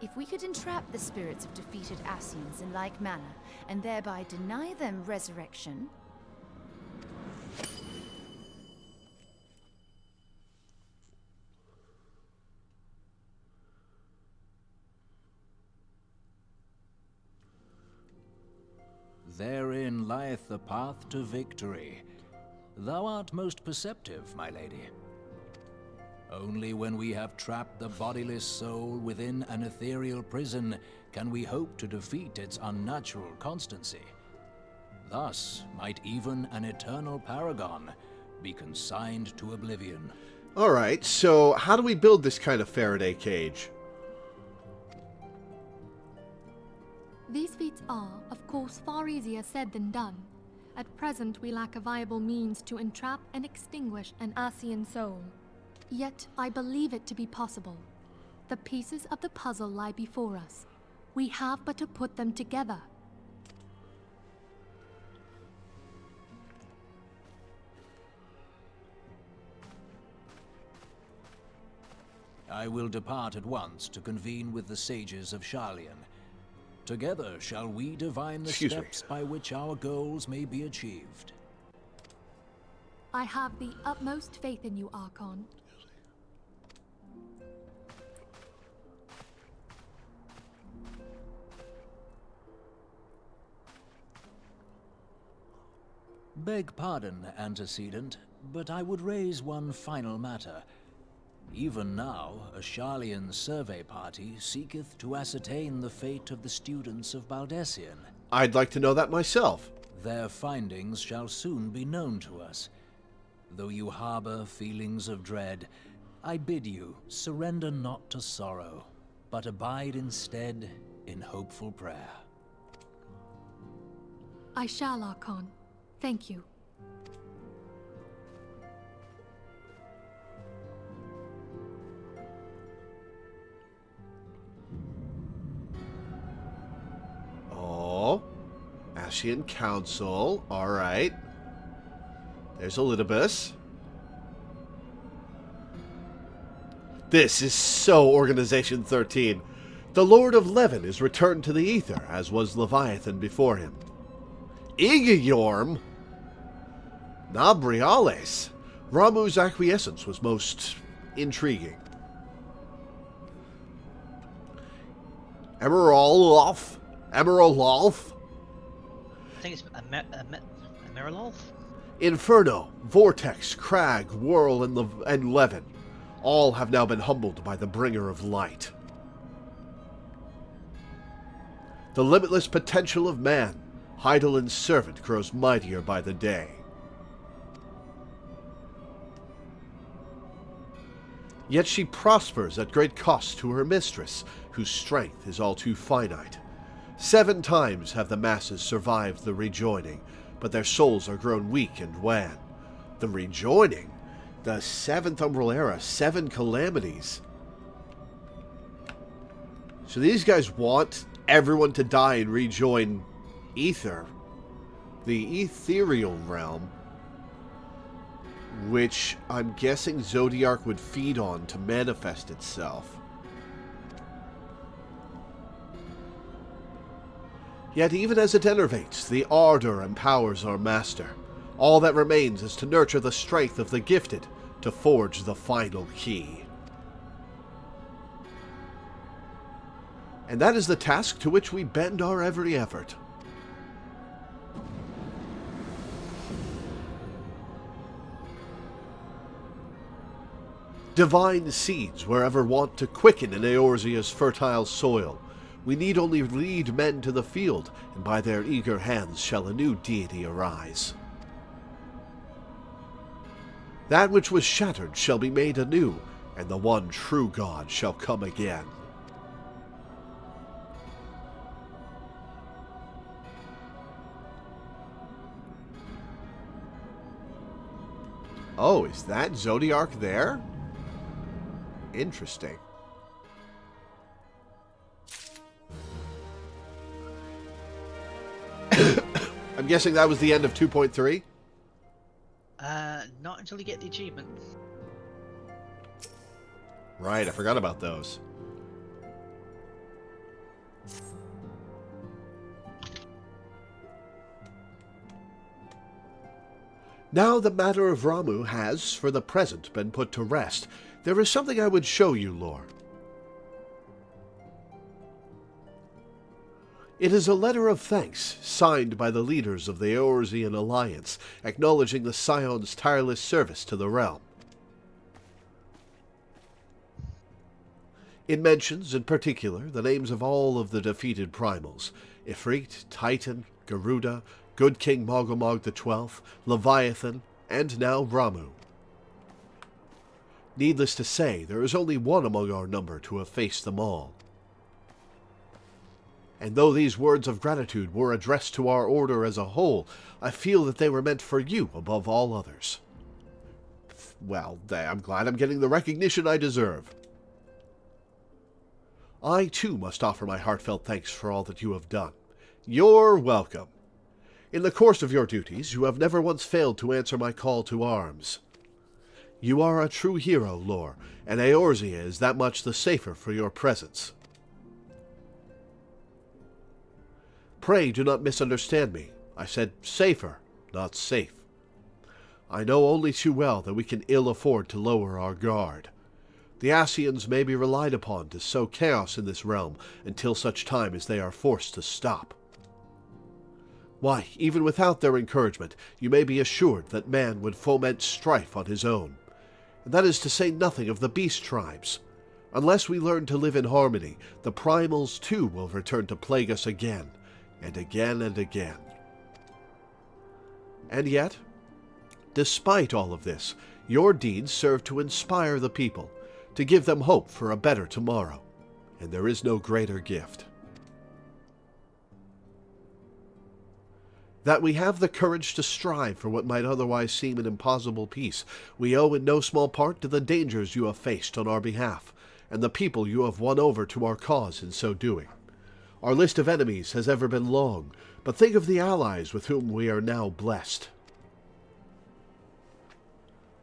If we could entrap the spirits of defeated Ascians in like manner, and thereby deny them resurrection... Therein lieth the path to victory. Thou art most perceptive, my lady. Only when we have trapped the bodiless soul within an ethereal prison can we hope to defeat its unnatural constancy. Thus might even an eternal paragon be consigned to oblivion. Alright, so how do we build this kind of Faraday cage? These feats are, of course, far easier said than done. At present, we lack a viable means to entrap and extinguish an Ascian soul. Yet, I believe it to be possible. The pieces of the puzzle lie before us. We have but to put them together. I will depart at once to convene with the sages of Sharlayan. Together shall we divine the steps by which our goals may be achieved. I have the utmost faith in you, Archon. Beg pardon, antecedent, but I would raise one final matter. Even now, a Sharlayan survey party seeketh to ascertain the fate of the students of Baldessian. I'd like to know that myself. Their findings shall soon be known to us. Though you harbor feelings of dread, I bid you surrender not to sorrow, but abide instead in hopeful prayer. I shall, Archon. Thank you. Oh, Ascian Council. All right. There's Elidibus. This is so Organization 13. The Lord of Levin is returned to the Ether, as was Leviathan before him. Igayorm? Nabriales. Ramu's acquiescence was most intriguing. Emerololf? Emerololf? I think it's Emerololf? Inferno, Vortex, Crag, Whirl, and Levin. All have now been humbled by the Bringer of Light. The limitless potential of man, Heidelin's servant, grows mightier by the day. Yet she prospers at great cost to her mistress, whose strength is all too finite. 7 times have the masses survived the rejoining, but their souls are grown weak and wan. The rejoining? The 7th Umbral Era, 7 calamities. So these guys want everyone to die and rejoin Ether, the ethereal realm, which I'm guessing Zodiark would feed on to manifest itself. Yet even as it enervates, the ardor empowers our master. All that remains is to nurture the strength of the gifted to forge the final key. And that is the task to which we bend our every effort. Divine seeds wherever wont to quicken in Eorzea's fertile soil. We need only lead men to the field, and by their eager hands shall a new deity arise. That which was shattered shall be made anew, and the one true God shall come again. Oh, is that Zodiark there? Interesting. I'm guessing that was the end of 2.3? Not until you get the achievement. Right, I forgot about those. Now the matter of Ramuh has, for the present, been put to rest. There is something I would show you, Lore. It is a letter of thanks, signed by the leaders of the Eorzean Alliance, acknowledging the Scion's tireless service to the realm. It mentions, in particular, the names of all of the defeated primals, Ifrit, Titan, Garuda, Good King Mogomog XII, Leviathan, and now Ramuh. Needless to say, there is only one among our number to have faced them all. And though these words of gratitude were addressed to our order as a whole, I feel that they were meant for you above all others. Well, I'm glad I'm getting the recognition I deserve. I, too, must offer my heartfelt thanks for all that you have done. You're welcome. In the course of your duties, you have never once failed to answer my call to arms. You are a true hero, Lore, and Eorzea is that much the safer for your presence. Pray do not misunderstand me. I said safer, not safe. I know only too well that we can ill afford to lower our guard. The Ascians may be relied upon to sow chaos in this realm until such time as they are forced to stop. Why, even without their encouragement, you may be assured that man would foment strife on his own. And that is to say nothing of the beast tribes. Unless we learn to live in harmony, the primals too will return to plague us again, and again and again. And yet, despite all of this, your deeds serve to inspire the people, to give them hope for a better tomorrow, and there is no greater gift. That we have the courage to strive for what might otherwise seem an impossible peace, we owe in no small part to the dangers you have faced on our behalf, and the people you have won over to our cause in so doing. Our list of enemies has ever been long, but think of the allies with whom we are now blessed.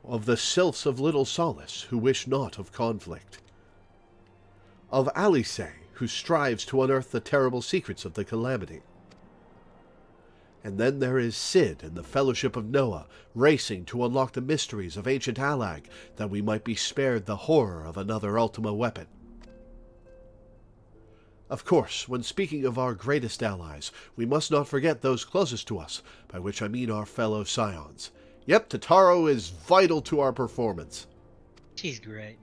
Of the sylphs of Little Solace, who wish naught of conflict. Of Alice, who strives to unearth the terrible secrets of the Calamity. And then there is Sid and the Fellowship of Noah, racing to unlock the mysteries of ancient Allag, that we might be spared the horror of another Ultima weapon. Of course, when speaking of our greatest allies, we must not forget those closest to us, by which I mean our fellow Scions. Yep, Totaro is vital to our performance. She's great.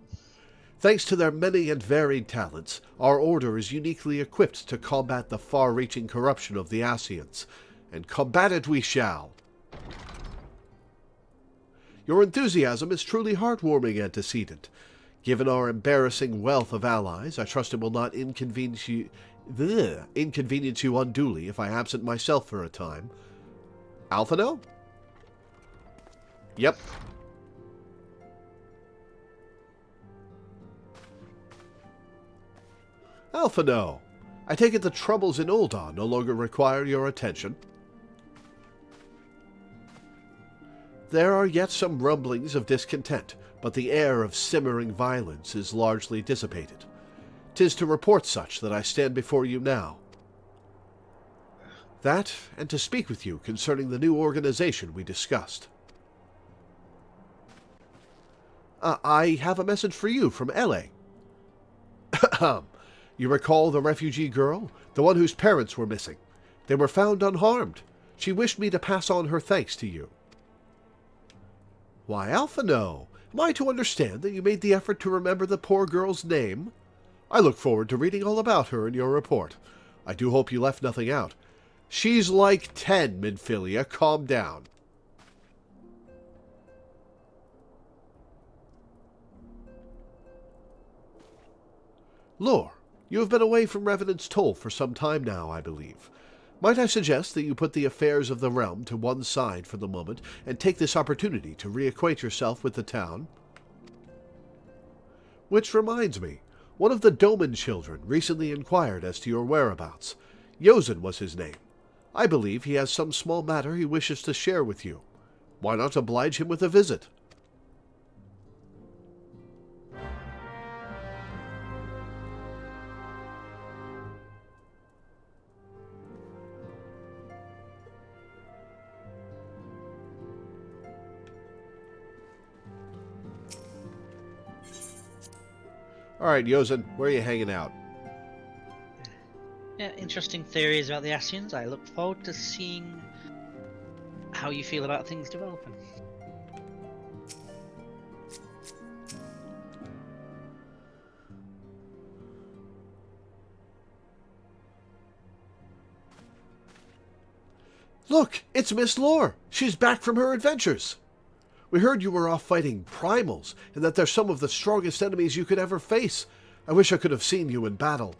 Thanks to their many and varied talents, our order is uniquely equipped to combat the far-reaching corruption of the Ascians, and combat it we shall. Your enthusiasm is truly heartwarming, Antecedent. Given our embarrassing wealth of allies, I trust it will not inconvenience you unduly if I absent myself for a time. Alphino? Yep. Alphino, I take it the troubles in Ul'dah no longer require your attention. There are yet some rumblings of discontent, but the air of simmering violence is largely dissipated. 'Tis to report such that I stand before you now. That, and to speak with you concerning the new organization we discussed. I have a message for you from Ele. You recall the refugee girl? The one whose parents were missing. They were found unharmed. She wished me to pass on her thanks to you. Why, Alphino, am I to understand that you made the effort to remember the poor girl's name? I look forward to reading all about her in your report. I do hope you left nothing out. She's like 10, Minfilia. Calm down. Lore, you have been away from Revenant's Toll for some time now, I believe. Might I suggest that you put the affairs of the realm to one side for the moment and take this opportunity to reacquaint yourself with the town? Which reminds me, one of the Doman children recently inquired as to your whereabouts. Yozen was his name. I believe he has some small matter he wishes to share with you. Why not oblige him with a visit? Alright, Yozen, where are you hanging out? Yeah, interesting theories about the Ascians. I look forward to seeing how you feel about things developing. Look, it's Miss Lore. She's back from her adventures. We heard you were off fighting primals, and that they're some of the strongest enemies you could ever face. I wish I could have seen you in battle.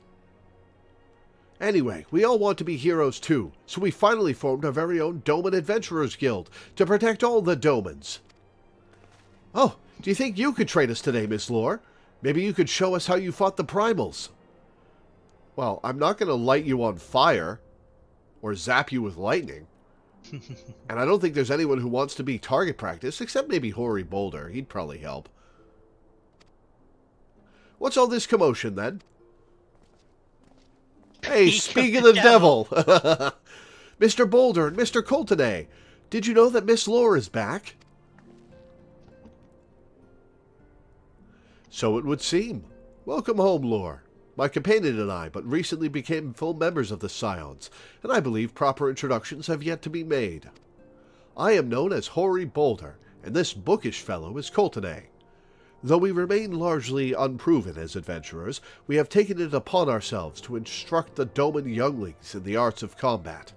Anyway, we all want to be heroes too, so we finally formed our very own Doman Adventurers Guild to protect all the Domans. Oh, do you think you could train us today, Miss Lore? Maybe you could show us how you fought the primals. Well, I'm not going to light you on fire, or zap you with lightning. And I don't think there's anyone who wants to be target practice, except maybe Hoary Boulder. He'd probably help. What's all this commotion, then? Hey, speak of the devil! Mr. Boulder and Mr. Coultonay, did you know that Miss Lore is back? So it would seem. Welcome home, Lore. My companion and I but recently became full members of the Scions, and I believe proper introductions have yet to be made. I am known as Hoary Boulder, and this bookish fellow is Coultonay. Though we remain largely unproven as adventurers, we have taken it upon ourselves to instruct the Doman younglings in the arts of combat.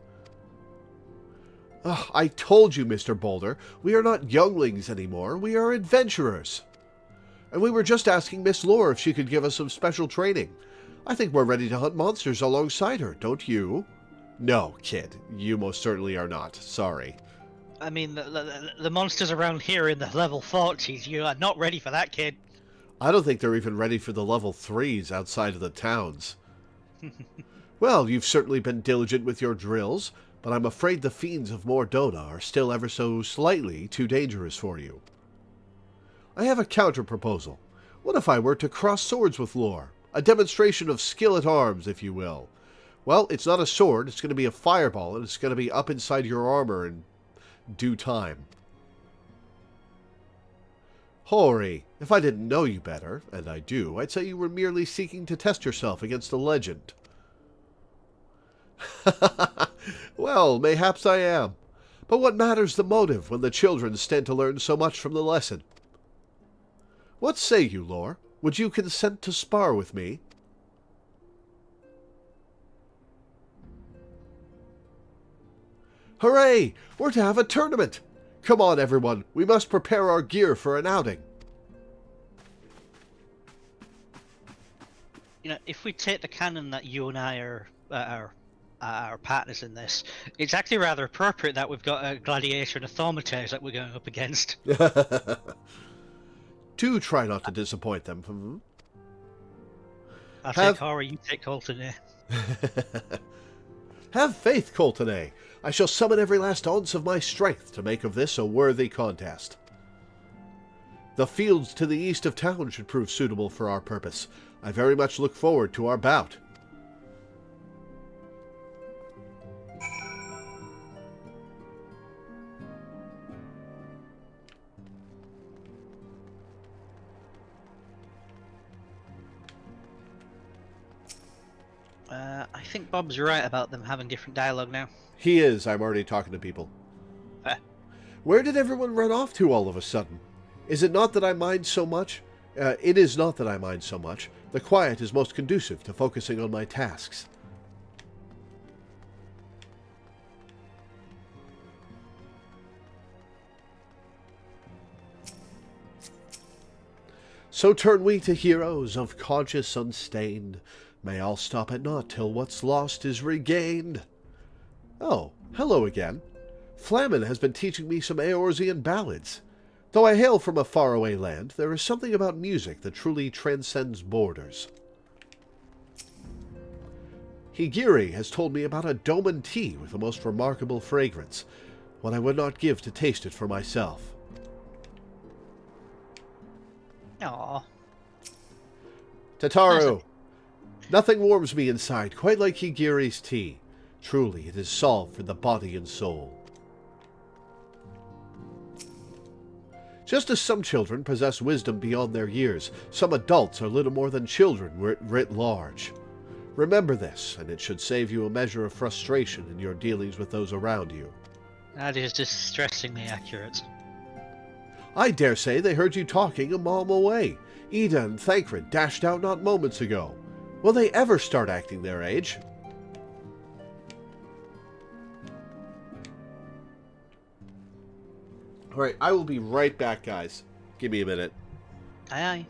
I told you, Mr. Boulder, we are not younglings anymore, we are adventurers. And we were just asking Miss Lore if she could give us some special training. I think we're ready to hunt monsters alongside her, don't you? No, kid, you most certainly are not. Sorry. I mean, the monsters around here in the level 40s, you are not ready for that, kid. I don't think they're even ready for the level 3s outside of the towns. Well, you've certainly been diligent with your drills, but I'm afraid the fiends of Mordona are still ever so slightly too dangerous for you. I have a counter-proposal. What if I were to cross swords with Lore? A demonstration of skill at arms, if you will. Well, it's not a sword, it's going to be a fireball, and it's going to be up inside your armor in due time. Hoary, if I didn't know you better, and I do, I'd say you were merely seeking to test yourself against a legend. Well, mayhaps I am. But what matters the motive when the children stand to learn so much from the lesson? What say you, Lore? Would you consent to spar with me? Hooray! We're to have a tournament! Come on, everyone. We must prepare our gear for an outing. You know, if we take the canon that you and I are partners in this, it's actually rather appropriate that we've got a gladiator and a thaumaturge that we're going up against. Do try not to disappoint them. I'll take horror, you take Colton. Have faith, Colton. I shall summon every last ounce of my strength to make of this a worthy contest. The fields to the east of town should prove suitable for our purpose. I very much look forward to our bout. I think Bob's right about them having different dialogue now. He is. I'm already talking to people. Where did everyone run off to all of a sudden? Is it not that I mind so much? It is not that I mind so much. The quiet is most conducive to focusing on my tasks. So turn we to heroes of conscience unstained. May all stop at naught till what's lost is regained. Oh, hello again. Flamen has been teaching me some Eorzean ballads. Though I hail from a faraway land, there is something about music that truly transcends borders. Higiri has told me about a Doman tea with a most remarkable fragrance, one I would not give to taste it for myself. Aww. Tataru! Nothing warms me inside quite like Higiri's tea. Truly, it is salve for the body and soul. Just as some children possess wisdom beyond their years, some adults are little more than children writ large. Remember this, and it should save you a measure of frustration in your dealings with those around you. That is distressingly accurate. I dare say they heard you talking a mile away. Ida and Thancred dashed out not moments ago. Will they ever start acting their age? Alright, I will be right back, guys. Give me a minute. Aye aye.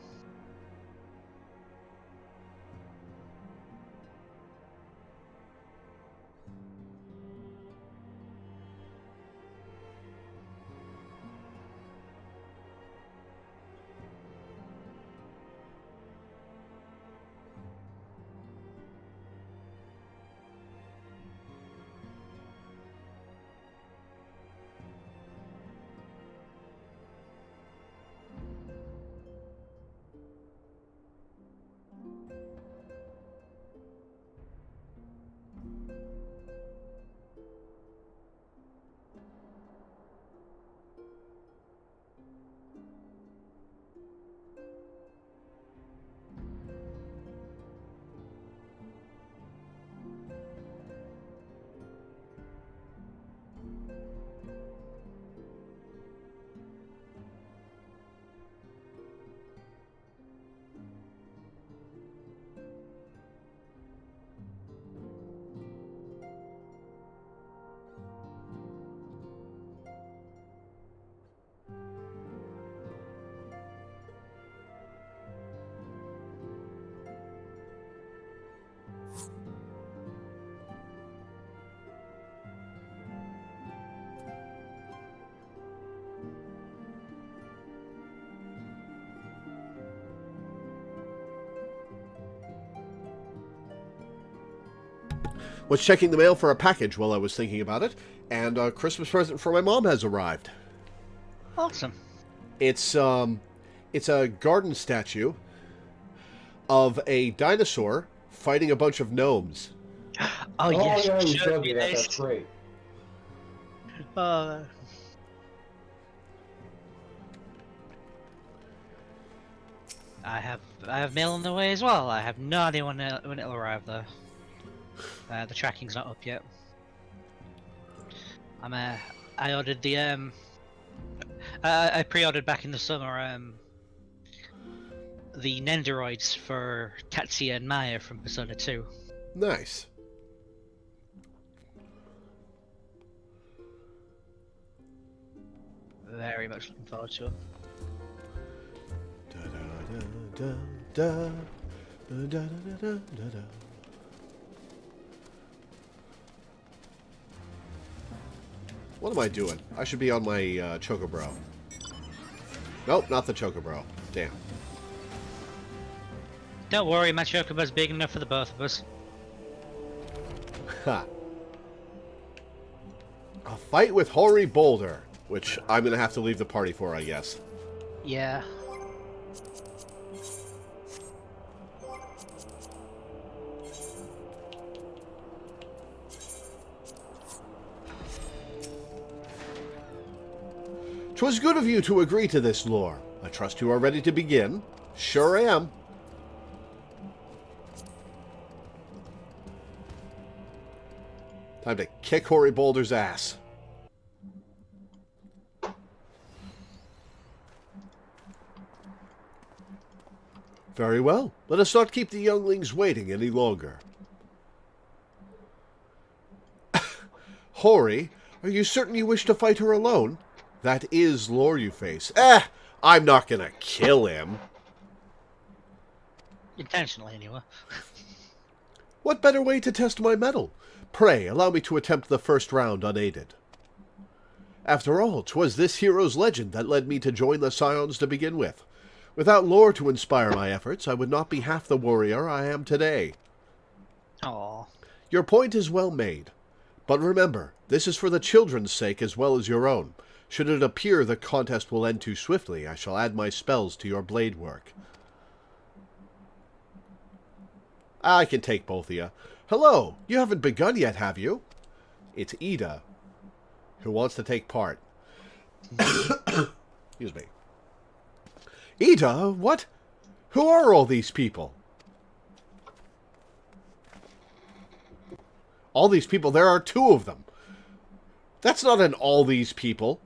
Was checking the mail for a package while I was thinking about it, and a Christmas present for my mom has arrived. Awesome. It's a garden statue of a dinosaur fighting a bunch of gnomes. Oh yes, yeah, you showed showed me me that. this. That's great. I have mail on the way as well. I have no idea when it'll arrive though. The tracking's not up yet. I ordered the I pre-ordered back in the summer the Nendoroids for Tatsia and Maya from Persona 2. Nice. Very much looking forward to it. What am I doing? I should be on my Chocobro. Nope, not the Chocobro. Damn. Don't worry, my chocobo's big enough for the both of us. Ha. A fight with Hoary Boulder, which I'm going to have to leave the party for, I guess. Yeah. 'Twas good of you to agree to this, Lore. I trust you are ready to begin. Sure am. Time to kick Hoary Boulder's ass. Very well. Let us not keep the younglings waiting any longer. Hoary, are you certain you wish to fight her alone? That is Loreweaver. I'm not gonna kill him. Intentionally, anyway. What better way to test my mettle? Pray, allow me to attempt the first round unaided. After all, 'twas this hero's legend that led me to join the Scions to begin with. Without lore to inspire my efforts, I would not be half the warrior I am today. Aww. Your point is well made. But remember, this is for the children's sake as well as your own. Should it appear the contest will end too swiftly, I shall add my spells to your blade work. I can take both of you. Hello, you haven't begun yet, have you? It's Ida, who wants to take part. Excuse me. Ida, what? Who are all these people? All these people? There are 2 of them. That's not an all these people.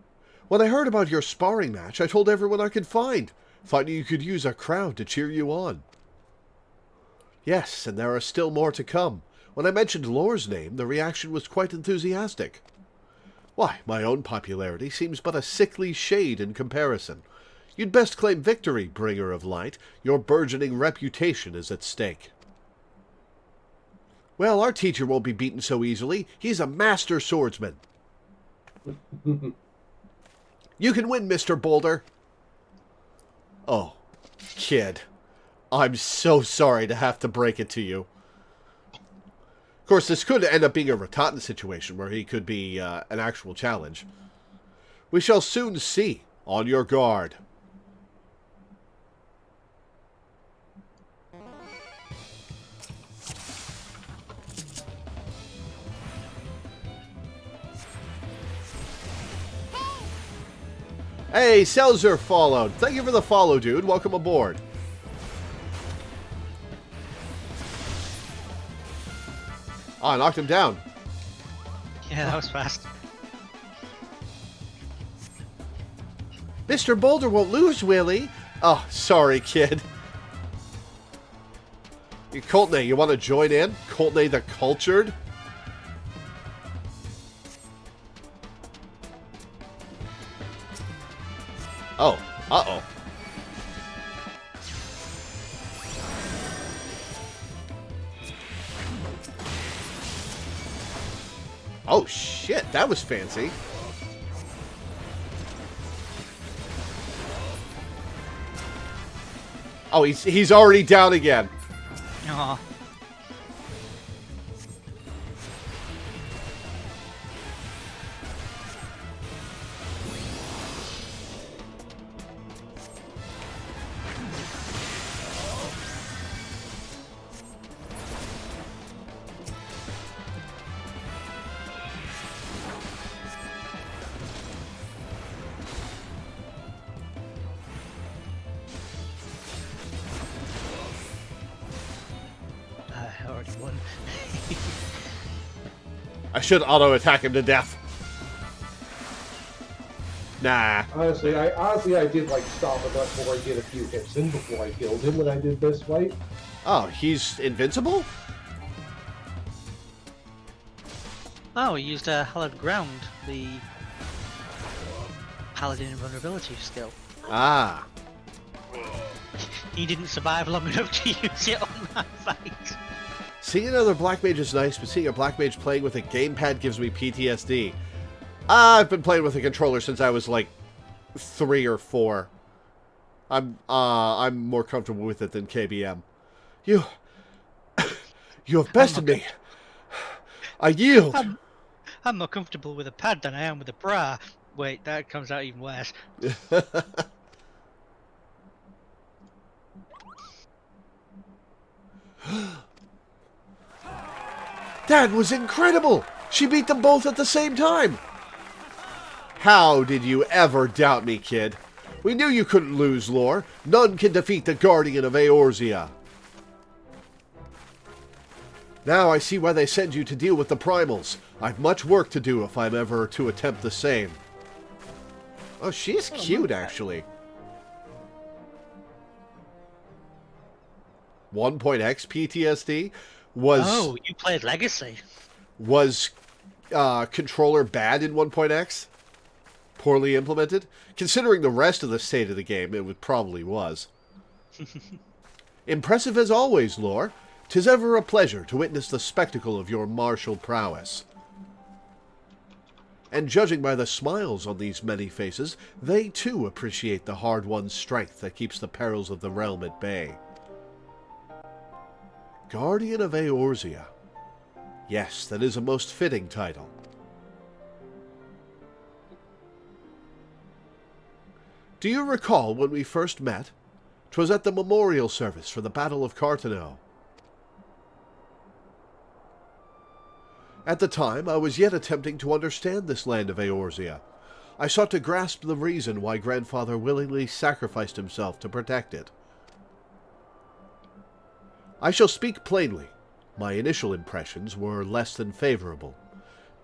When I heard about your sparring match, I told everyone I could find. Thought you could use a crowd to cheer you on. Yes, and there are still more to come. When I mentioned Lore's name, the reaction was quite enthusiastic. Why, my own popularity seems but a sickly shade in comparison. You'd best claim victory, bringer of light. Your burgeoning reputation is at stake. Well, our teacher won't be beaten so easily. He's a master swordsman. You can win, Mr. Boulder. Oh, kid. I'm so sorry to have to break it to you. Of course, this could end up being a Ratatan situation where he could be an actual challenge. We shall soon see. On your guard. Hey, Selzer followed. Thank you for the follow, dude. Welcome aboard. Oh, I knocked him down. Yeah, that was fast. Mr. Boulder won't lose, will he? Oh, sorry, kid. You Coltney, you want to join in? Coltney the Cultured? Oh, uh-oh. Oh, shit, that was fancy. Oh, he's already down again. Aw. I already won. I should auto-attack him to death. Nah. Honestly, I did like stop enough before I did a few hits in before I killed him when I did this fight. Oh, he's invincible? Oh, he used Hallowed Ground, the Paladin invulnerability skill. Ah. He didn't survive long enough to use it on that fight. Seeing another Black Mage is nice, but seeing a Black Mage playing with a gamepad gives me PTSD. I've been playing with a controller since I was like 3 or 4. I'm more comfortable with it than KBM. You have bested me. I yield. I'm more comfortable with a pad than I am with a bra. Wait, that comes out even worse. That was incredible! She beat them both at the same time! How did you ever doubt me, kid? We knew you couldn't lose, Lore. None can defeat the Guardian of Eorzea. Now I see why they send you to deal with the primals. I've much work to do if I'm ever to attempt the same. Oh, she's cute, actually. 1.x PTSD was... Oh, you played Legacy. Was controller bad in 1.x? Poorly implemented? Considering the rest of the state of the game, it probably was. Impressive as always, Lore. 'Tis ever a pleasure to witness the spectacle of your martial prowess. And judging by the smiles on these many faces, they too appreciate the hard-won strength that keeps the perils of the realm at bay. Guardian of Eorzea. Yes, that is a most fitting title. Do you recall when we first met? 'Twas at the memorial service for the Battle of Cartano. At the time, I was yet attempting to understand this land of Eorzea. I sought to grasp the reason why Grandfather willingly sacrificed himself to protect it. I shall speak plainly. My initial impressions were less than favorable.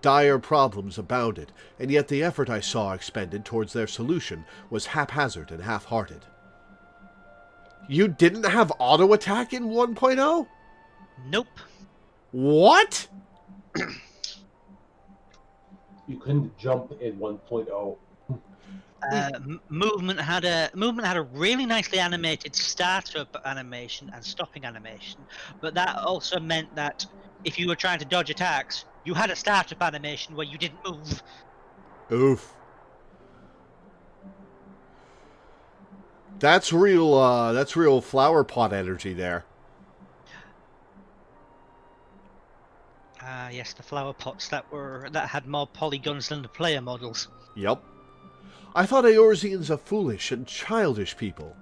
Dire problems abounded, and yet the effort I saw expended towards their solution was haphazard and half-hearted. You didn't have auto-attack in 1.0? Nope. What? You couldn't jump in 1.0. Movement had a really nicely animated startup animation and stopping animation, but that also meant that if you were trying to dodge attacks, you had a startup animation where you didn't move. Oof. That's real flower pot energy there. Yes, the flower pots that had more polygons than the player models. Yep. I thought Eorzeans a foolish and childish people.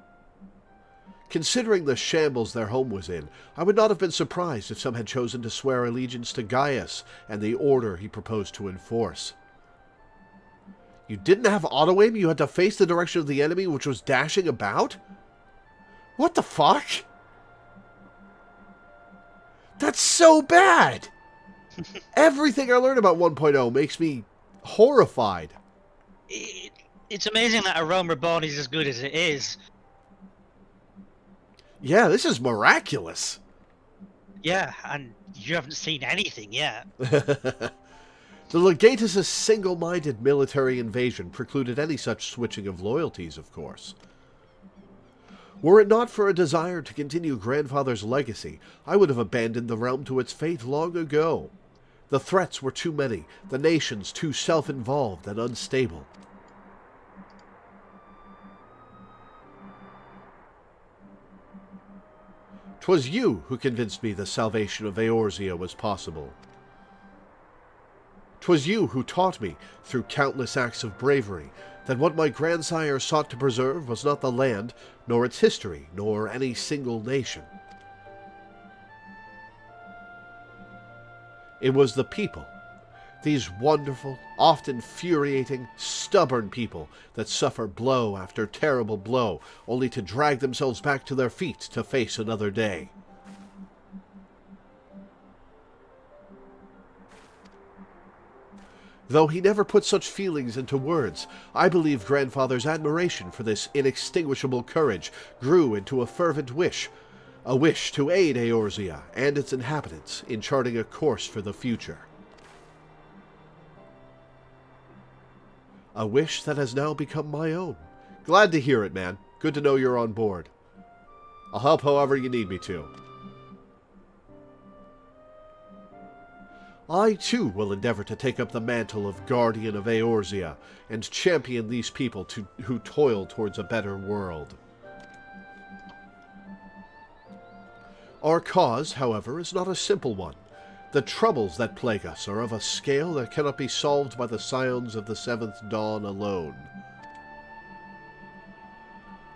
Considering the shambles their home was in, I would not have been surprised if some had chosen to swear allegiance to Gaius and the order he proposed to enforce. You didn't have auto-aim? You had to face the direction of the enemy which was dashing about? What the fuck? That's so bad! Everything I learned about 1.0 makes me horrified. It's amazing that A Realm Reborn is as good as it is. Yeah, this is miraculous. Yeah, and you haven't seen anything yet. The Legatus' single-minded military invasion precluded any such switching of loyalties, of course. Were it not for a desire to continue Grandfather's legacy, I would have abandoned the realm to its fate long ago. The threats were too many, the nations too self-involved and unstable. 'Twas you who convinced me the salvation of Eorzea was possible. 'Twas you who taught me, through countless acts of bravery, that what my grandsire sought to preserve was not the land, nor its history, nor any single nation. It was the people, these wonderful, often infuriating, stubborn people that suffer blow after terrible blow, only to drag themselves back to their feet to face another day. Though he never put such feelings into words, I believe Grandfather's admiration for this inextinguishable courage grew into a fervent wish, a wish to aid Eorzea and its inhabitants in charting a course for the future. A wish that has now become my own. Glad to hear it, man. Good to know you're on board. I'll help however you need me to. I, too, will endeavor to take up the mantle of Guardian of Eorzea and champion these people who toil towards a better world. Our cause, however, is not a simple one. The troubles that plague us are of a scale that cannot be solved by the scions of the Seventh Dawn alone.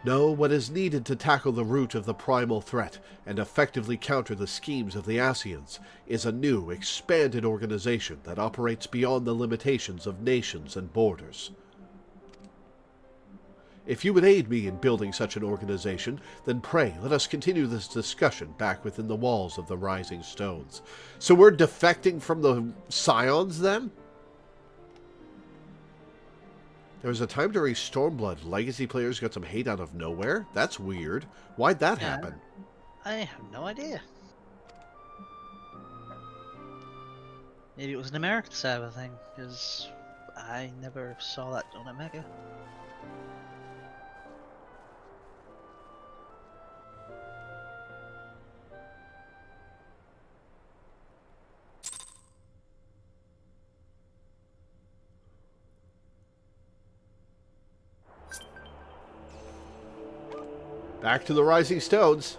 No, what is needed to tackle the root of the primal threat and effectively counter the schemes of the Ascians is a new, expanded organization that operates beyond the limitations of nations and borders. If you would aid me in building such an organization, then pray let us continue this discussion back within the walls of the Rising Stones. So we're defecting from the Scions, then? There was a time during Stormblood, Legacy players got some hate out of nowhere? That's weird. Why'd that happen? I have no idea. Maybe it was an American server thing, because I never saw that on Omega. Back to the Rising Stones.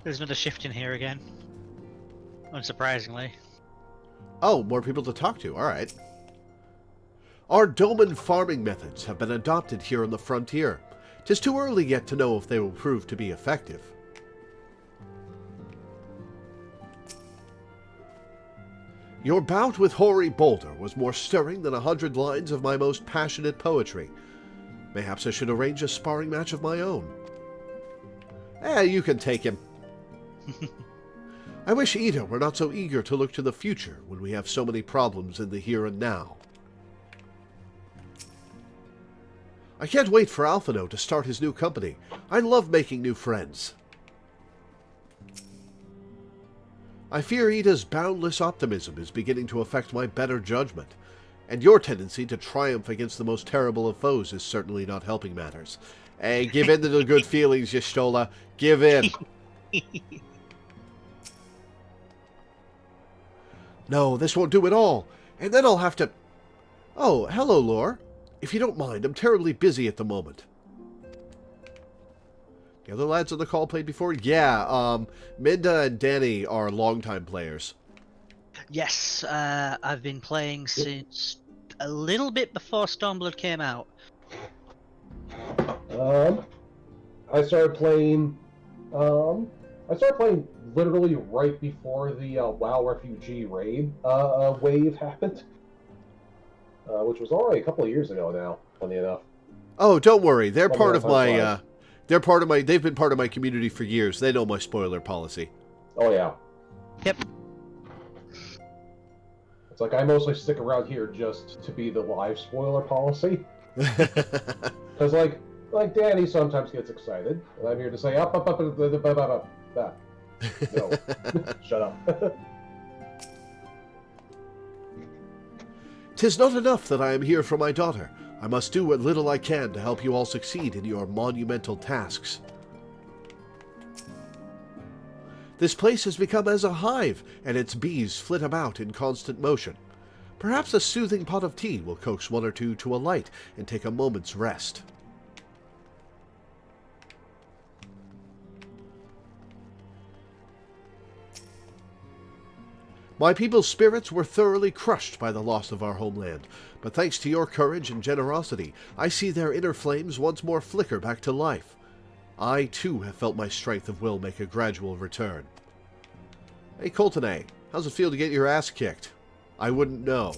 There's another shift in here again. Unsurprisingly. Oh, more people to talk to. Alright. Our Doman farming methods have been adopted here on the frontier. 'Tis too early yet to know if they will prove to be effective. Your bout with Hoary Boulder was more stirring than 100 lines of my most passionate poetry. Mayhaps I should arrange a sparring match of my own. You can take him. I wish Ida were not so eager to look to the future when we have so many problems in the here and now. I can't wait for Alphino to start his new company. I love making new friends. I fear Ida's boundless optimism is beginning to affect my better judgment, and your tendency to triumph against the most terrible of foes is certainly not helping matters. Hey, give in to the good feelings, Y'shtola. Give in. No, this won't do at all. And then I'll have to... Oh, hello, Lore. If you don't mind, I'm terribly busy at the moment. The other lads on the call played before? Yeah, Minda and Danny are longtime players. Yes, I've been playing since a little bit before Stormblood came out. I started playing literally right before the WoW Refugee raid wave happened, which was already a couple of years ago now, funny enough. Oh, don't worry. They're part of my, they've been part of my community for years. They know my spoiler policy. Oh, yeah. Yep. It's like I mostly stick around here just to be the live spoiler policy. Because, like Danny sometimes gets excited, and I'm here to say, up. No, shut up. 'Tis not enough that I am here for my daughter. I must do what little I can to help you all succeed in your monumental tasks. This place has become as a hive, and its bees flit about in constant motion. Perhaps a soothing pot of tea will coax one or two to alight and take a moment's rest. My people's spirits were thoroughly crushed by the loss of our homeland, but thanks to your courage and generosity, I see their inner flames once more flicker back to life. I, too, have felt my strength of will make a gradual return. Hey, Coltonay, how's it feel to get your ass kicked? I wouldn't know.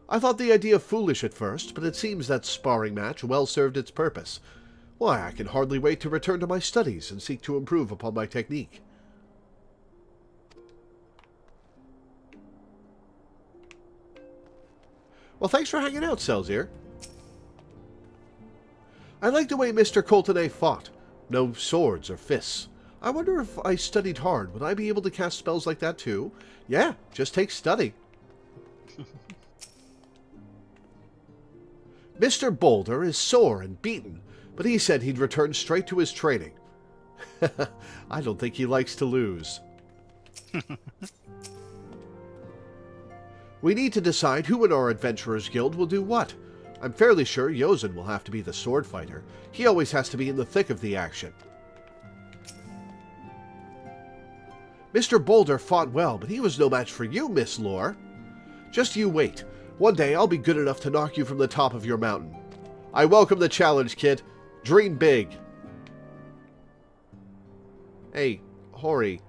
I thought the idea foolish at first, but it seems that sparring match well served its purpose. Why, I can hardly wait to return to my studies and seek to improve upon my technique. Well, thanks for hanging out, Celsier. I like the way Mr. Coultonay fought. No swords or fists. I wonder if I studied hard, would I be able to cast spells like that too? Yeah, just take study. Mr. Boulder is sore and beaten, but he said he'd return straight to his training. I don't think he likes to lose. We need to decide who in our Adventurers Guild will do what. I'm fairly sure Yozen will have to be the sword fighter. He always has to be in the thick of the action. Mr. Boulder fought well, but he was no match for you, Miss Lore. Just you wait. One day I'll be good enough to knock you from the top of your mountain. I welcome the challenge, kid. Dream big. Hey, Hori.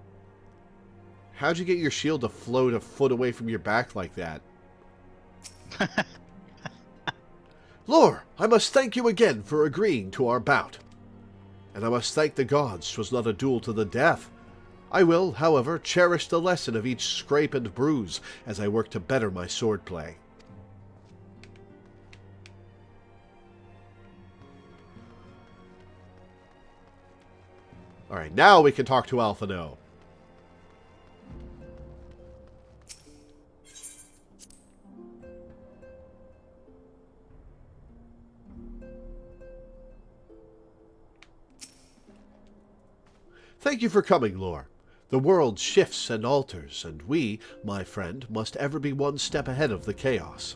How'd you get your shield to float a foot away from your back like that? Lore, I must thank you again for agreeing to our bout. And I must thank the gods 'twas not a duel to the death. I will, however, cherish the lesson of each scrape and bruise as I work to better my swordplay. Alright, now we can talk to Alphino. Thank you for coming, Lore. The world shifts and alters, and we, my friend, must ever be one step ahead of the chaos.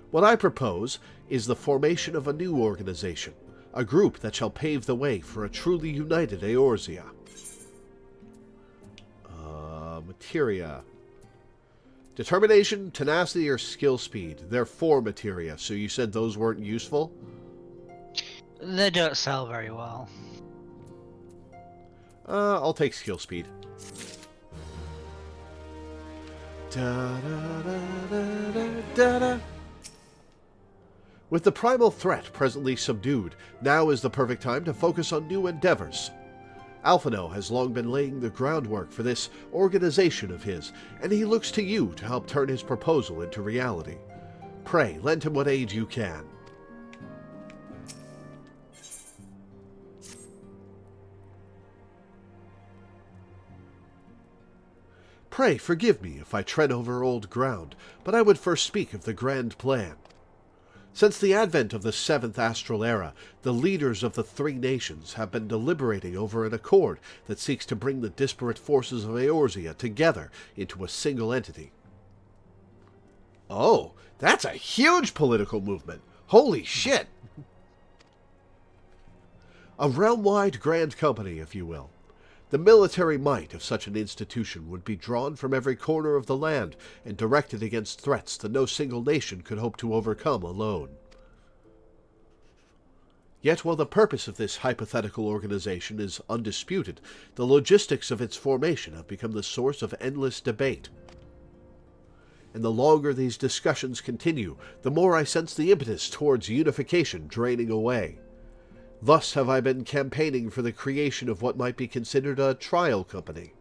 What I propose is the formation of a new organization, a group that shall pave the way for a truly united Eorzea. Materia. Determination, tenacity, or skill speed. They're 4 materia, so you said those weren't useful? They don't sell very well. I'll take skill speed. With the primal threat presently subdued, now is the perfect time to focus on new endeavors. Alphino has long been laying the groundwork for this organization of his, and he looks to you to help turn his proposal into reality. Pray, lend him what aid you can. Pray forgive me if I tread over old ground, but I would first speak of the grand plan. Since the advent of the 7th Astral Era, the leaders of the 3 nations have been deliberating over an accord that seeks to bring the disparate forces of Eorzea together into a single entity. Oh, that's a huge political movement! Holy shit! A realm-wide grand company, if you will. The military might of such an institution would be drawn from every corner of the land and directed against threats that no single nation could hope to overcome alone. Yet while the purpose of this hypothetical organization is undisputed, the logistics of its formation have become the source of endless debate. And the longer these discussions continue, the more I sense the impetus towards unification draining away. Thus have I been campaigning for the creation of what might be considered a trial company.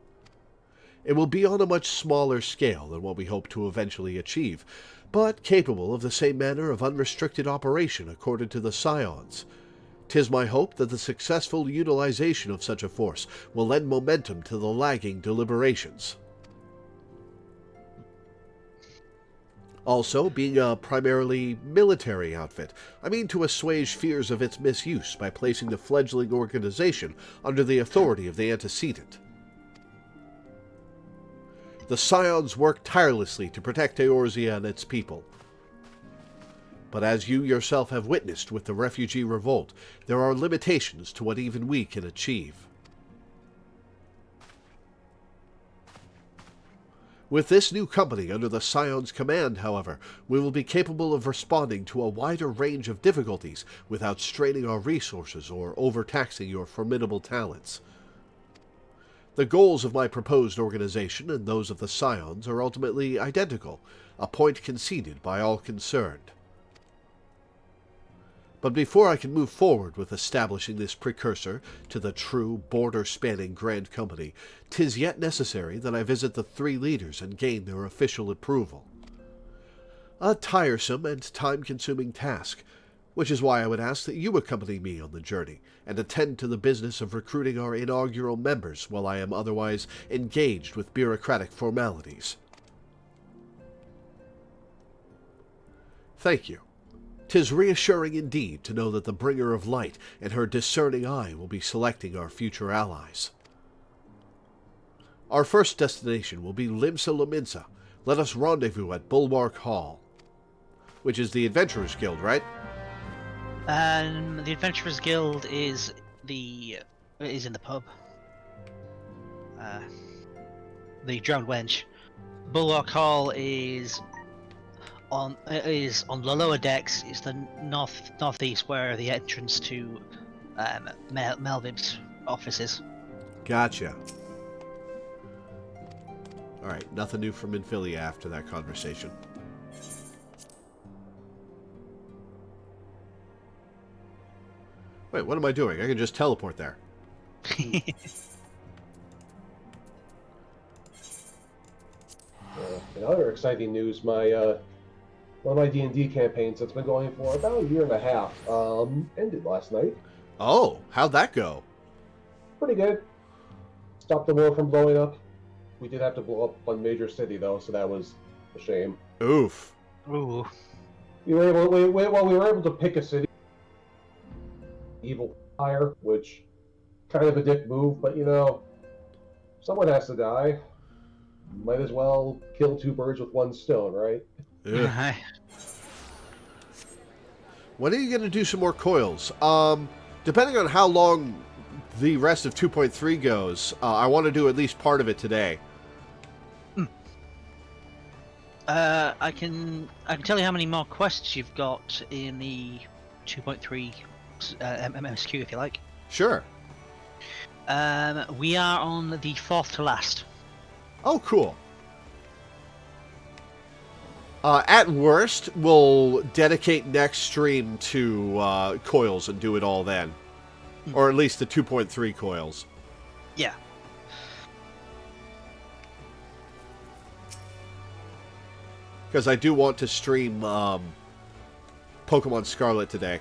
It will be on a much smaller scale than what we hope to eventually achieve, but capable of the same manner of unrestricted operation according to the Scions. 'Tis my hope that the successful utilization of such a force will lend momentum to the lagging deliberations. Also, being a primarily military outfit, I mean to assuage fears of its misuse by placing the fledgling organization under the authority of the antecedent. The Scions work tirelessly to protect Eorzea and its people. But as you yourself have witnessed with the refugee revolt, there are limitations to what even we can achieve. With this new company under the Scion's command, however, we will be capable of responding to a wider range of difficulties without straining our resources or overtaxing your formidable talents. The goals of my proposed organization and those of the Scions are ultimately identical, a point conceded by all concerned. But before I can move forward with establishing this precursor to the true border-spanning Grand Company, 'tis yet necessary that I visit the 3 leaders and gain their official approval. A tiresome and time-consuming task, which is why I would ask that you accompany me on the journey and attend to the business of recruiting our inaugural members while I am otherwise engaged with bureaucratic formalities. Thank you. 'Tis reassuring indeed to know that the Bringer of Light and her discerning eye will be selecting our future allies. Our first destination will be Limsa Lominsa. Let us rendezvous at Bulwark Hall, which is the Adventurers Guild, right? The Adventurers Guild is in the pub. The Drowned Wench. Bulwark Hall is on the lower decks. It's the northeast where the entrance to Melvib's office is. Gotcha. Alright, nothing new from Infilia after that conversation. Wait, what am I doing? I can just teleport there. In other exciting news, my one of my D&D campaigns that's been going for about a year and a half ended last night. Oh, how'd that go? Pretty good. Stopped the war from blowing up. We did have to blow up one major city, though, so that was a shame. Oof. Ooh. We were able to pick a city. Evil Fire, which kind of a dick move, but you know, someone has to die. Might as well kill two birds with one stone, right? Yeah. When are you going to do some more coils? Depending on how long the rest of 2.3 goes, I want to do at least part of it today. I can tell you how many more quests you've got in the 2.3 MSQ if you like. Sure. We are on the 4th to last. Oh, cool. At worst, we'll dedicate next stream to coils and do it all then. Or at least the 2.3 coils. Yeah. Because I do want to stream Pokemon Scarlet today.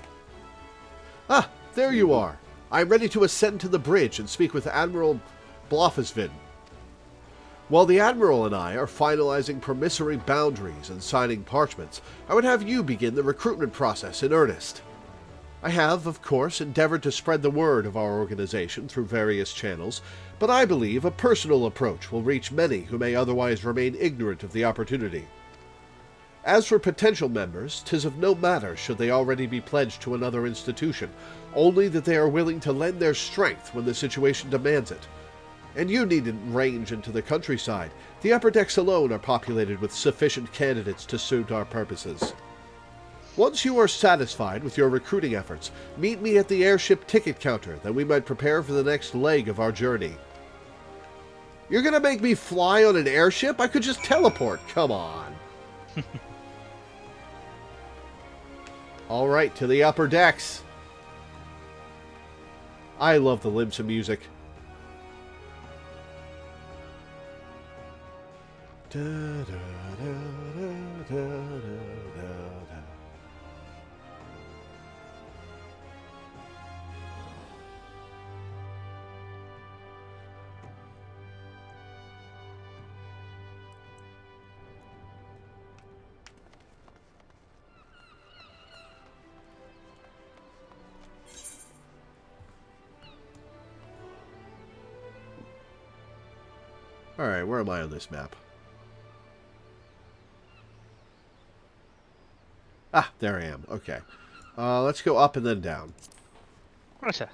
Ah, there you are. I am ready to ascend to the bridge and speak with Admiral Blofusvin. While the Admiral and I are finalizing promissory boundaries and signing parchments, I would have you begin the recruitment process in earnest. I have, of course, endeavored to spread the word of our organization through various channels, but I believe a personal approach will reach many who may otherwise remain ignorant of the opportunity. As for potential members, 'tis of no matter should they already be pledged to another institution, only that they are willing to lend their strength when the situation demands it. And you needn't range into the countryside. The upper decks alone are populated with sufficient candidates to suit our purposes. Once you are satisfied with your recruiting efforts, meet me at the airship ticket counter, that we might prepare for the next leg of our journey. You're gonna make me fly on an airship? I could just teleport, come on. Alright, to the upper decks. I love the Limsa music. Da, da, da, da, da, da, da. Alright, where am I on this map? Ah, there I am. Okay. Let's go up and then down. Right, sir.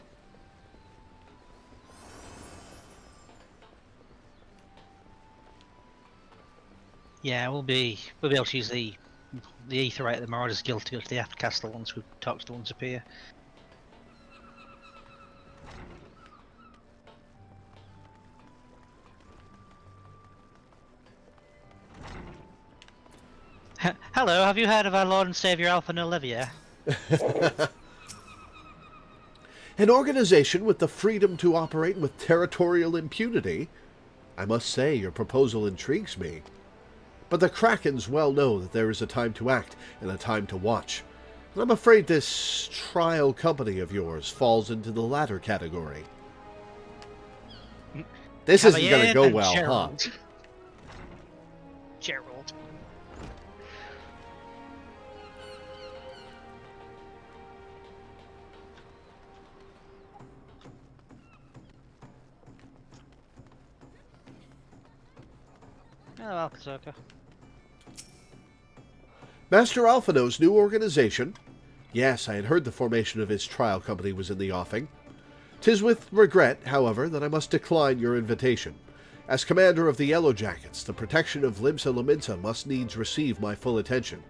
Yeah, we'll be able to use the Aetheryte at the Marauders Guild to go to the After Castle once we've talked to the ones up here. Hello, have you heard of our Lord and Saviour Alpha Loreweaver? An organization with the freedom to operate with territorial impunity? I must say, your proposal intrigues me. But the Krakens well know that there is a time to act and a time to watch. I'm afraid this trial company of yours falls into the latter category. This isn't going to go well, Gerald. huh? Gerald. Oh, Alcazarca. Master Alphino's new organization. Yes, I had heard the formation of his trial company was in the offing. 'Tis with regret, however, that I must decline your invitation. As commander of the Yellow Jackets, the protection of Limsa Lominsa must needs receive my full attention.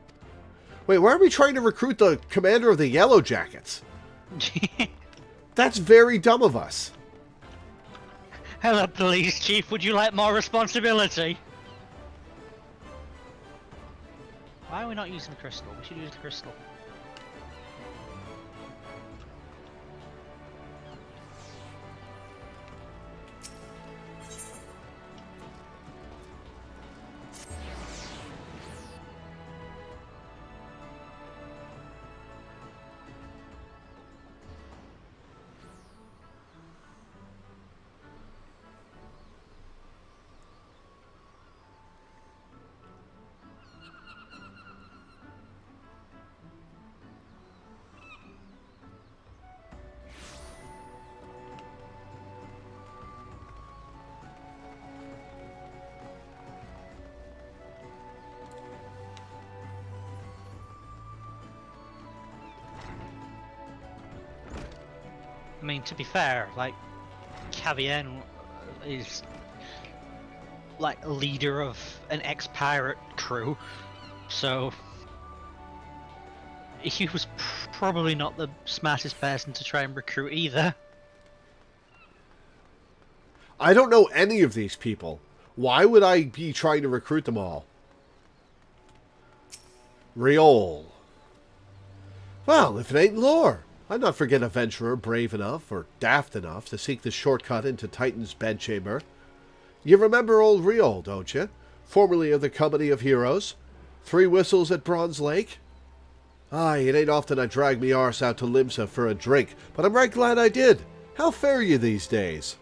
Wait, why are we trying to recruit the commander of the Yellow Jackets? That's very dumb of us. Hello, police chief. Would you like more responsibility? Why are we not using the crystal? We should use the crystal. I mean, to be fair, like, Cavien is like a leader of an ex-pirate crew, so he was probably not the smartest person to try and recruit either. I don't know any of these people. Why would I be trying to recruit them all? Riol. Well, if it ain't Lore, I'd not forget a venturer brave enough or daft enough to seek the shortcut into Titan's bedchamber. You remember old Riol, don't you? Formerly of the Company of Heroes. 3 whistles at Bronze Lake. Aye, it ain't often I drag me arse out to Limsa for a drink, but I'm right glad I did. How fare you these days?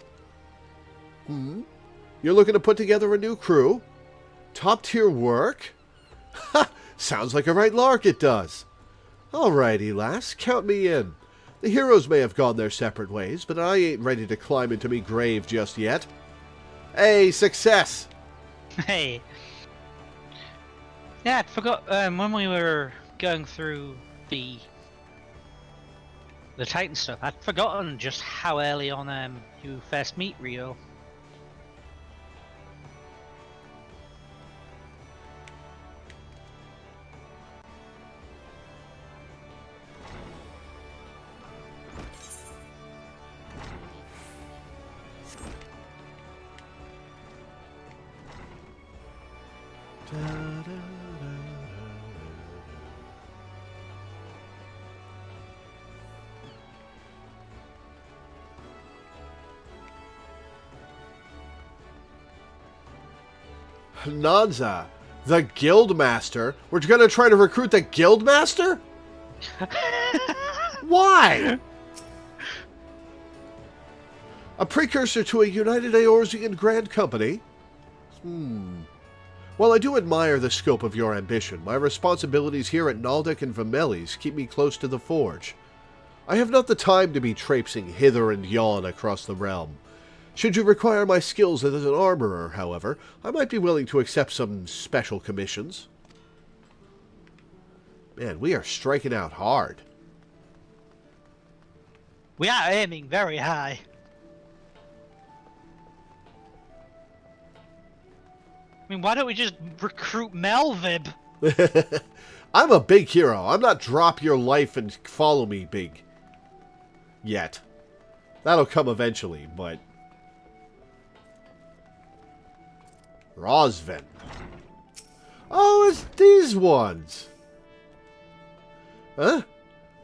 You're looking to put together a new crew? Top-tier work? Ha! Sounds like a right lark it does. Alrighty, lass, count me in. The heroes may have gone their separate ways, but I ain't ready to climb into me grave just yet. Hey, success! Hey. Yeah, I forgot when we were going through the Titan stuff, I'd forgotten just how early on you first meet Rio. Nanza, the Guildmaster? We're gonna try to recruit the Guildmaster? Why? A precursor to a United Eorzean Grand Company? While I do admire the scope of your ambition, my responsibilities here at Naldic and Vimelis keep me close to the forge. I have not the time to be traipsing hither and yon across the realm. Should you require my skills as an armorer, however, I might be willing to accept some special commissions. Man, we are striking out hard. We are aiming very high. I mean, why don't we just recruit Melvib? I'm a big hero. I'm not drop your life and follow me big. Yet. That'll come eventually, but... Rosvin. Oh, it's these ones. Huh?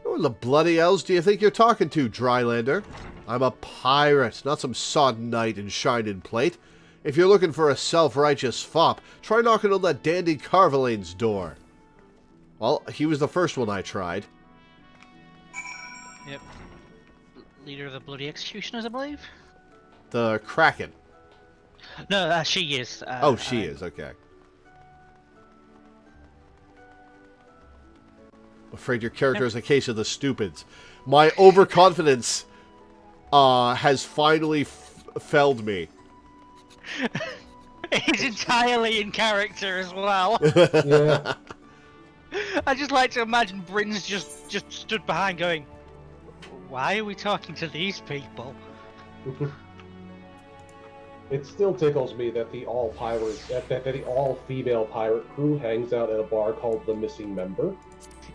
Who in the bloody hells do you think you're talking to, Drylander? I'm a pirate, not some sodden knight in shining plate. If you're looking for a self-righteous fop, try knocking on that dandy Carvelane's door. Well, he was the first one I tried. Yep. Leader of the Bloody Executioners, I believe? The Kraken. No, she is. Oh, she is, okay. I'm afraid your character is a case of the stupids. My overconfidence has finally felled me. He's entirely in character as well. Yeah. I just like to imagine Bryn's just stood behind going, why are we talking to these people? It still tickles me that the all-female pirate crew hangs out at a bar called The Missing Member.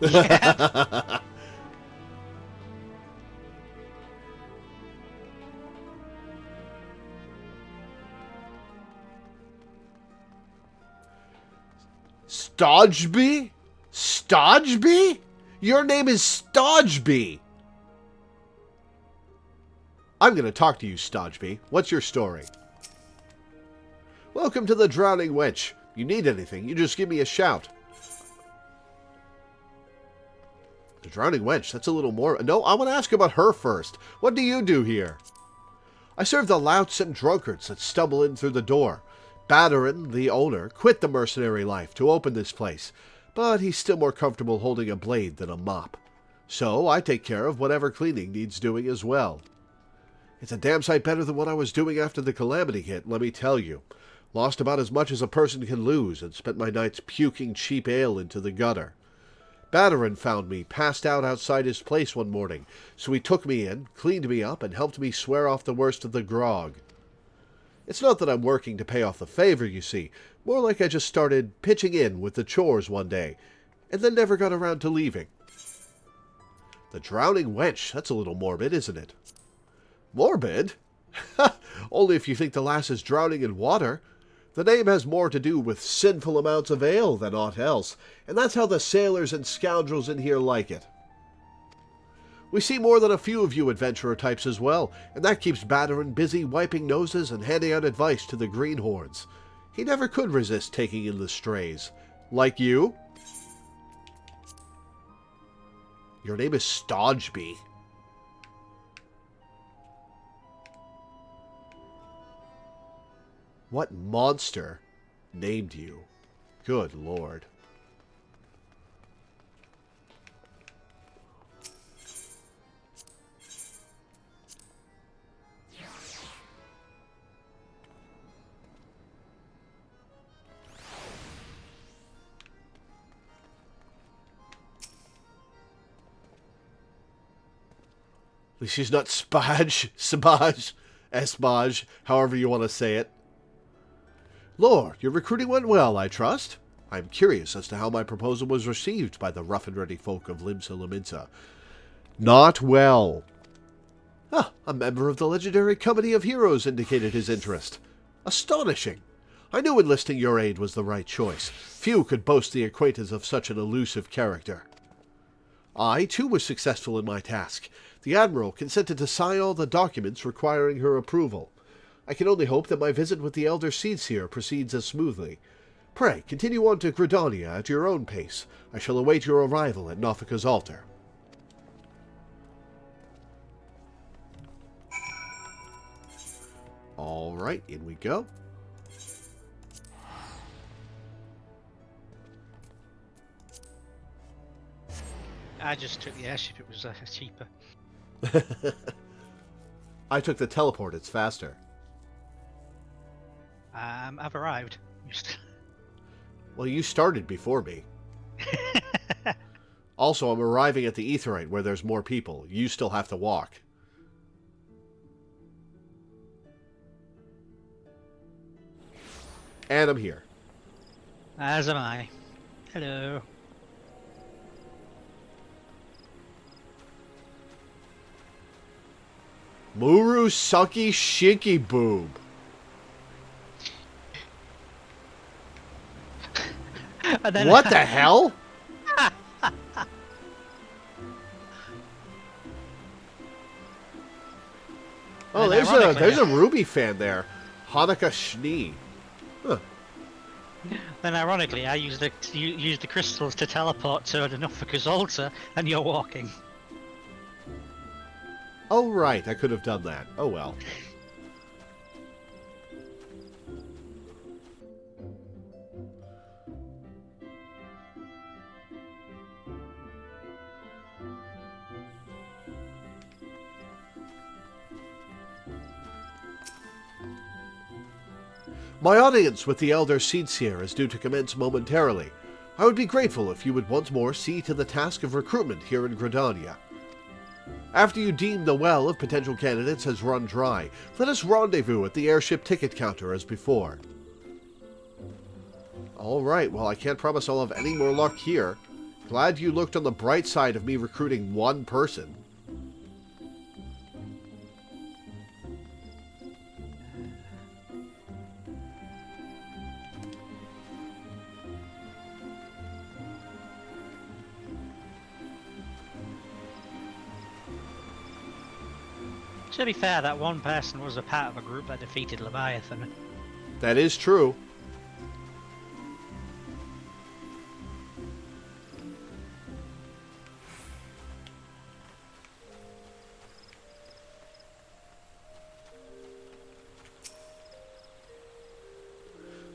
Yeah. Stodgeby? Stodgeby? Your name is Stodgeby. I'm going to talk to you, Stodgeby. What's your story? Welcome to the Drowning Wench. You need anything, you just give me a shout. The Drowning Wench, that's a little more... No, I want to ask about her first. What do you do here? I serve the louts and drunkards that stumble in through the door. Badarin, the owner, quit the mercenary life to open this place, but he's still more comfortable holding a blade than a mop. So I take care of whatever cleaning needs doing as well. It's a damn sight better than what I was doing after the calamity hit, let me tell you. Lost about as much as a person can lose, and spent my nights puking cheap ale into the gutter. Badarin found me passed out outside his place one morning, so he took me in, cleaned me up, and helped me swear off the worst of the grog. It's not that I'm working to pay off the favor, you see. More like I just started pitching in with the chores one day, and then never got around to leaving. The Drowning Wench, that's a little morbid, isn't it? Morbid? Only if you think the lass is drowning in water. The name has more to do with sinful amounts of ale than aught else, and that's how the sailors and scoundrels in here like it. We see more than a few of you adventurer types as well, and that keeps Badarin busy wiping noses and handing out advice to the greenhorns. He never could resist taking in the strays. Like you? Your name is Stodgeby. What monster named you? Good Lord. At least she's not Sabaj, however you want to say it. Lord, your recruiting went well, I trust. I am curious as to how my proposal was received by the rough and ready folk of Limsa Lominsa. Not well. Ah, a member of the legendary Company of Heroes indicated his interest. Astonishing. I knew enlisting your aid was the right choice. Few could boast the acquaintance of such an elusive character. I, too, was successful in my task. The Admiral consented to sign all the documents requiring her approval. I can only hope that my visit with the Elder Seedseer proceeds as smoothly. Pray, continue on to Gridania at your own pace. I shall await your arrival at Nofika's altar. Alright, in we go. I just took the airship, it was cheaper. I took the teleport, it's faster. I've arrived. Well, you started before me. Also, I'm arriving at the Aetheryte where there's more people. You still have to walk. And I'm here. As am I. Hello. Murusaki Shiki Boob. What the hell? Oh, there's a Ruby fan there. Hanukkah Schnee. Huh. Then ironically, I used the crystals to teleport to Nofika's altar, and you're walking. Oh, right. I could have done that. Oh, well. My audience with the Elder Seedseer is due to commence momentarily. I would be grateful if you would once more see to the task of recruitment here in Gridania. After you deem the well of potential candidates has run dry, let us rendezvous at the airship ticket counter as before. Alright, well I can't promise I'll have any more luck here. Glad you looked on the bright side of me recruiting one person. To be fair, that one person was a part of a group that defeated Leviathan. That is true.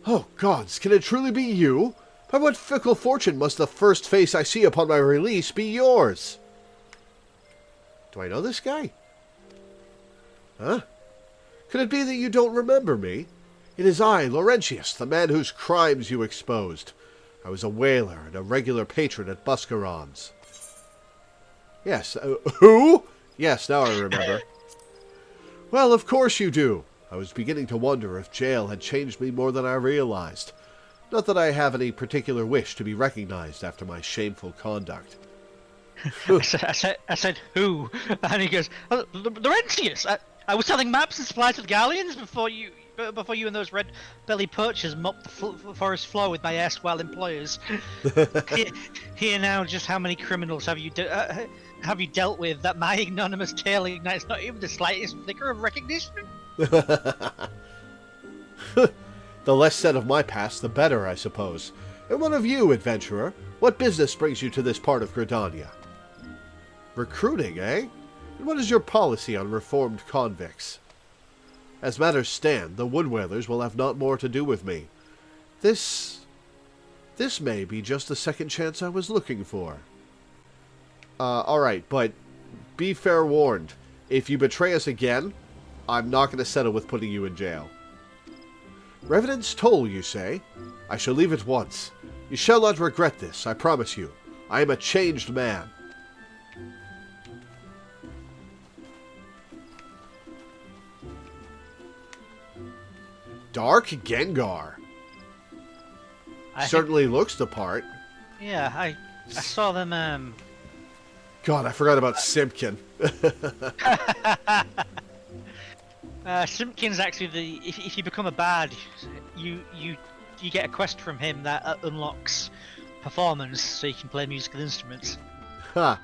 Oh, gods, can it truly be you? By what fickle fortune must the first face I see upon my release be yours? Do I know this guy? Huh? Could it be that you don't remember me? It is I, Laurentius, the man whose crimes you exposed. I was a whaler and a regular patron at Buscaron's. Yes, who? Yes, now I remember. Well, of course you do. I was beginning to wonder if jail had changed me more than I realized. Not that I have any particular wish to be recognized after my shameful conduct. I said, who? And he goes, oh, Laurentius! I was selling maps and supplies to the Galleons before you and those red-bellied poachers mopped the forest floor with my erstwhile employers. Here now, just how many criminals have you dealt with that my anonymous tale ignites not even the slightest flicker of recognition? The less said of my past, the better, I suppose. And what of you, adventurer? What business brings you to this part of Gridania? Recruiting, eh? And what is your policy on reformed convicts? As matters stand, the Woodwhalers will have naught more to do with me. This may be just the second chance I was looking for. Alright, but be fair warned. If you betray us again, I'm not going to settle with putting you in jail. Revenant's toll, you say? I shall leave at once. You shall not regret this, I promise you. I am a changed man. Dark Gengar. Certainly looks the part. Yeah, I saw them, God, I forgot about Simpkin. Simpkin's actually if you become a bard, you get a quest from him that unlocks performance, so you can play musical instruments. Ha.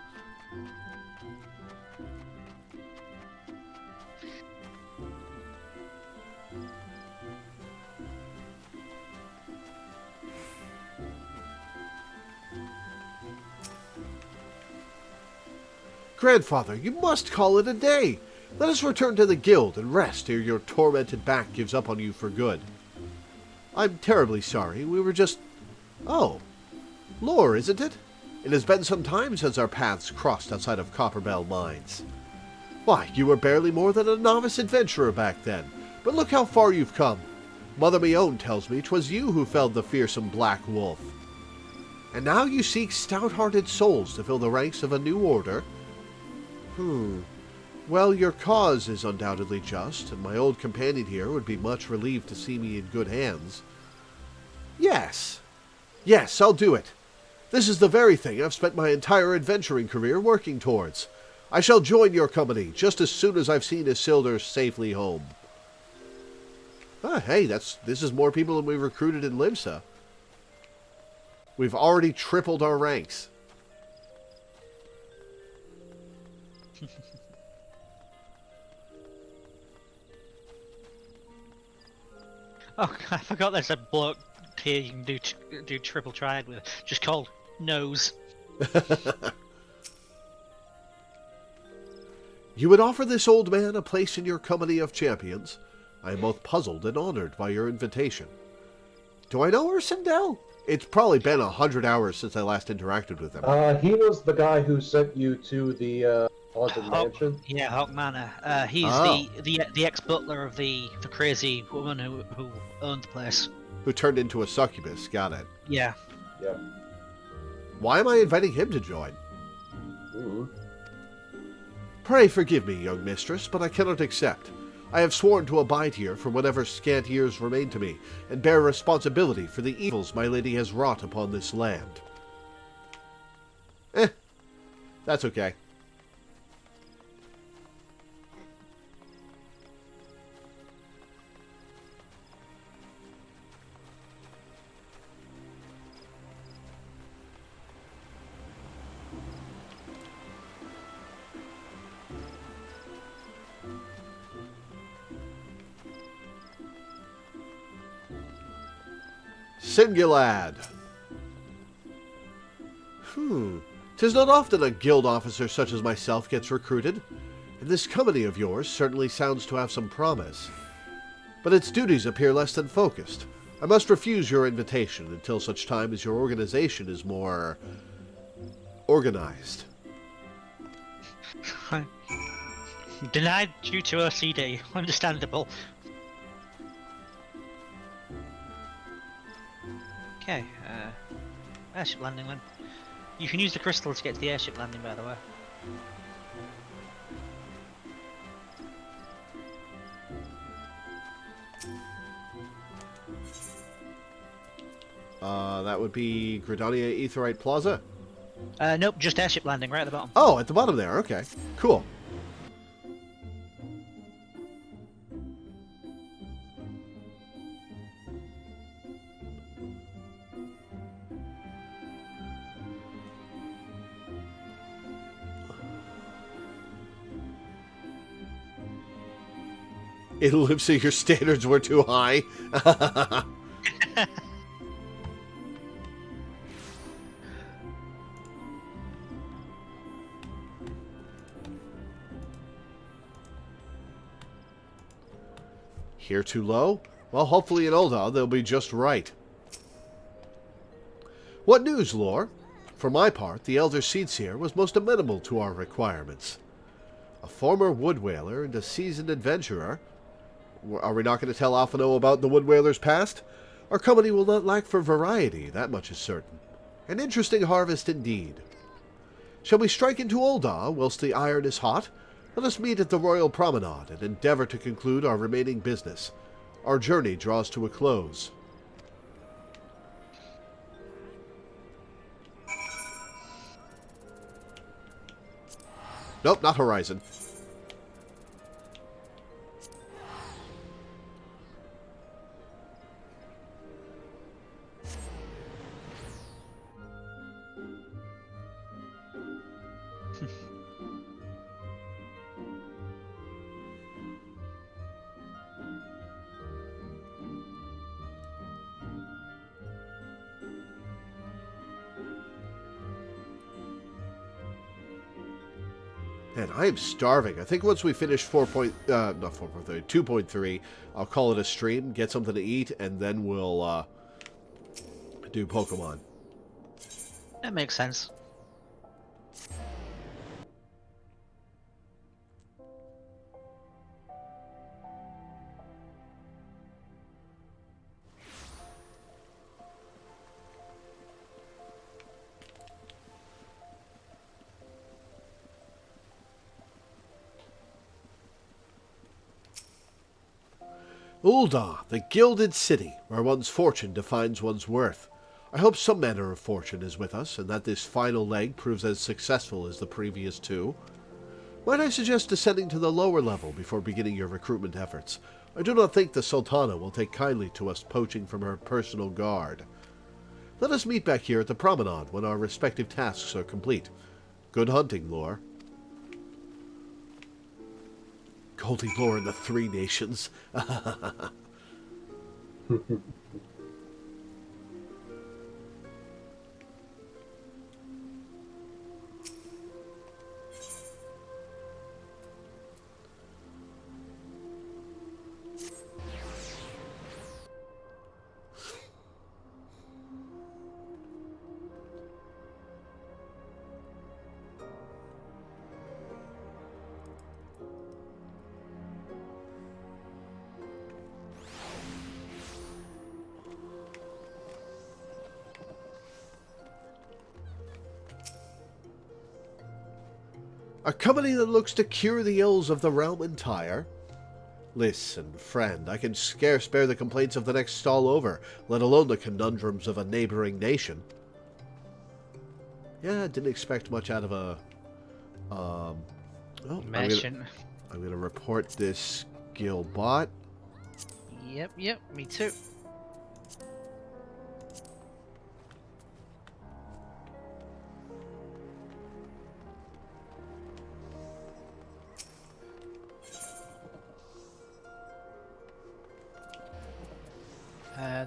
Grandfather, you must call it a day. Let us return to the guild and rest ere your tormented back gives up on you for good. I'm terribly sorry. We were just... Oh. Lore, isn't it? It has been some time since our paths crossed outside of Copperbell Mines. Why, you were barely more than a novice adventurer back then. But look how far you've come. Mother Mione tells me 'twas you who felled the fearsome Black Wolf. And now you seek stout-hearted souls to fill the ranks of a new order? Well, your cause is undoubtedly just, and my old companion here would be much relieved to see me in good hands. Yes, I'll do it. This is the very thing I've spent my entire adventuring career working towards. I shall join your company just as soon as I've seen Isildur safely home. Hey, this is more people than we recruited in Limsa. We've already tripled our ranks. Oh, I forgot there's a bloke here you can do triple triad with, just called Nose. You would offer this old man a place in your company of champions? I am both puzzled and honored by your invitation. Do I know Ursindel? It's probably been 100 hours since I last interacted with him. He was the guy who sent you to the haunted mansion. Yeah, Hawk Manor. He's Oh. the ex-butler of the crazy woman who owned the place. Who turned into a succubus, got it. Yeah. Yep. Why am I inviting him to join? Mm-hmm. Pray forgive me, young mistress, but I cannot accept. I have sworn to abide here for whatever scant years remain to me, and bear responsibility for the evils my lady has wrought upon this land. That's okay. Singulad. 'Tis not often a guild officer such as myself gets recruited, and this company of yours certainly sounds to have some promise. But its duties appear less than focused. I must refuse your invitation until such time as your organization is more organized. Denied due to OCD. Understandable. Okay, airship landing then. You can use the crystal to get to the airship landing, by the way. That would be Gridania Aetheryte Plaza? Nope, just airship landing right at the bottom. Oh, at the bottom there, okay. Cool. Ellipse, your standards were too high. Here too low? Well, hopefully in Ul'dah they'll be just right. What news, Lore? For my part, the Elder Seedseer was most amenable to our requirements. A former wood whaler and a seasoned adventurer. Are we not going to tell Alphino about the wood whaler's past? Our company will not lack for variety, that much is certain. An interesting harvest indeed. Shall we strike into Ul'dah whilst the iron is hot? Let us meet at the Royal Promenade and endeavor to conclude our remaining business. Our journey draws to a close. Nope, not Horizon. Man, I am starving. I think once we finish 2.3, I'll call it a stream, get something to eat, and then we'll do Pokemon. That makes sense. Ul'dah, the gilded city, where one's fortune defines one's worth. I hope some manner of fortune is with us, and that this final leg proves as successful as the previous two. Might I suggest descending to the lower level before beginning your recruitment efforts? I do not think the Sultana will take kindly to us poaching from her personal guard. Let us meet back here at the promenade when our respective tasks are complete. Good hunting, Lore. Goldie Lore and the Three Nations. A company that looks to cure the ills of the realm entire? Listen, friend, I can scarce bear the complaints of the next stall over, let alone the conundrums of a neighboring nation. Yeah, didn't expect much out of a... Oh, Merchant. I'm gonna report this guild bot. Yep, me too.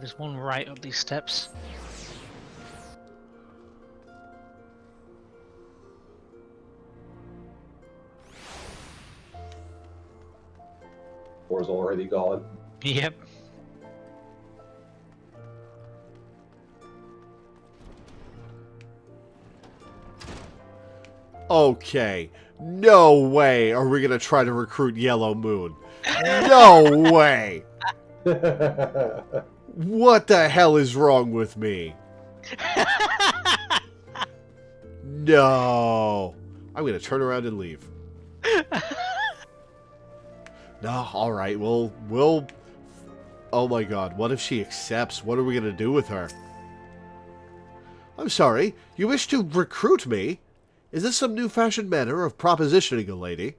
There's one right up these steps. Or is already gone. Yep. Okay, no way are we gonna try to recruit Yellow Moon. No way! What the hell is wrong with me? No. I'm gonna turn around and leave. No, alright, we'll... Oh my god, what if she accepts? What are we gonna do with her? I'm sorry, you wish to recruit me? Is this some new-fashioned manner of propositioning a lady?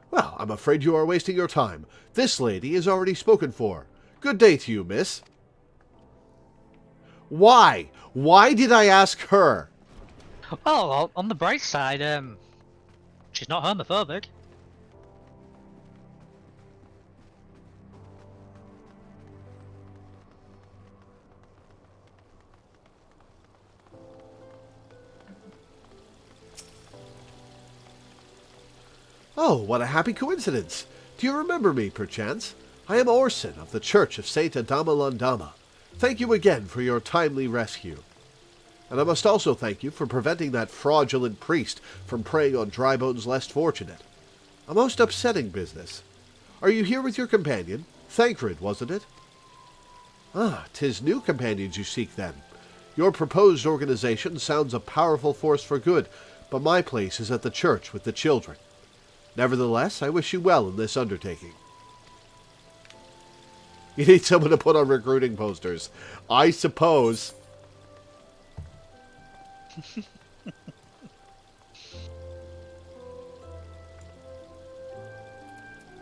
Well, I'm afraid you are wasting your time. This lady is already spoken for. Good day to you, miss. Why? Why did I ask her? Well, on the bright side, she's not homophobic. Oh, what a happy coincidence. Do you remember me, perchance? I am Orson of the Church of Saint Adama Landama. Thank you again for your timely rescue. And I must also thank you for preventing that fraudulent priest from preying on dry bones less fortunate. A most upsetting business. Are you here with your companion? Thancred, wasn't it? Ah, 'tis new companions you seek then. Your proposed organization sounds a powerful force for good, but my place is at the church with the children. Nevertheless, I wish you well in this undertaking. You need someone to put on recruiting posters. I suppose.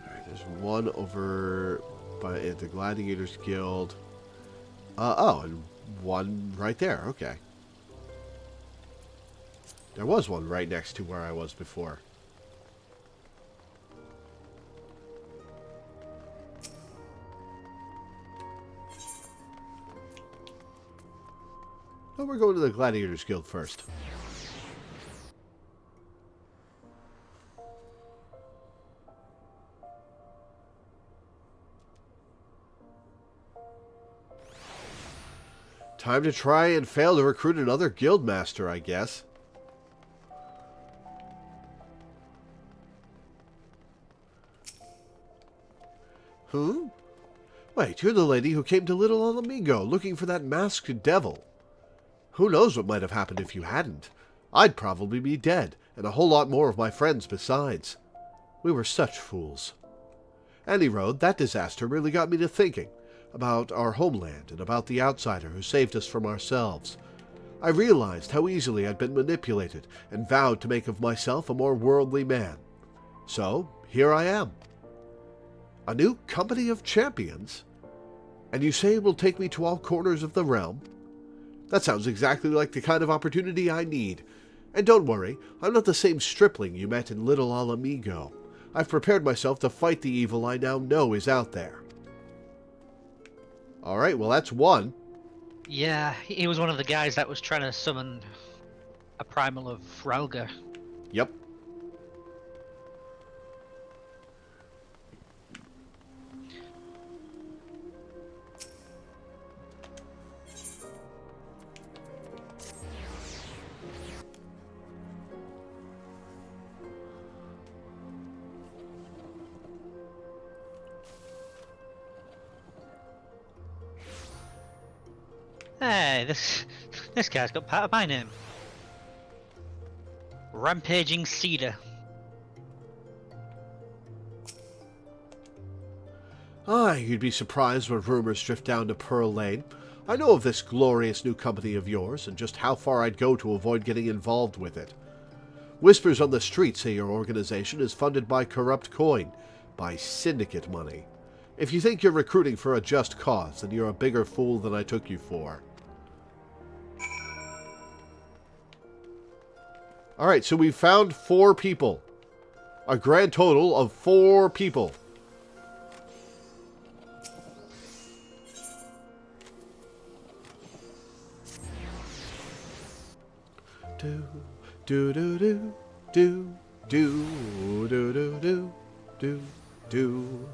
Alright, there's one over by at the Gladiators Guild. Oh, and one right there. Okay. There was one right next to where I was before. Oh, we're going to the Gladiators Guild first. Time to try and fail to recruit another guild master, I guess. Wait, you're the lady who came to Little Alamigo looking for that masked devil. Who knows what might have happened if you hadn't? I'd probably be dead, and a whole lot more of my friends besides. We were such fools. Any road, that disaster really got me to thinking about our homeland and about the outsider who saved us from ourselves. I realized how easily I'd been manipulated and vowed to make of myself a more worldly man. So, here I am. A new company of champions? And you say it will take me to all corners of the realm? That sounds exactly like the kind of opportunity I need. And don't worry, I'm not the same stripling you met in Little Alamigo. I've prepared myself to fight the evil I now know is out there. Alright, well that's one. Yeah, he was one of the guys that was trying to summon a primal of Fralga. Yep. Hey, this guy's got part of my name. Rampaging Cedar. Aye, you'd be surprised when rumors drift down to Pearl Lane. I know of this glorious new company of yours, and just how far I'd go to avoid getting involved with it. Whispers on the street say your organization is funded by corrupt coin, by syndicate money. If you think you're recruiting for a just cause, then you're a bigger fool than I took you for. Alright, so we found 4 people. A grand total of 4 people. Do do do do do do do do do do do.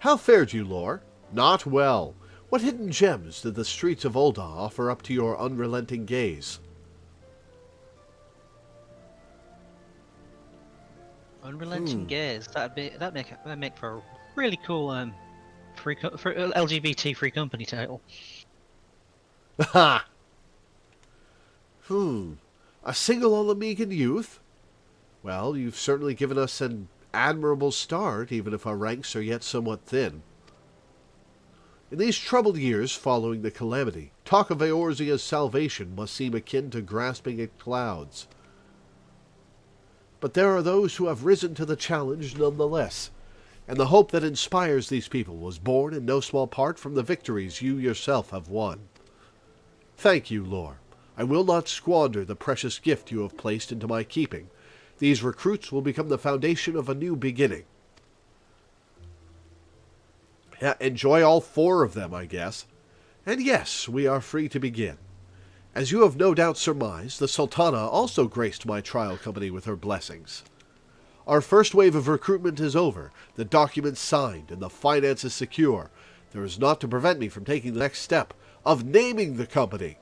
How fared you, Lore? Not well. What hidden gems did the streets of Ul'dah offer up to your unrelenting gaze? Unrelenting gaze. That'd make for a really cool LGBT free company title. Ha! A single Olamegan youth? Well, you've certainly given us an admirable start, even if our ranks are yet somewhat thin. In these troubled years following the calamity, talk of Eorzea's salvation must seem akin to grasping at clouds. But there are those who have risen to the challenge nonetheless, and the hope that inspires these people was born in no small part from the victories you yourself have won. Thank you, Lore. I will not squander the precious gift you have placed into my keeping. These recruits will become the foundation of a new beginning. Yeah, enjoy all 4 of them, I guess. And yes, we are free to begin. As you have no doubt surmised, the Sultana also graced my trial company with her blessings. Our first wave of recruitment is over, the documents signed, and the finances secure. There is naught to prevent me from taking the next step of naming the company.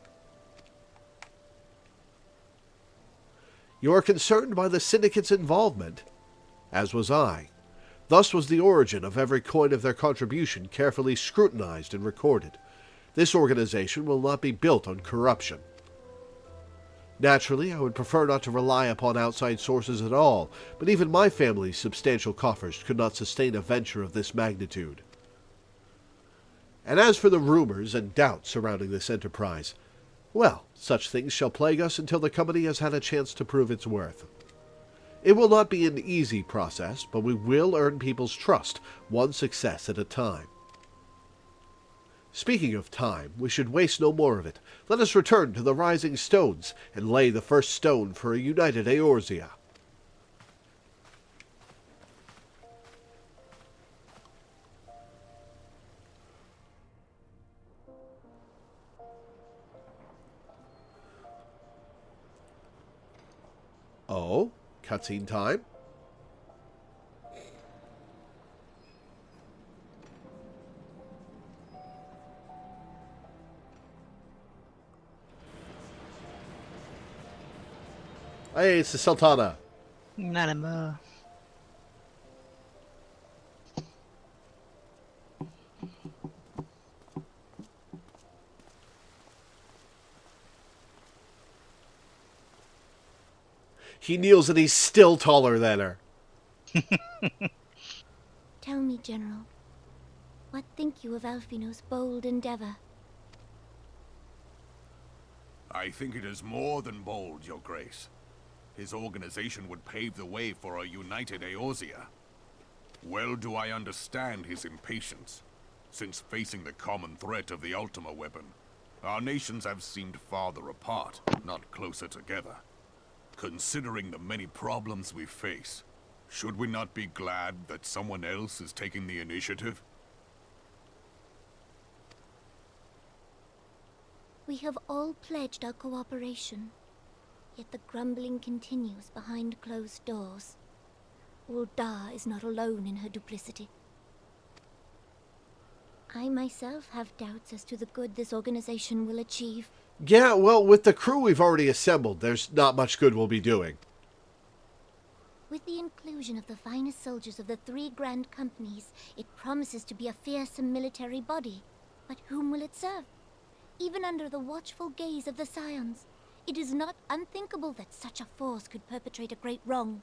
You are concerned by the syndicate's involvement, as was I. Thus was the origin of every coin of their contribution carefully scrutinized and recorded. This organization will not be built on corruption. Naturally, I would prefer not to rely upon outside sources at all, but even my family's substantial coffers could not sustain a venture of this magnitude. And as for the rumors and doubts surrounding this enterprise, well, such things shall plague us until the company has had a chance to prove its worth. It will not be an easy process, but we will earn people's trust, one success at a time. Speaking of time, we should waste no more of it. Let us return to the Rising Stones and lay the first stone for a united Eorzea. Oh, cutscene time. Hey, it's the Sultana. Not anymore. He kneels and he's still taller than her. Tell me, General, what think you of Alfino's bold endeavor? I think it is more than bold, Your Grace. His organization would pave the way for a united Eorzea. Well do I understand his impatience, since facing the common threat of the Ultima weapon, our nations have seemed farther apart, not closer together. Considering the many problems we face, should we not be glad that someone else is taking the initiative? We have all pledged our cooperation, yet the grumbling continues behind closed doors. Ul'dah is not alone in her duplicity. I myself have doubts as to the good this organization will achieve. Yeah, well, with the crew we've already assembled, there's not much good we'll be doing. With the inclusion of the finest soldiers of the 3 grand companies, it promises to be a fearsome military body. But whom will it serve? Even under the watchful gaze of the Scions, it is not unthinkable that such a force could perpetrate a great wrong.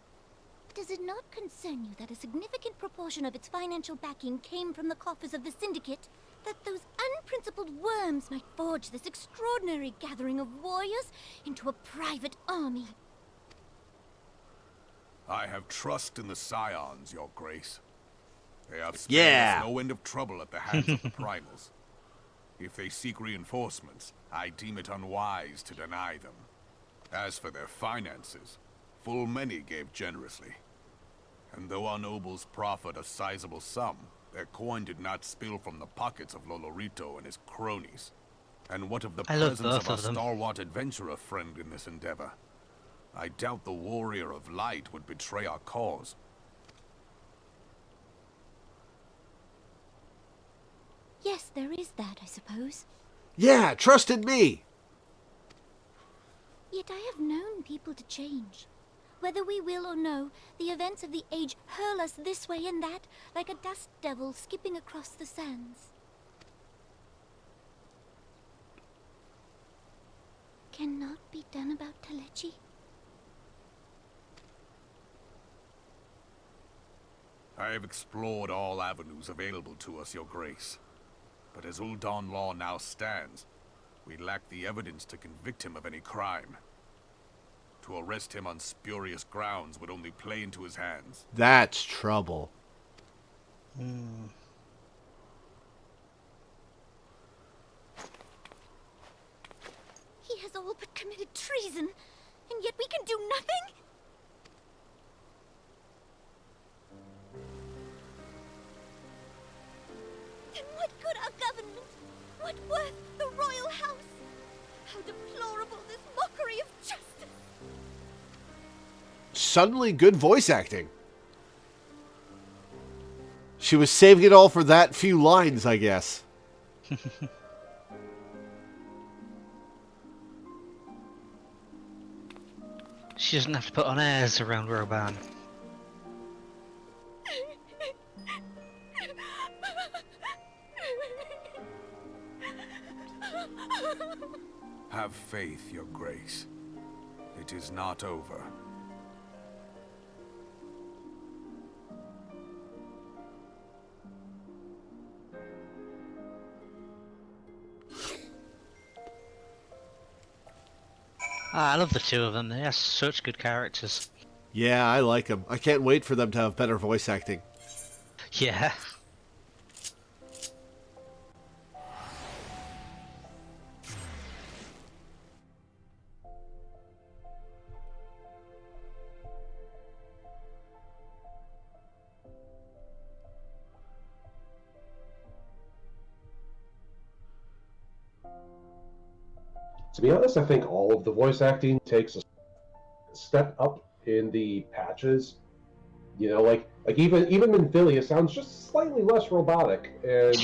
Does it not concern you that a significant proportion of its financial backing came from the coffers of the Syndicate? That those unprincipled worms might forge this extraordinary gathering of warriors into a private army? I have trust in the Scions, Your Grace. They have spared us no end of trouble at the hands of the Primals. If they seek reinforcements, I deem it unwise to deny them. As for their finances, full many gave generously. And though our nobles proffered a sizable sum, their coin did not spill from the pockets of Loreweaver and his cronies. And what of the presence of our stalwart adventurer friend in this endeavor? I doubt the Warrior of Light would betray our cause. Yes, there is that, I suppose. Yeah, trust in me! Yet I have known people to change. Whether we will or no, the events of the age hurl us this way and that, like a dust devil skipping across the sands. Cannot be done about Telechi? I have explored all avenues available to us, Your Grace. But as Ul'Dan law now stands, we lack the evidence to convict him of any crime. To arrest him on spurious grounds would only play into his hands. That's trouble. He has all but committed treason, and yet we can do nothing? Then what good our government? What worth the royal house? How deplorable this mockery of justice! Suddenly good voice acting. She was saving it all for that few lines, I guess. She doesn't have to put on airs around Roban. Have faith, Your Grace. It is not over. I love the two of them. They are such good characters. Yeah, I like them. I can't wait for them to have better voice acting. Yeah. To be honest, I think all of the voice acting takes a step up in the patches. You know, like even Minfilia sounds just slightly less robotic, and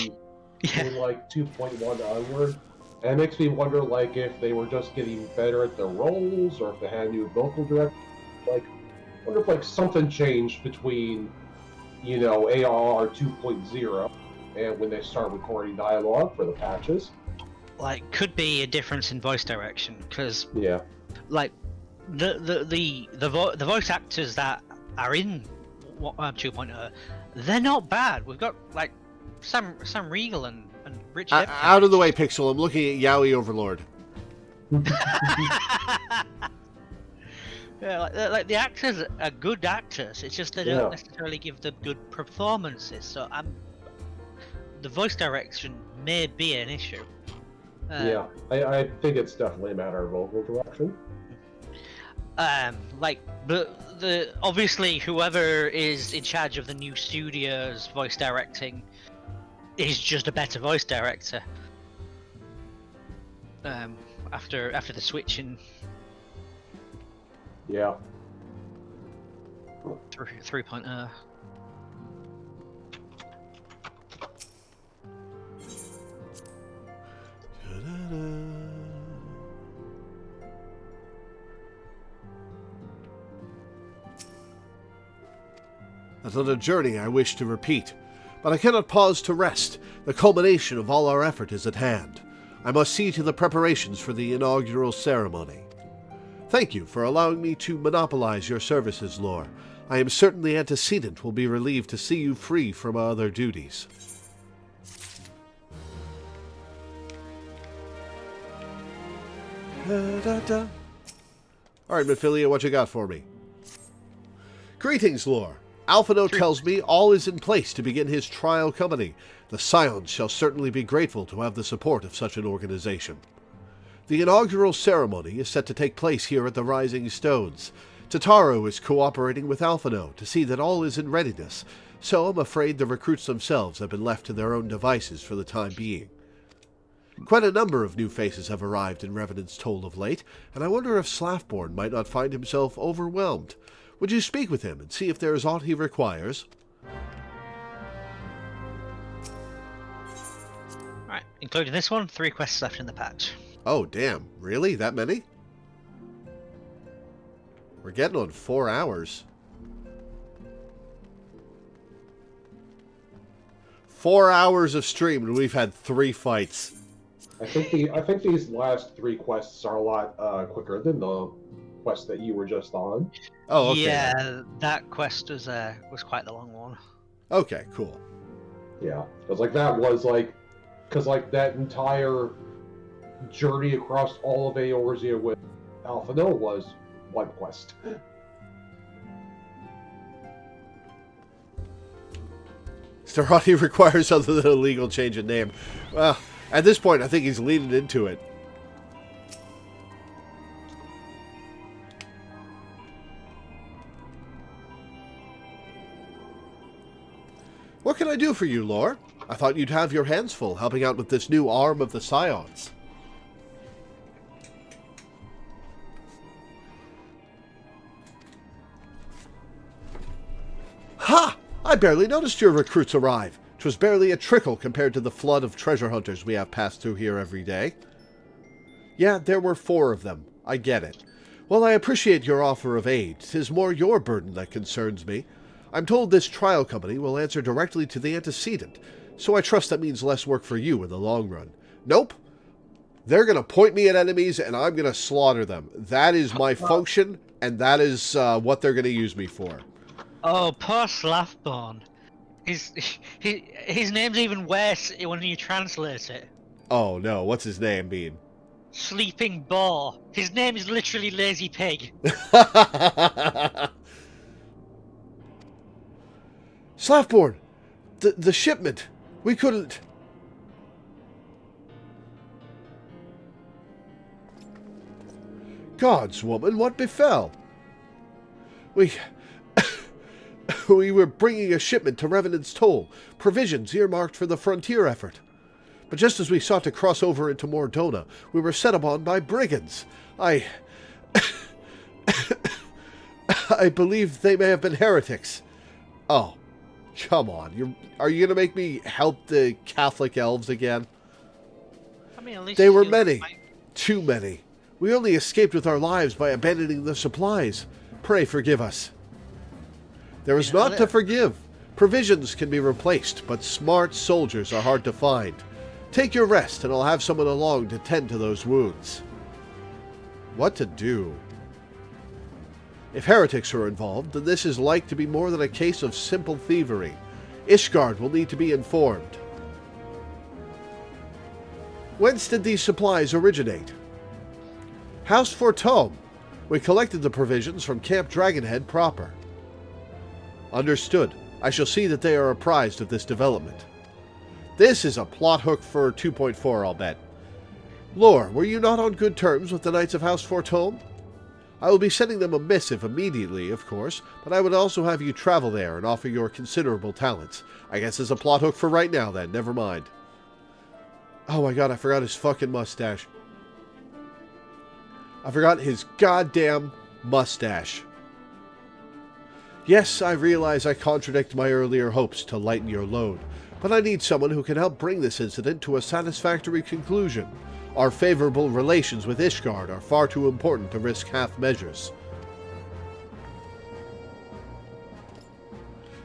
in like 2.1 onward, and it makes me wonder like if they were just getting better at their roles, or if they had a new vocal director. Like, I wonder if like something changed between, you know, ARR 2.0 and when they start recording dialogue for the patches. Like, could be a difference in voice direction, because like the voice actors that are in 2.0, they're not bad. We've got like Sam Riegel and Rich Epstein. Out of the way, Pixel. I'm looking at Yaoi Overlord. Yeah, like the actors are good actors. It's just they don't necessarily give them good performances. So the voice direction may be an issue. I think it's definitely a matter of vocal direction. Like the obviously whoever is in charge of the new studio's voice directing is just a better voice director. After the switching. Yeah. 3.0. Another journey I wish to repeat. But I cannot pause to rest. The culmination of all our effort is at hand. I must see to the preparations for the inaugural ceremony. Thank you for allowing me to monopolize your services, Lore. I am certain the antecedent will be relieved to see you free from other duties. Alright, Mephilia, what you got for me? Greetings, Lore. Alphino tells me all is in place to begin his trial company. The Scions shall certainly be grateful to have the support of such an organization. The inaugural ceremony is set to take place here at the Rising Stones. Tataru is cooperating with Alphino to see that all is in readiness, so I'm afraid the recruits themselves have been left to their own devices for the time being. Quite a number of new faces have arrived in Revenant's Toll of late, and I wonder if Slafborn might not find himself overwhelmed. Would you speak with him and see if there is aught he requires? Right, including this one, 3 quests left in the patch. Oh, damn. Really? That many? We're getting on 4 hours. 4 hours of stream and we've had 3 fights. I think these last 3 quests are a lot quicker than the quest that you were just on. Oh, okay. Yeah, that quest was quite the long one. Okay, cool. Yeah, because that entire journey across all of Eorzea with Alphino was 1 quest. Is there aught he requires other than a legal change of name? Well, at this point, I think he's leaning into it. What can I do for you, Lore? I thought you'd have your hands full helping out with this new arm of the Scions. Ha! I barely noticed your recruits arrive. 'Twas barely a trickle compared to the flood of treasure hunters we have passed through here every day. Yeah, there were 4 of them. I get it. Well, I appreciate your offer of aid. 'Tis more your burden that concerns me. I'm told this trial company will answer directly to the antecedent, so I trust that means less work for you in the long run. Nope. They're going to point me at enemies, and I'm going to slaughter them. That is my function, and that is what they're going to use me for. Oh, poor Slafborn. His name's even worse when you translate it. Oh, no. What's his name mean? Sleeping Boar. His name is literally Lazy Pig. Slafborn! The shipment! We couldn't... Gods, woman, what befell? We were bringing a shipment to Revenant's Toll, provisions earmarked for the frontier effort. But just as we sought to cross over into Mordona, we were set upon by brigands. I believe they may have been heretics. Oh, come on. Are you going to make me help the Catholic elves again? I mean, at least they were many. Too many. We only escaped with our lives by abandoning the supplies. Pray forgive us. There is naught to forgive. Provisions can be replaced, but smart soldiers are hard to find. Take your rest, and I'll have someone along to tend to those wounds. What to do? If heretics are involved, then this is like to be more than a case of simple thievery. Ishgard will need to be informed. Whence did these supplies originate? House Fortome. We collected the provisions from Camp Dragonhead proper. Understood. I shall see that they are apprised of this development. This is a plot hook for 2.4, I'll bet. Lore, were you not on good terms with the Knights of House Fortome? I will be sending them a missive immediately, of course, but I would also have you travel there and offer your considerable talents. I guess it's a plot hook for right now, then. Never mind. Oh my god, I forgot his fucking mustache. I forgot his goddamn mustache. Yes, I realize I contradict my earlier hopes to lighten your load, but I need someone who can help bring this incident to a satisfactory conclusion. Our favorable relations with Ishgard are far too important to risk half measures.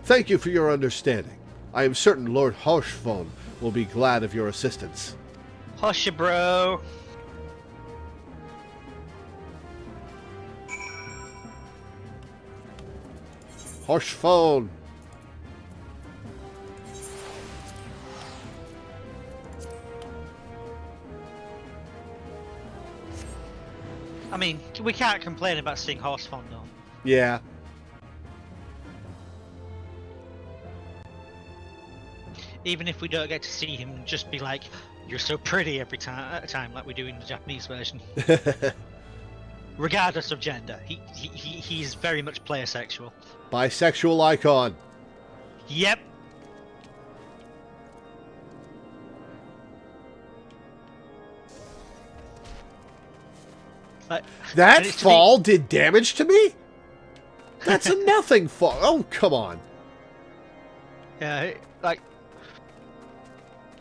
Thank you for your understanding. I am certain Lord Hirschfon will be glad of your assistance. Hush ya, bro. Hirschfon! I mean, we can't complain about seeing Horsefond though. Yeah. Even if we don't get to see him, just be like, "You're so pretty" every time, like we do in the Japanese version. Regardless of gender, he's very much player sexual. Bisexual icon. Yep. That fall did damage to me? That's a nothing fall. Oh, come on. Yeah, like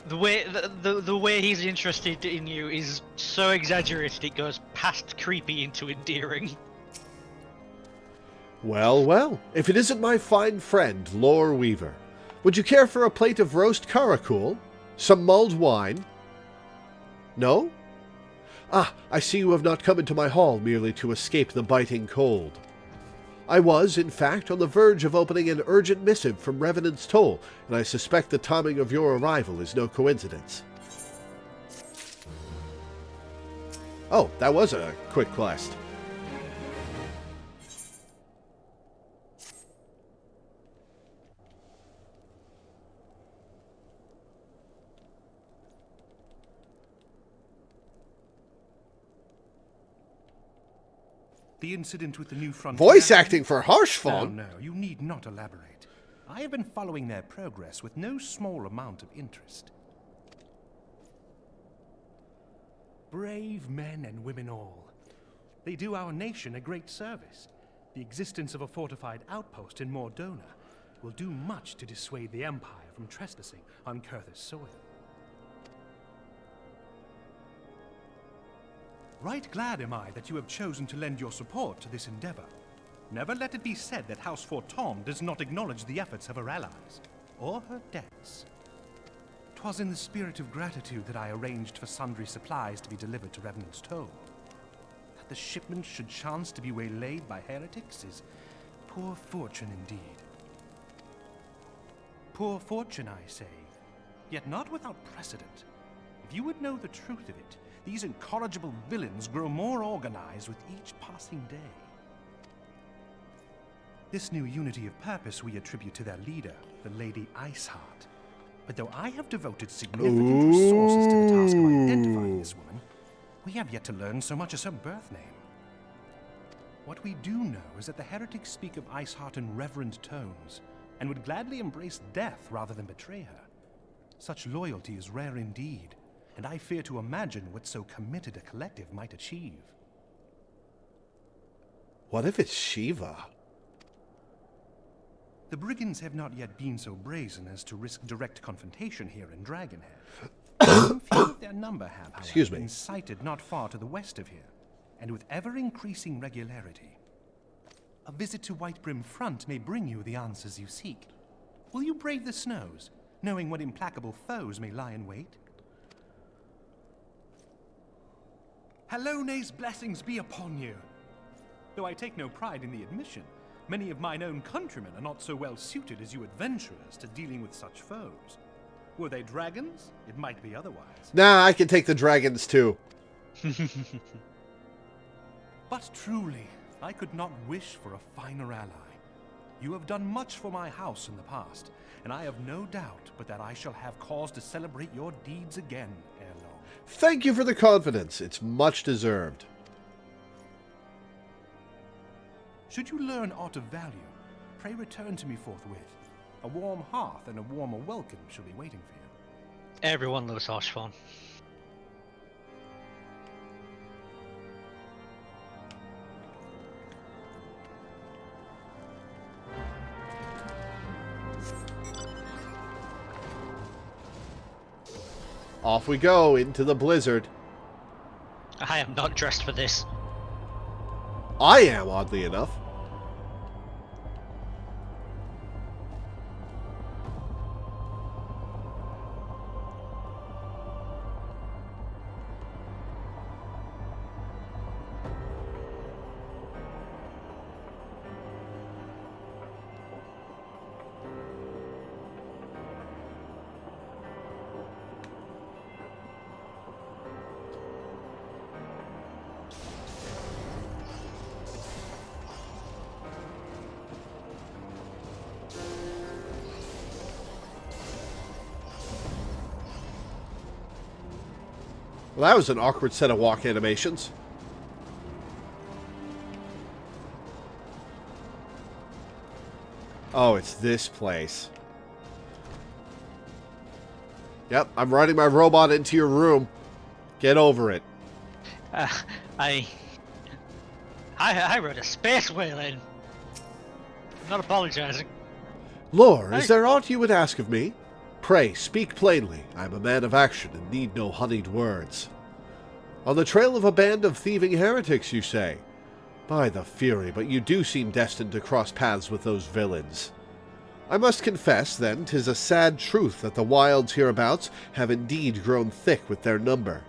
the way he's interested in you is so exaggerated it goes past creepy into endearing. Well, well, if it isn't my fine friend, Loreweaver, would you care for a plate of roast caracul? Some mulled wine? No? Ah, I see you have not come into my hall merely to escape the biting cold. I was, in fact, on the verge of opening an urgent missive from Revenant's Toll, and I suspect the timing of your arrival is no coincidence. Oh, that was a quick quest. The incident with the new frontier... Voice acting for Hirschfon? No, you need not elaborate. I have been following their progress with no small amount of interest. Brave men and women all. They do our nation a great service. The existence of a fortified outpost in Mordona will do much to dissuade the Empire from trespassing on Kurthus soil. Right glad am I that you have chosen to lend your support to this endeavor. Never let it be said that House Fortom does not acknowledge the efforts of her allies, or her debts. 'Twas in the spirit of gratitude that I arranged for sundry supplies to be delivered to Revenant's Toll. That the shipment should chance to be waylaid by heretics is poor fortune indeed. Poor fortune, I say, yet not without precedent. If you would know the truth of it, these incorrigible villains grow more organized with each passing day. This new unity of purpose we attribute to their leader, the Lady Iceheart. But though I have devoted significant resources to the task of identifying this woman, we have yet to learn so much as her birth name. What we do know is that the heretics speak of Iceheart in reverent tones, and would gladly embrace death rather than betray her. Such loyalty is rare indeed, and I fear to imagine what so committed a collective might achieve. What if it's Shiva? The brigands have not yet been so brazen as to risk direct confrontation here in Dragonhead. Few of their number have, however, been sighted not far to the west of here, and with ever-increasing regularity. A visit to Whitebrim Front may bring you the answers you seek. Will you brave the snows, knowing what implacable foes may lie in wait? Halone's blessings be upon you! Though I take no pride in the admission, many of mine own countrymen are not so well suited as you adventurers to dealing with such foes. Were they dragons? It might be otherwise. Nah, I can take the dragons too. But truly, I could not wish for a finer ally. You have done much for my house in the past, and I have no doubt but that I shall have cause to celebrate your deeds again ere long. Thank you for the confidence. It's much deserved. Should you learn aught of value, pray return to me forthwith. A warm hearth and a warmer welcome shall be waiting for you. Everyone loves Hirschfon. Off we go into the blizzard. I am not dressed for this. I am, oddly enough. Well, that was an awkward set of walk animations. Oh, it's this place. Yep, I'm running my robot into your room. Get over it. I wrote a space whale in. I'm not apologizing. Lore, is there aught you would ask of me? Pray, speak plainly. I am a man of action and need no honeyed words. On the trail of a band of thieving heretics, you say? By the Fury, but you do seem destined to cross paths with those villains. I must confess, then, 'tis a sad truth that the wilds hereabouts have indeed grown thick with their number.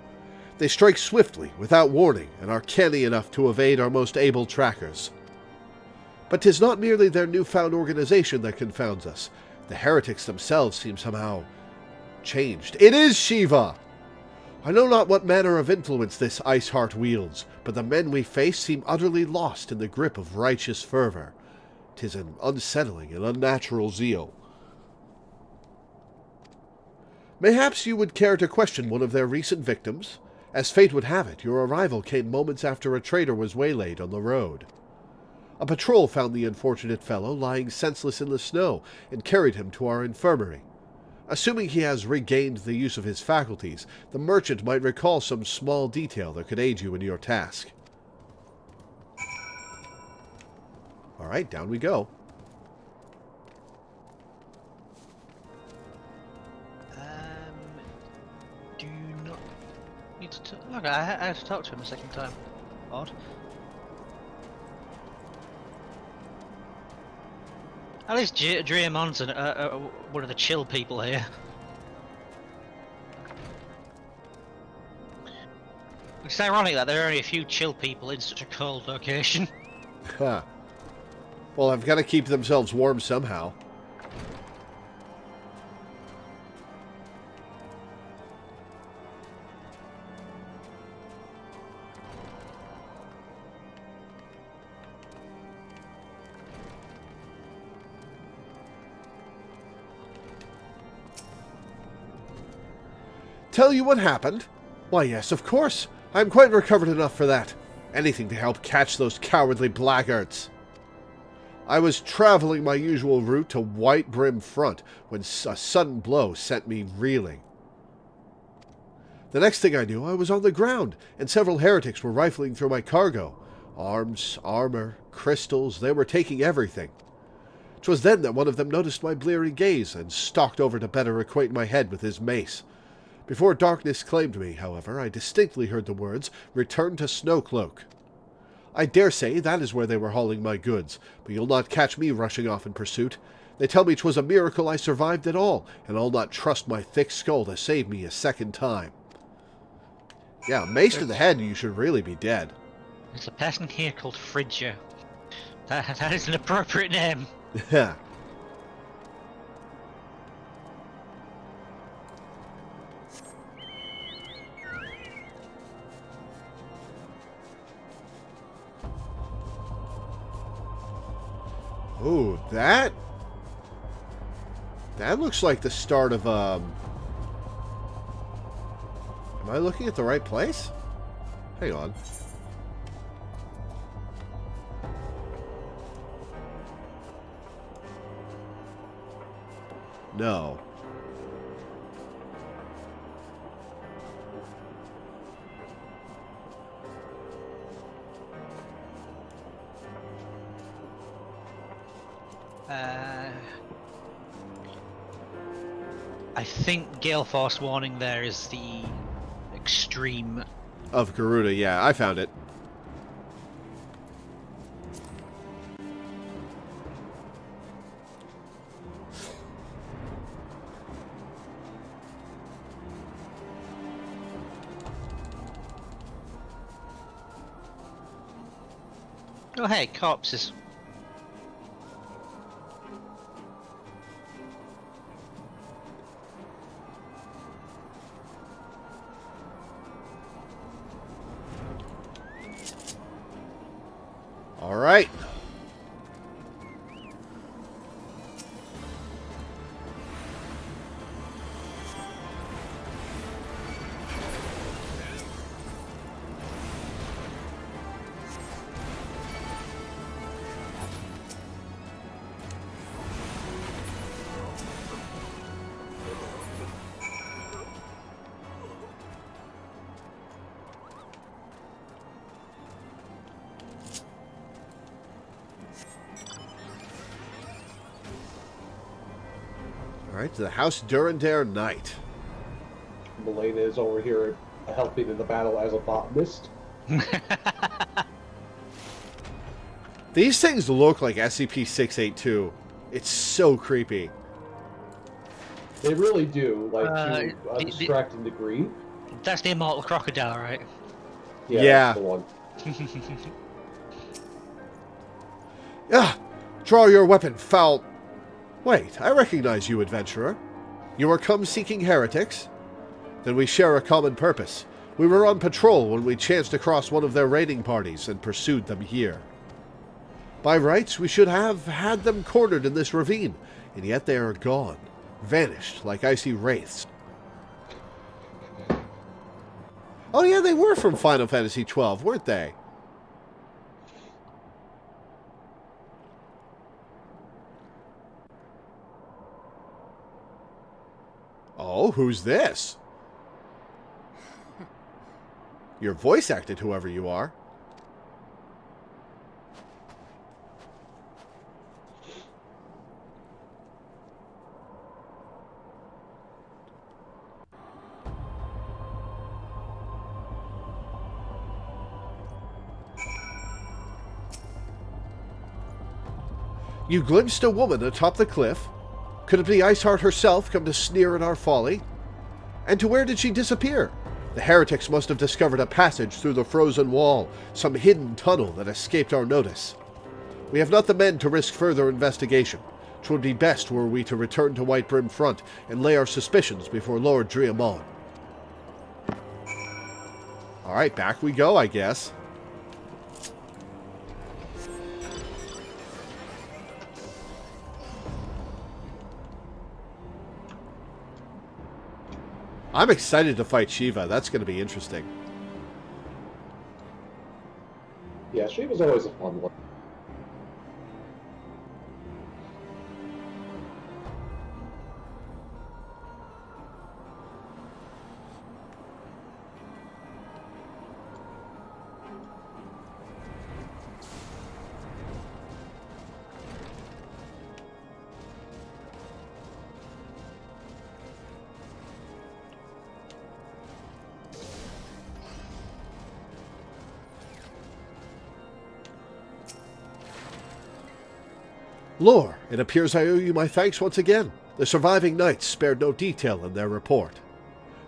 They strike swiftly, without warning, and are canny enough to evade our most able trackers. But 'tis not merely their newfound organization that confounds us. The heretics themselves seem somehow changed. It is Shiva! I know not what manner of influence this ice heart wields, but the men we face seem utterly lost in the grip of righteous fervor. 'Tis an unsettling and unnatural zeal. Mayhaps you would care to question one of their recent victims? As fate would have it, your arrival came moments after a trader was waylaid on the road. A patrol found the unfortunate fellow lying senseless in the snow and carried him to our infirmary. Assuming he has regained the use of his faculties, the merchant might recall some small detail that could aid you in your task. Alright, down we go. Do you not need to talk? Okay, I had to talk to him a second time. Odd. At least Dreamon's one of the chill people here. It's ironic that there are only a few chill people in such a cold location. Huh. Well, I've got to keep themselves warm somehow. Tell you what happened? Why, yes, of course. I'm quite recovered enough for that. Anything to help catch those cowardly blackguards. I was traveling my usual route to White Brim Front when a sudden blow sent me reeling. The next thing I knew, I was on the ground, and several heretics were rifling through my cargo. Arms, armor, crystals, they were taking everything. 'Twas then that one of them noticed my bleary gaze and stalked over to better acquaint my head with his mace. Before darkness claimed me, however, I distinctly heard the words, "Return to Snowcloak." I dare say that is where they were hauling my goods, but you'll not catch me rushing off in pursuit. They tell me 'twas a miracle I survived at all, and I'll not trust my thick skull to save me a second time. Yeah, mace to the head, you should really be dead. There's a person here called Fridger. That is an appropriate name. Yeah. Ooh, that looks like the start of, Am I looking at the right place? Hang on. No. I think Gale Force Warning there is the extreme Of Garuda, yeah, I found it. Oh hey, corpses. All right. Alright, to the House Durandare Knight. Melena is over here helping in the battle as a botanist. These things look like SCP-682. It's so creepy. They really do, like, to a distracting degree. That's the immortal crocodile, right? Yeah. That's the one. Draw your weapon, foul... Wait, I recognize you, adventurer. You are come seeking heretics? Then we share a common purpose. We were on patrol when we chanced across one of their raiding parties and pursued them here. By rights, we should have had them cornered in this ravine, and yet they are gone, vanished like icy wraiths. Oh yeah, they were from Final Fantasy XII, weren't they? Oh, who's this? You're voice acted, whoever you are. You glimpsed a woman atop the cliff. Could it be Iceheart herself come to sneer at our folly? And to where did she disappear? The heretics must have discovered a passage through the frozen wall, some hidden tunnel that escaped our notice. We have not the men to risk further investigation. 'Twould be best were we to return to Whitebrim Front and lay our suspicions before Lord Driamon. Alright, back we go, I guess. I'm excited to fight Shiva. That's going to be interesting. Yeah, Shiva's always a fun one. Lore, it appears I owe you my thanks once again. The surviving knights spared no detail in their report.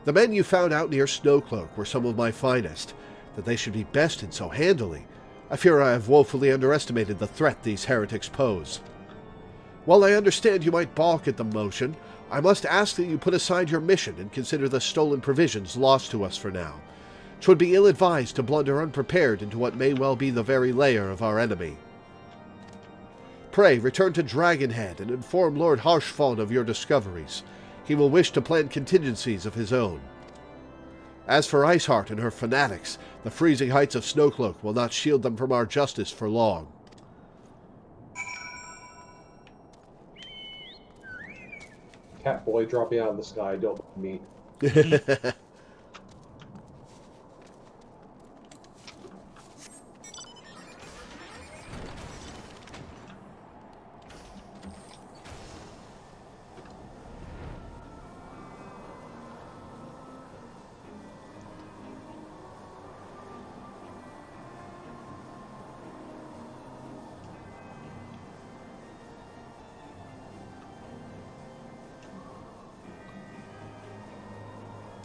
The men you found out near Snowcloak were some of my finest. That they should be bested so handily, I fear I have woefully underestimated the threat these heretics pose. While I understand you might balk at the motion, I must ask that you put aside your mission and consider the stolen provisions lost to us for now. 'Twould be ill-advised to blunder unprepared into what may well be the very lair of our enemy. Pray, return to Dragonhead and inform Lord Harshfaln of your discoveries. He will wish to plan contingencies of his own. As for Iceheart and her fanatics, the freezing heights of Snowcloak will not shield them from our justice for long. Catboy dropping out of the sky, don't mind me.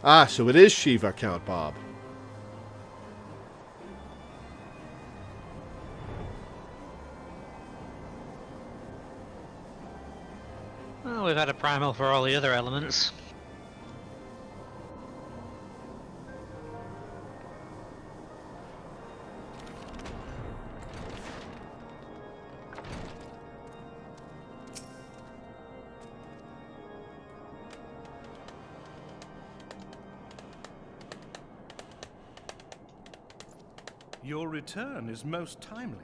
Ah, so it is Shiva, Count Bob. Well, we've had a primal for all the other elements. Your return is most timely.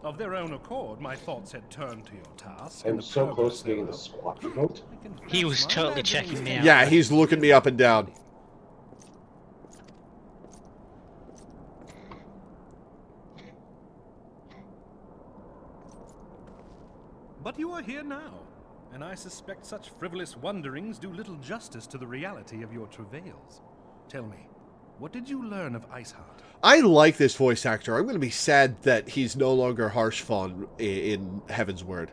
Of their own accord, my thoughts had turned to your task. I'm so close to getting the squat vote. He was totally checking me out. Yeah, he's looking me up and down. But you are here now. and I suspect such frivolous wonderings do little justice to the reality of your travails. Tell me, what did you learn of Iceheart? I like this voice actor. I'm going to be sad that he's no longer Harshfon in Heaven's Word.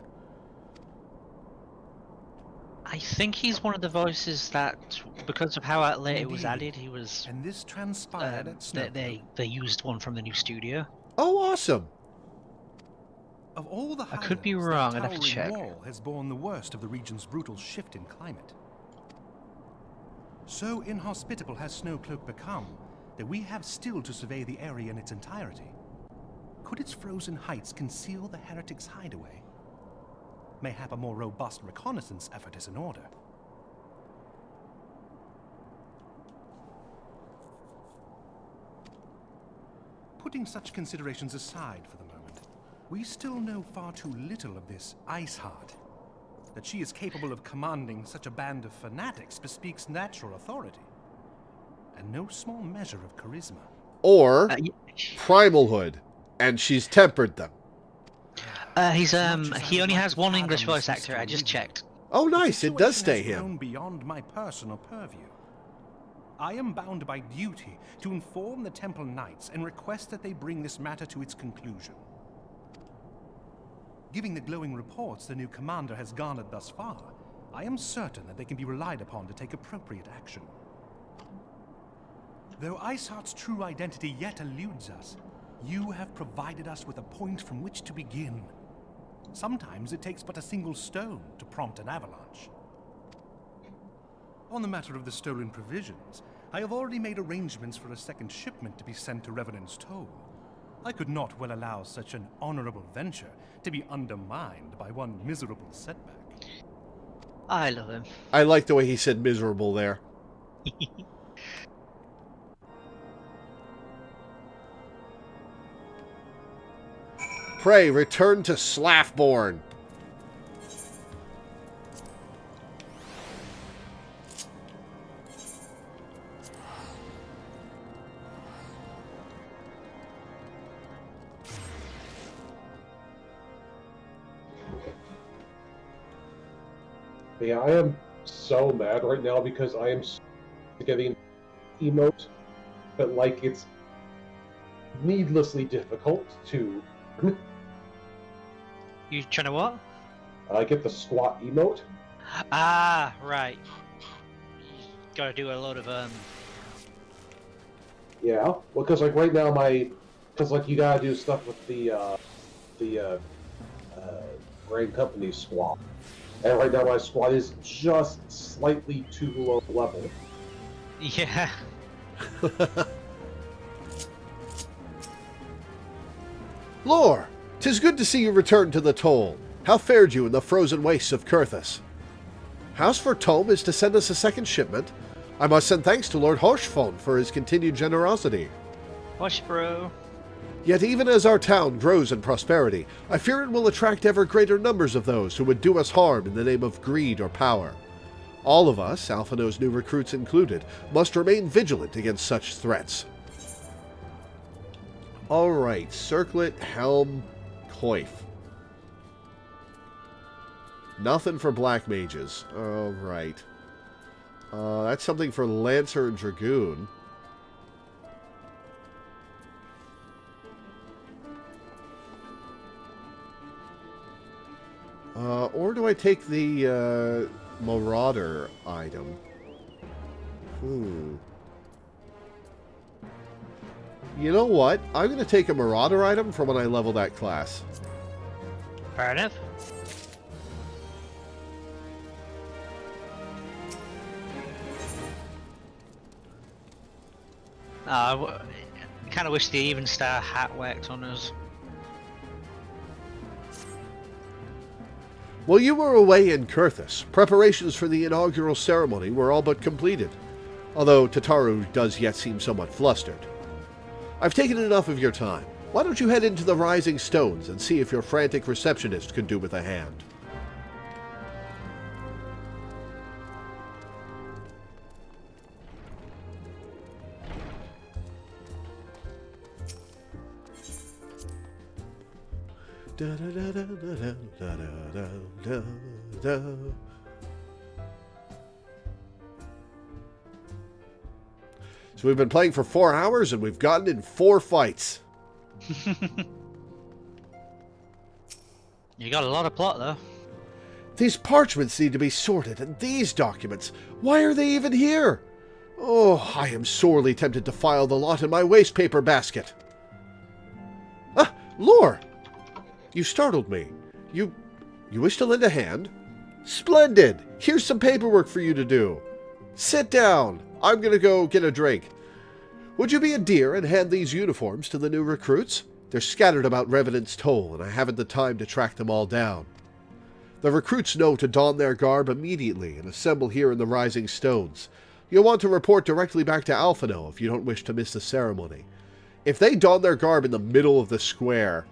I think he's one of the voices that, because of how late it was added, he was. And this transpired at Snow. They used one from the new studio. Oh, awesome! Of all the I could be Highlands, wrong. that I'd have to towering check. wall has borne the worst of the region's brutal shift in climate. So inhospitable has Snowcloak become that we have still to survey the area in its entirety. Could its frozen heights conceal the heretics' hideaway? Mayhap a more robust reconnaissance effort is in order. Putting such considerations aside for the moment, we still know far too little of this Iceheart. That she is capable of commanding such a band of fanatics bespeaks natural authority, and no small measure of charisma. Or primalhood, and she's tempered them. He only has one English voice actor. I just checked. Oh, nice! It does stay him. Beyond my personal purview. I am bound by duty to inform the Temple Knights and request that they bring this matter to its conclusion. Given the glowing reports the new commander has garnered thus far, I am certain that they can be relied upon to take appropriate action. Though Iceheart's true identity yet eludes us, you have provided us with a point from which to begin. Sometimes it takes but a single stone to prompt an avalanche. On the matter of the stolen provisions, I have already made arrangements for a second shipment to be sent to Revenant's Toll. I could not well allow such an honorable venture to be undermined by one miserable setback. I love him. I like the way he said miserable there. Pray, return to Slaffborn. Yeah, I am so mad right now because I am getting emote, but like it's needlessly difficult to. You trying to what? Get the squat emote. Ah, right. Gotta do a lot of Yeah, well, because like right now because like you gotta do stuff with the Grand Company squat, and right now my squat is just slightly too low level. Yeah. Lore, 'tis good to see you return to the Toll. How fared you in the frozen wastes of Kurthus? House for Tome is to send us a second shipment. I must send thanks to Lord Harshfon for his continued generosity. Hush, bro. Yet even as our town grows in prosperity, I fear it will attract ever greater numbers of those who would do us harm in the name of greed or power. All of us, Alphino's new recruits included, must remain vigilant against such threats. Alright, Circlet, Helm, Coif. Nothing for Black Mages. Alright. That's something for Lancer and Dragoon. Or do I take the Marauder item? You know what? I'm going to take a Marauder item from when I level that class. Fair enough. I kind of wish the Even Star hat worked on us. While you were away in Kurthus, preparations for the inaugural ceremony were all but completed, although Tataru does yet seem somewhat flustered. I've taken enough of your time. Why don't you head into the Rising Stones and see if your frantic receptionist could do with a hand? So we've been playing for 4 hours and we've gotten in 4 fights. You got a lot of plot, though. These parchments need to be sorted, and these documents, why are they even here? Oh, I am sorely tempted to file the lot in my waste paper basket. Ah, Lore! You startled me. You wish to lend a hand? Splendid! Here's some paperwork for you to do. Sit down. I'm gonna go get a drink. Would you be a dear and hand these uniforms to the new recruits? They're scattered about Revenant's Toll, and I haven't the time to track them all down. The recruits know to don their garb immediately and assemble here in the Rising Stones. You'll want to report directly back to Alphino if you don't wish to miss the ceremony. If they don their garb in the middle of the square...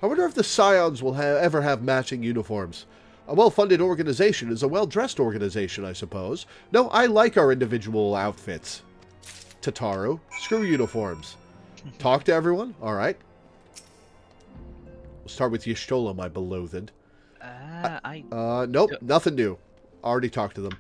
I wonder if the Scions will ever have matching uniforms. A well-funded organization is a well-dressed organization, I suppose. No, I like our individual outfits. Tataru, screw uniforms. Talk to everyone? Alright. We'll start with Y'shtola, my beloved. Nope, nothing new. Already talked to them.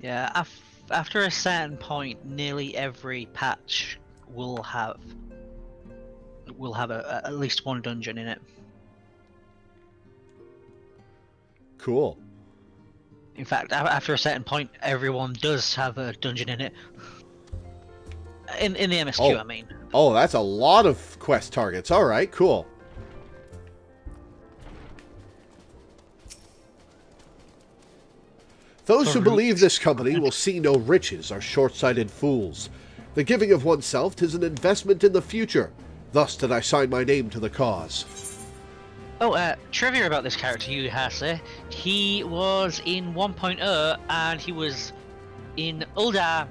Yeah, after a certain point, nearly every patch will have at least one dungeon in it. Cool. In fact, after a certain point, everyone does have a dungeon in it. In the MSQ, I mean. Oh, that's a lot of quest targets. All right, cool. Those who believe this company will see no riches are short-sighted fools. The giving of oneself 'tis an investment in the future. Thus did I sign my name to the cause. Oh, trivia about this character, Yuhase. He was in 1.0 and he was in Uldar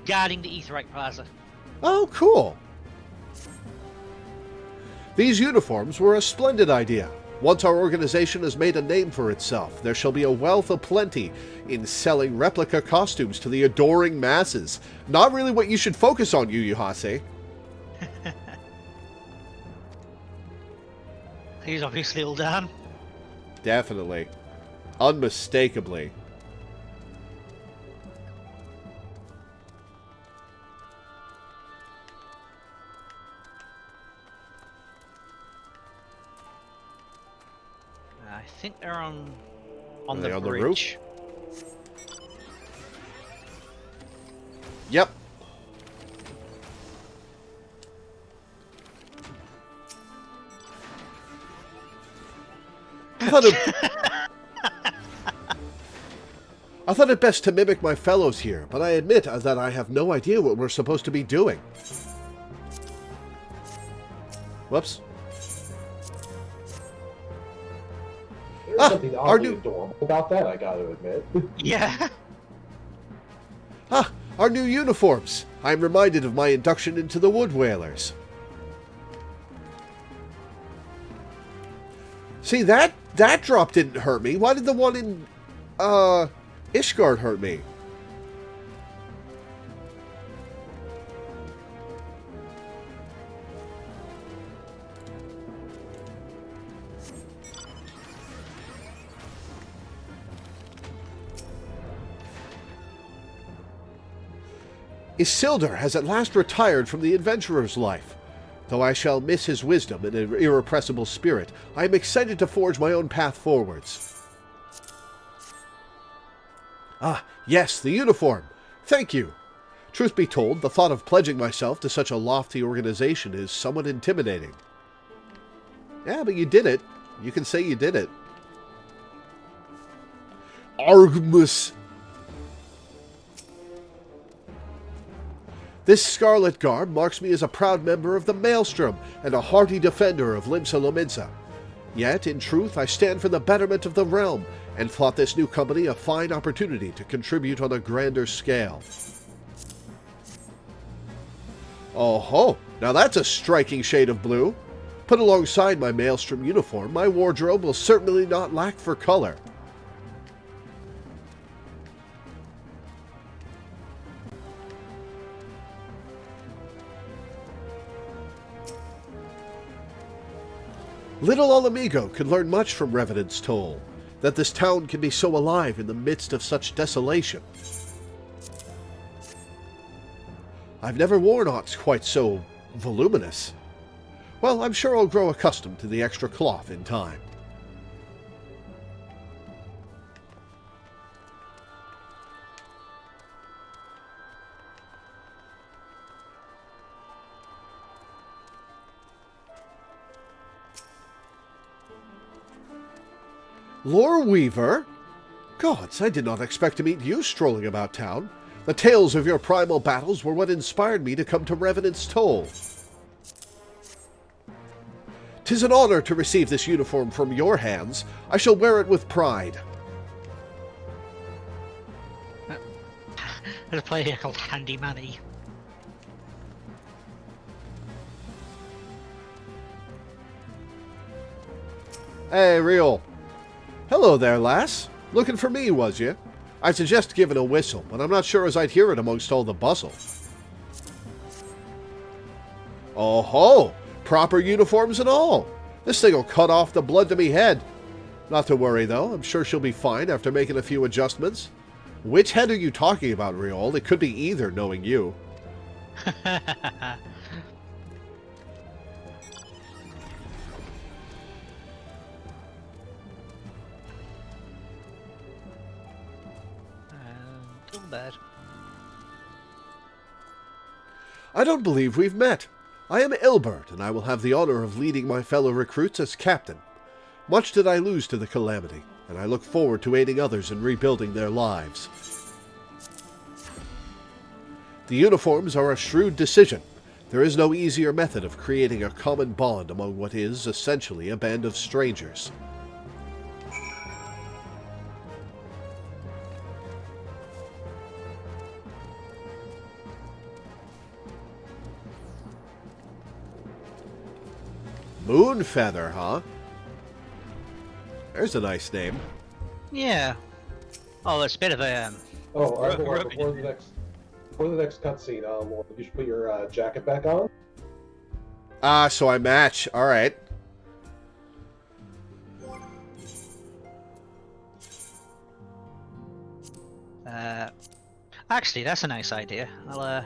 guarding the Aetheryte Plaza. Oh, cool. These uniforms were a splendid idea. Once our organization has made a name for itself, there shall be a wealth of plenty in selling replica costumes to the adoring masses. Not really what you should focus on, Yuhase. He's obviously Uldan. Definitely. Unmistakably. I think they're on Are they the on bridge. The roof? Yep. I thought it best to mimic my fellows here, but I admit that I have no idea what we're supposed to be doing. Whoops. There's something oddly adorable about that, I gotta admit. Yeah. Our new uniforms. I'm reminded of my induction into the Wood Whalers. See, that drop didn't hurt me. Why did the one in, Ishgard hurt me? Isildur has at last retired from the adventurer's life. Though I shall miss his wisdom and an irrepressible spirit, I am excited to forge my own path forwards. Ah, yes, the uniform. Thank you. Truth be told, the thought of pledging myself to such a lofty organization is somewhat intimidating. Yeah, but you did it. You can say you did it. Argmus. This scarlet garb marks me as a proud member of the Maelstrom and a hearty defender of Limsa Lominsa. Yet, in truth, I stand for the betterment of the realm and thought this new company a fine opportunity to contribute on a grander scale. Oh ho! Now that's a striking shade of blue. Put alongside my Maelstrom uniform, my wardrobe will certainly not lack for color. Little Alamigo could learn much from Revenant's Toll, that this town can be so alive in the midst of such desolation. I've never worn aught quite so voluminous. Well, I'm sure I'll grow accustomed to the extra cloth in time. Loreweaver? Gods, I did not expect to meet you strolling about town. The tales of your primal battles were what inspired me to come to Revenant's Toll. 'Tis an honor to receive this uniform from your hands. I shall wear it with pride. There's a player here called Handy Manny. Hey, Real. Hello there, lass. Looking for me, was you? I'd suggest giving a whistle, but I'm not sure as I'd hear it amongst all the bustle. Oh ho! Proper uniforms and all! This thing'll cut off the blood to me head. Not to worry, though. I'm sure she'll be fine after making a few adjustments. Which head are you talking about, Riol? It could be either, knowing you. Bad. I don't believe we've met. I am Ilbert, and I will have the honor of leading my fellow recruits as captain. Much did I lose to the calamity, and I look forward to aiding others in rebuilding their lives. The uniforms are a shrewd decision. There is no easier method of creating a common bond among what is, essentially, a band of strangers. Moonfeather, huh? There's a nice name. Yeah. Oh, it's a bit of a before the next cutscene, you should put your jacket back on. Ah, so I match. All right. Actually, that's a nice idea. I'll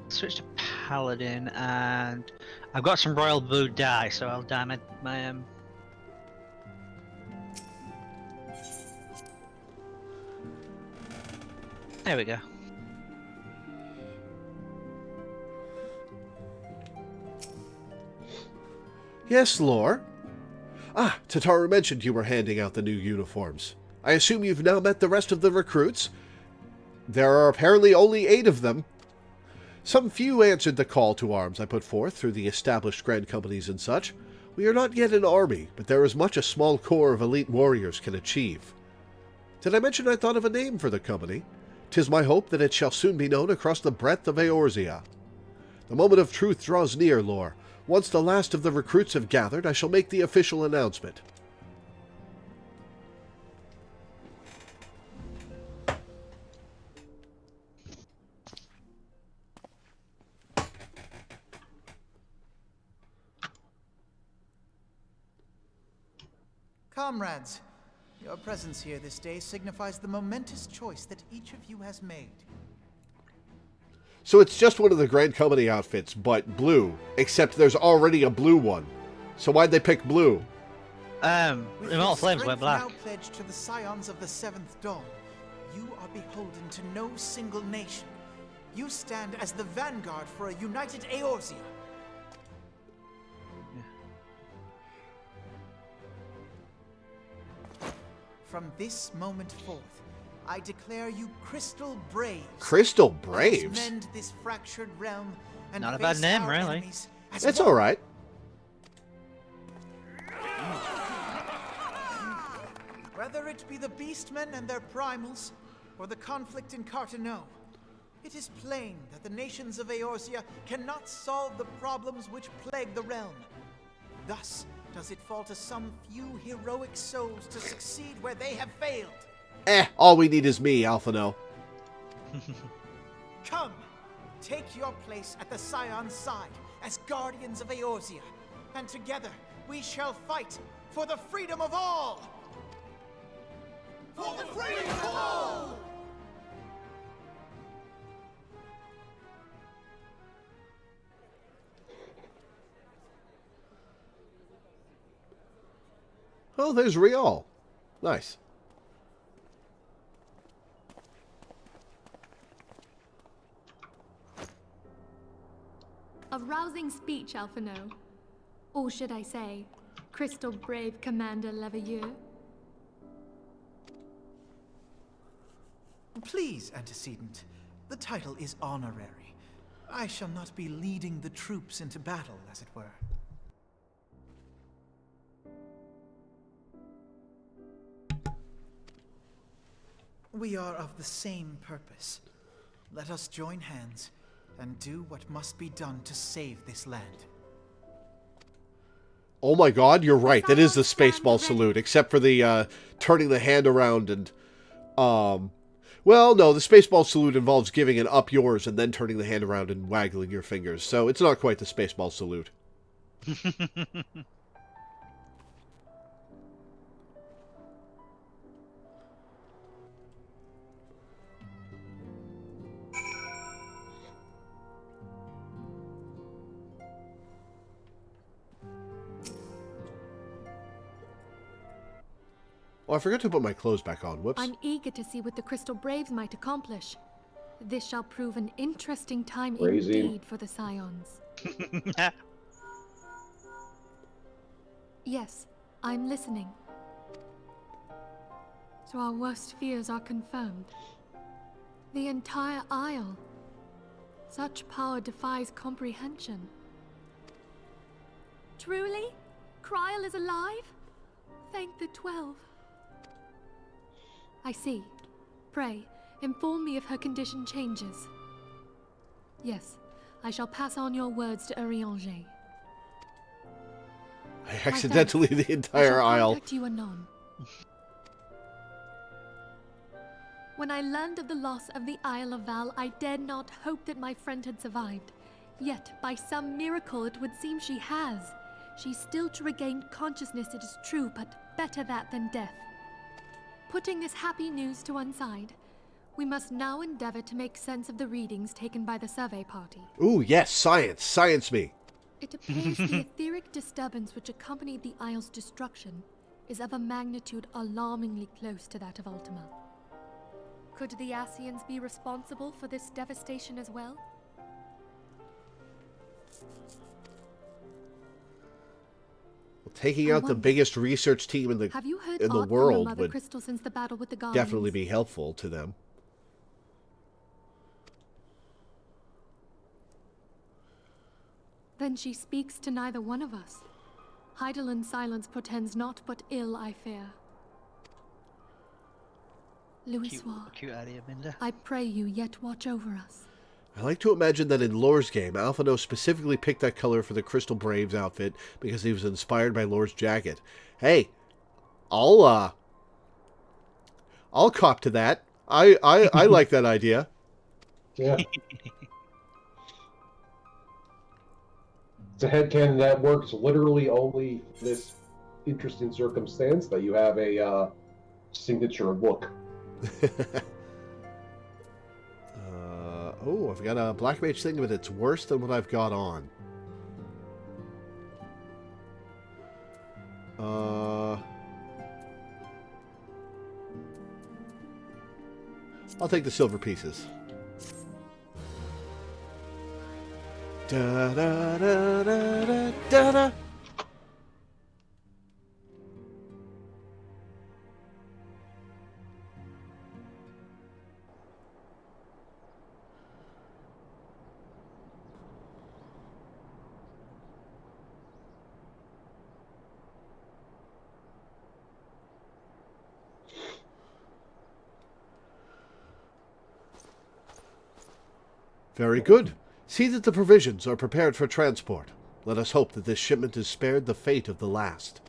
switch to Paladin, and I've got some Royal Blue dye, so I'll dye my There we go. Yes, Lore. Ah, Tataru mentioned you were handing out the new uniforms. I assume you've now met the rest of the recruits? There are apparently only 8 of them. Some few answered the call to arms I put forth through the established grand companies and such. We are not yet an army, but there is much a small corps of elite warriors can achieve. Did I mention I thought of a name for the company? 'Tis my hope that it shall soon be known across the breadth of Eorzea. The moment of truth draws near, Lore. Once the last of the recruits have gathered, I shall make the official announcement. Comrades, your presence here this day signifies the momentous choice that each of you has made. So it's just one of the Grand Company outfits, but blue. Except there's already a blue one. So why'd they pick blue? Immortal Flames went black. Now pledged to the Scions of the Seventh Dawn, you are beholden to no single nation. You stand as the vanguard for a united Eorzea. From this moment forth, I declare you Crystal Braves. Crystal Braves? Let us mend this fractured realm and Not a bad name, really. It's all right. Whether it be the Beastmen and their primals, or the conflict in Carteneau, It is plain that the nations of Eorzea cannot solve the problems which plague the realm. Thus does it fall to some few heroic souls to succeed where they have failed. All we need is me, Alphino. Come, take your place at the Scion's side as guardians of Eorzea, and together we shall fight for the freedom of all! For the freedom of all! Oh, there's Rial. Nice. A rousing speech, Alphino. Or should I say, Crystal Brave Commander Loreweaver. Please, Antecedent. The title is honorary. I shall not be leading the troops into battle, as it were. We are of the same purpose. Let us join hands and do what must be done to save this land. Oh my god, you're right. That is the Spaceball salute, except for the turning the hand around and... Well, no, the Spaceball salute involves giving an up yours and then turning the hand around and waggling your fingers. So it's not quite the Spaceball salute. Oh, I forgot to put my clothes back on. Whoops. I'm eager to see what the Crystal Braves might accomplish. This shall prove an interesting time Crazy. indeed for the Scions. Yes, I'm listening. So our worst fears are confirmed. The entire Isle. Such power defies comprehension. Truly? Kryl is alive? Thank the 12. I see. Pray, inform me if her condition changes. Yes, I shall pass on your words to Urianger. I accidentally the entire I shall aisle. contact you anon. When I learned of the loss of the Isle of Val, I dared not hope that my friend had survived. Yet, by some miracle, it would seem she has. She's still to regain consciousness, it is true, but better that than death. Putting this happy news to one side, we must now endeavor to make sense of the readings taken by the survey party. Ooh, yes, science. Science me. It appears the etheric disturbance which accompanied the Isle's destruction is of a magnitude alarmingly close to that of Ultima. Could the Ascians be responsible for this devastation as well? Taking out the biggest research team in the world Mother would Crystal since the battle with the Guardians? definitely be helpful to them. Then she speaks to neither one of us. Heidel's silence portends naught but ill, I fear. Louisoire, Cute idea, Minda. I pray you yet watch over us. I like to imagine that in Lore's game, Alphino specifically picked that color for the Crystal Braves outfit because he was inspired by Lore's jacket. Hey, I'll cop to that. I like that idea. Yeah. It's a headcanon that works literally only this interesting circumstance that you have a signature look. Oh, I've got a Black Mage thing, but it's worse than what I've got on. I'll take the silver pieces. Da da da da da da da. Very good. See that the provisions are prepared for transport. Let us hope that this shipment is spared the fate of the last.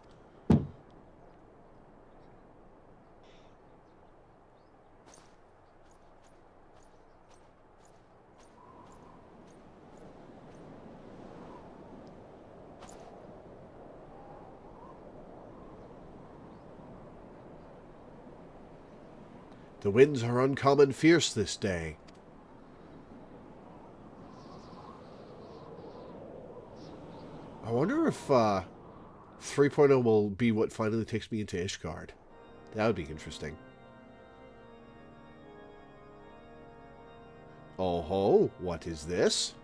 The winds are uncommon fierce this day. I wonder if 3.0 will be what finally takes me into Ishgard. That would be interesting. Oh ho, what is this?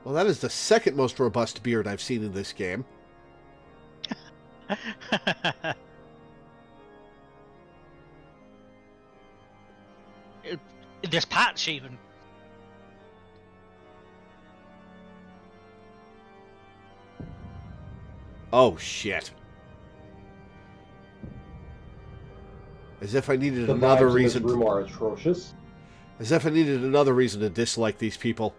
Well, that is the second most robust beard I've seen in this game. This patch, even. Oh, shit. As if I needed another reason. The vibes in this room are atrocious. As if I needed another reason to dislike these people.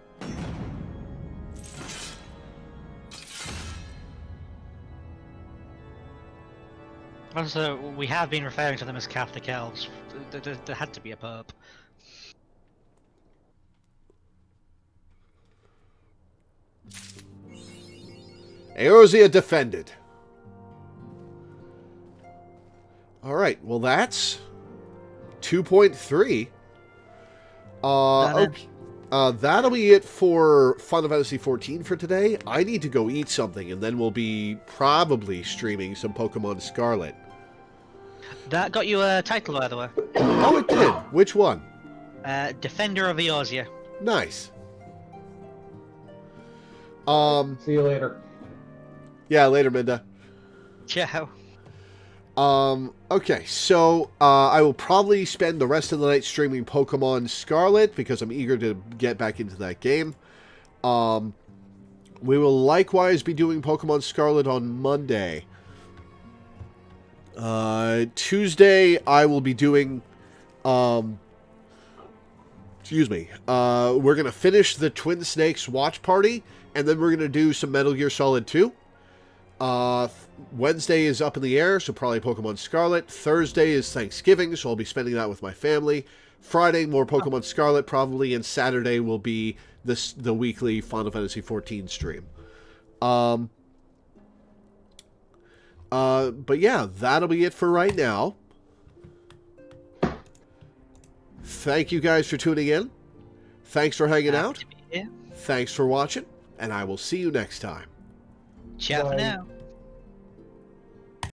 Also, we have been referring to them as Catholic elves. There had to be a pope. Eorzea defended. Alright, well that's 2.3. Okay. That'll be it for Final Fantasy XIV for today. I need to go eat something, and then we'll be probably streaming some Pokemon Scarlet. That got you a title, by the way. Oh, it did. Which one? Defender of Eorzea. Nice. See you later. Yeah, later, Minda. Ciao. Okay, so, I will probably spend the rest of the night streaming Pokemon Scarlet, because I'm eager to get back into that game. We will likewise be doing Pokemon Scarlet on Monday. Tuesday, I will be doing, excuse me, we're gonna finish the Twin Snakes watch party, and then we're gonna do some Metal Gear Solid 2. Wednesday is up in the air, so probably Pokemon Scarlet. Thursday is Thanksgiving, so I'll be spending that with my family. Friday, more Pokemon Scarlet probably, and Saturday will be the weekly Final Fantasy XIV stream. But yeah, that'll be it for right now. Thank you guys for tuning in. Thanks for hanging out. Thanks for watching, and I will see you next time. Ciao for now.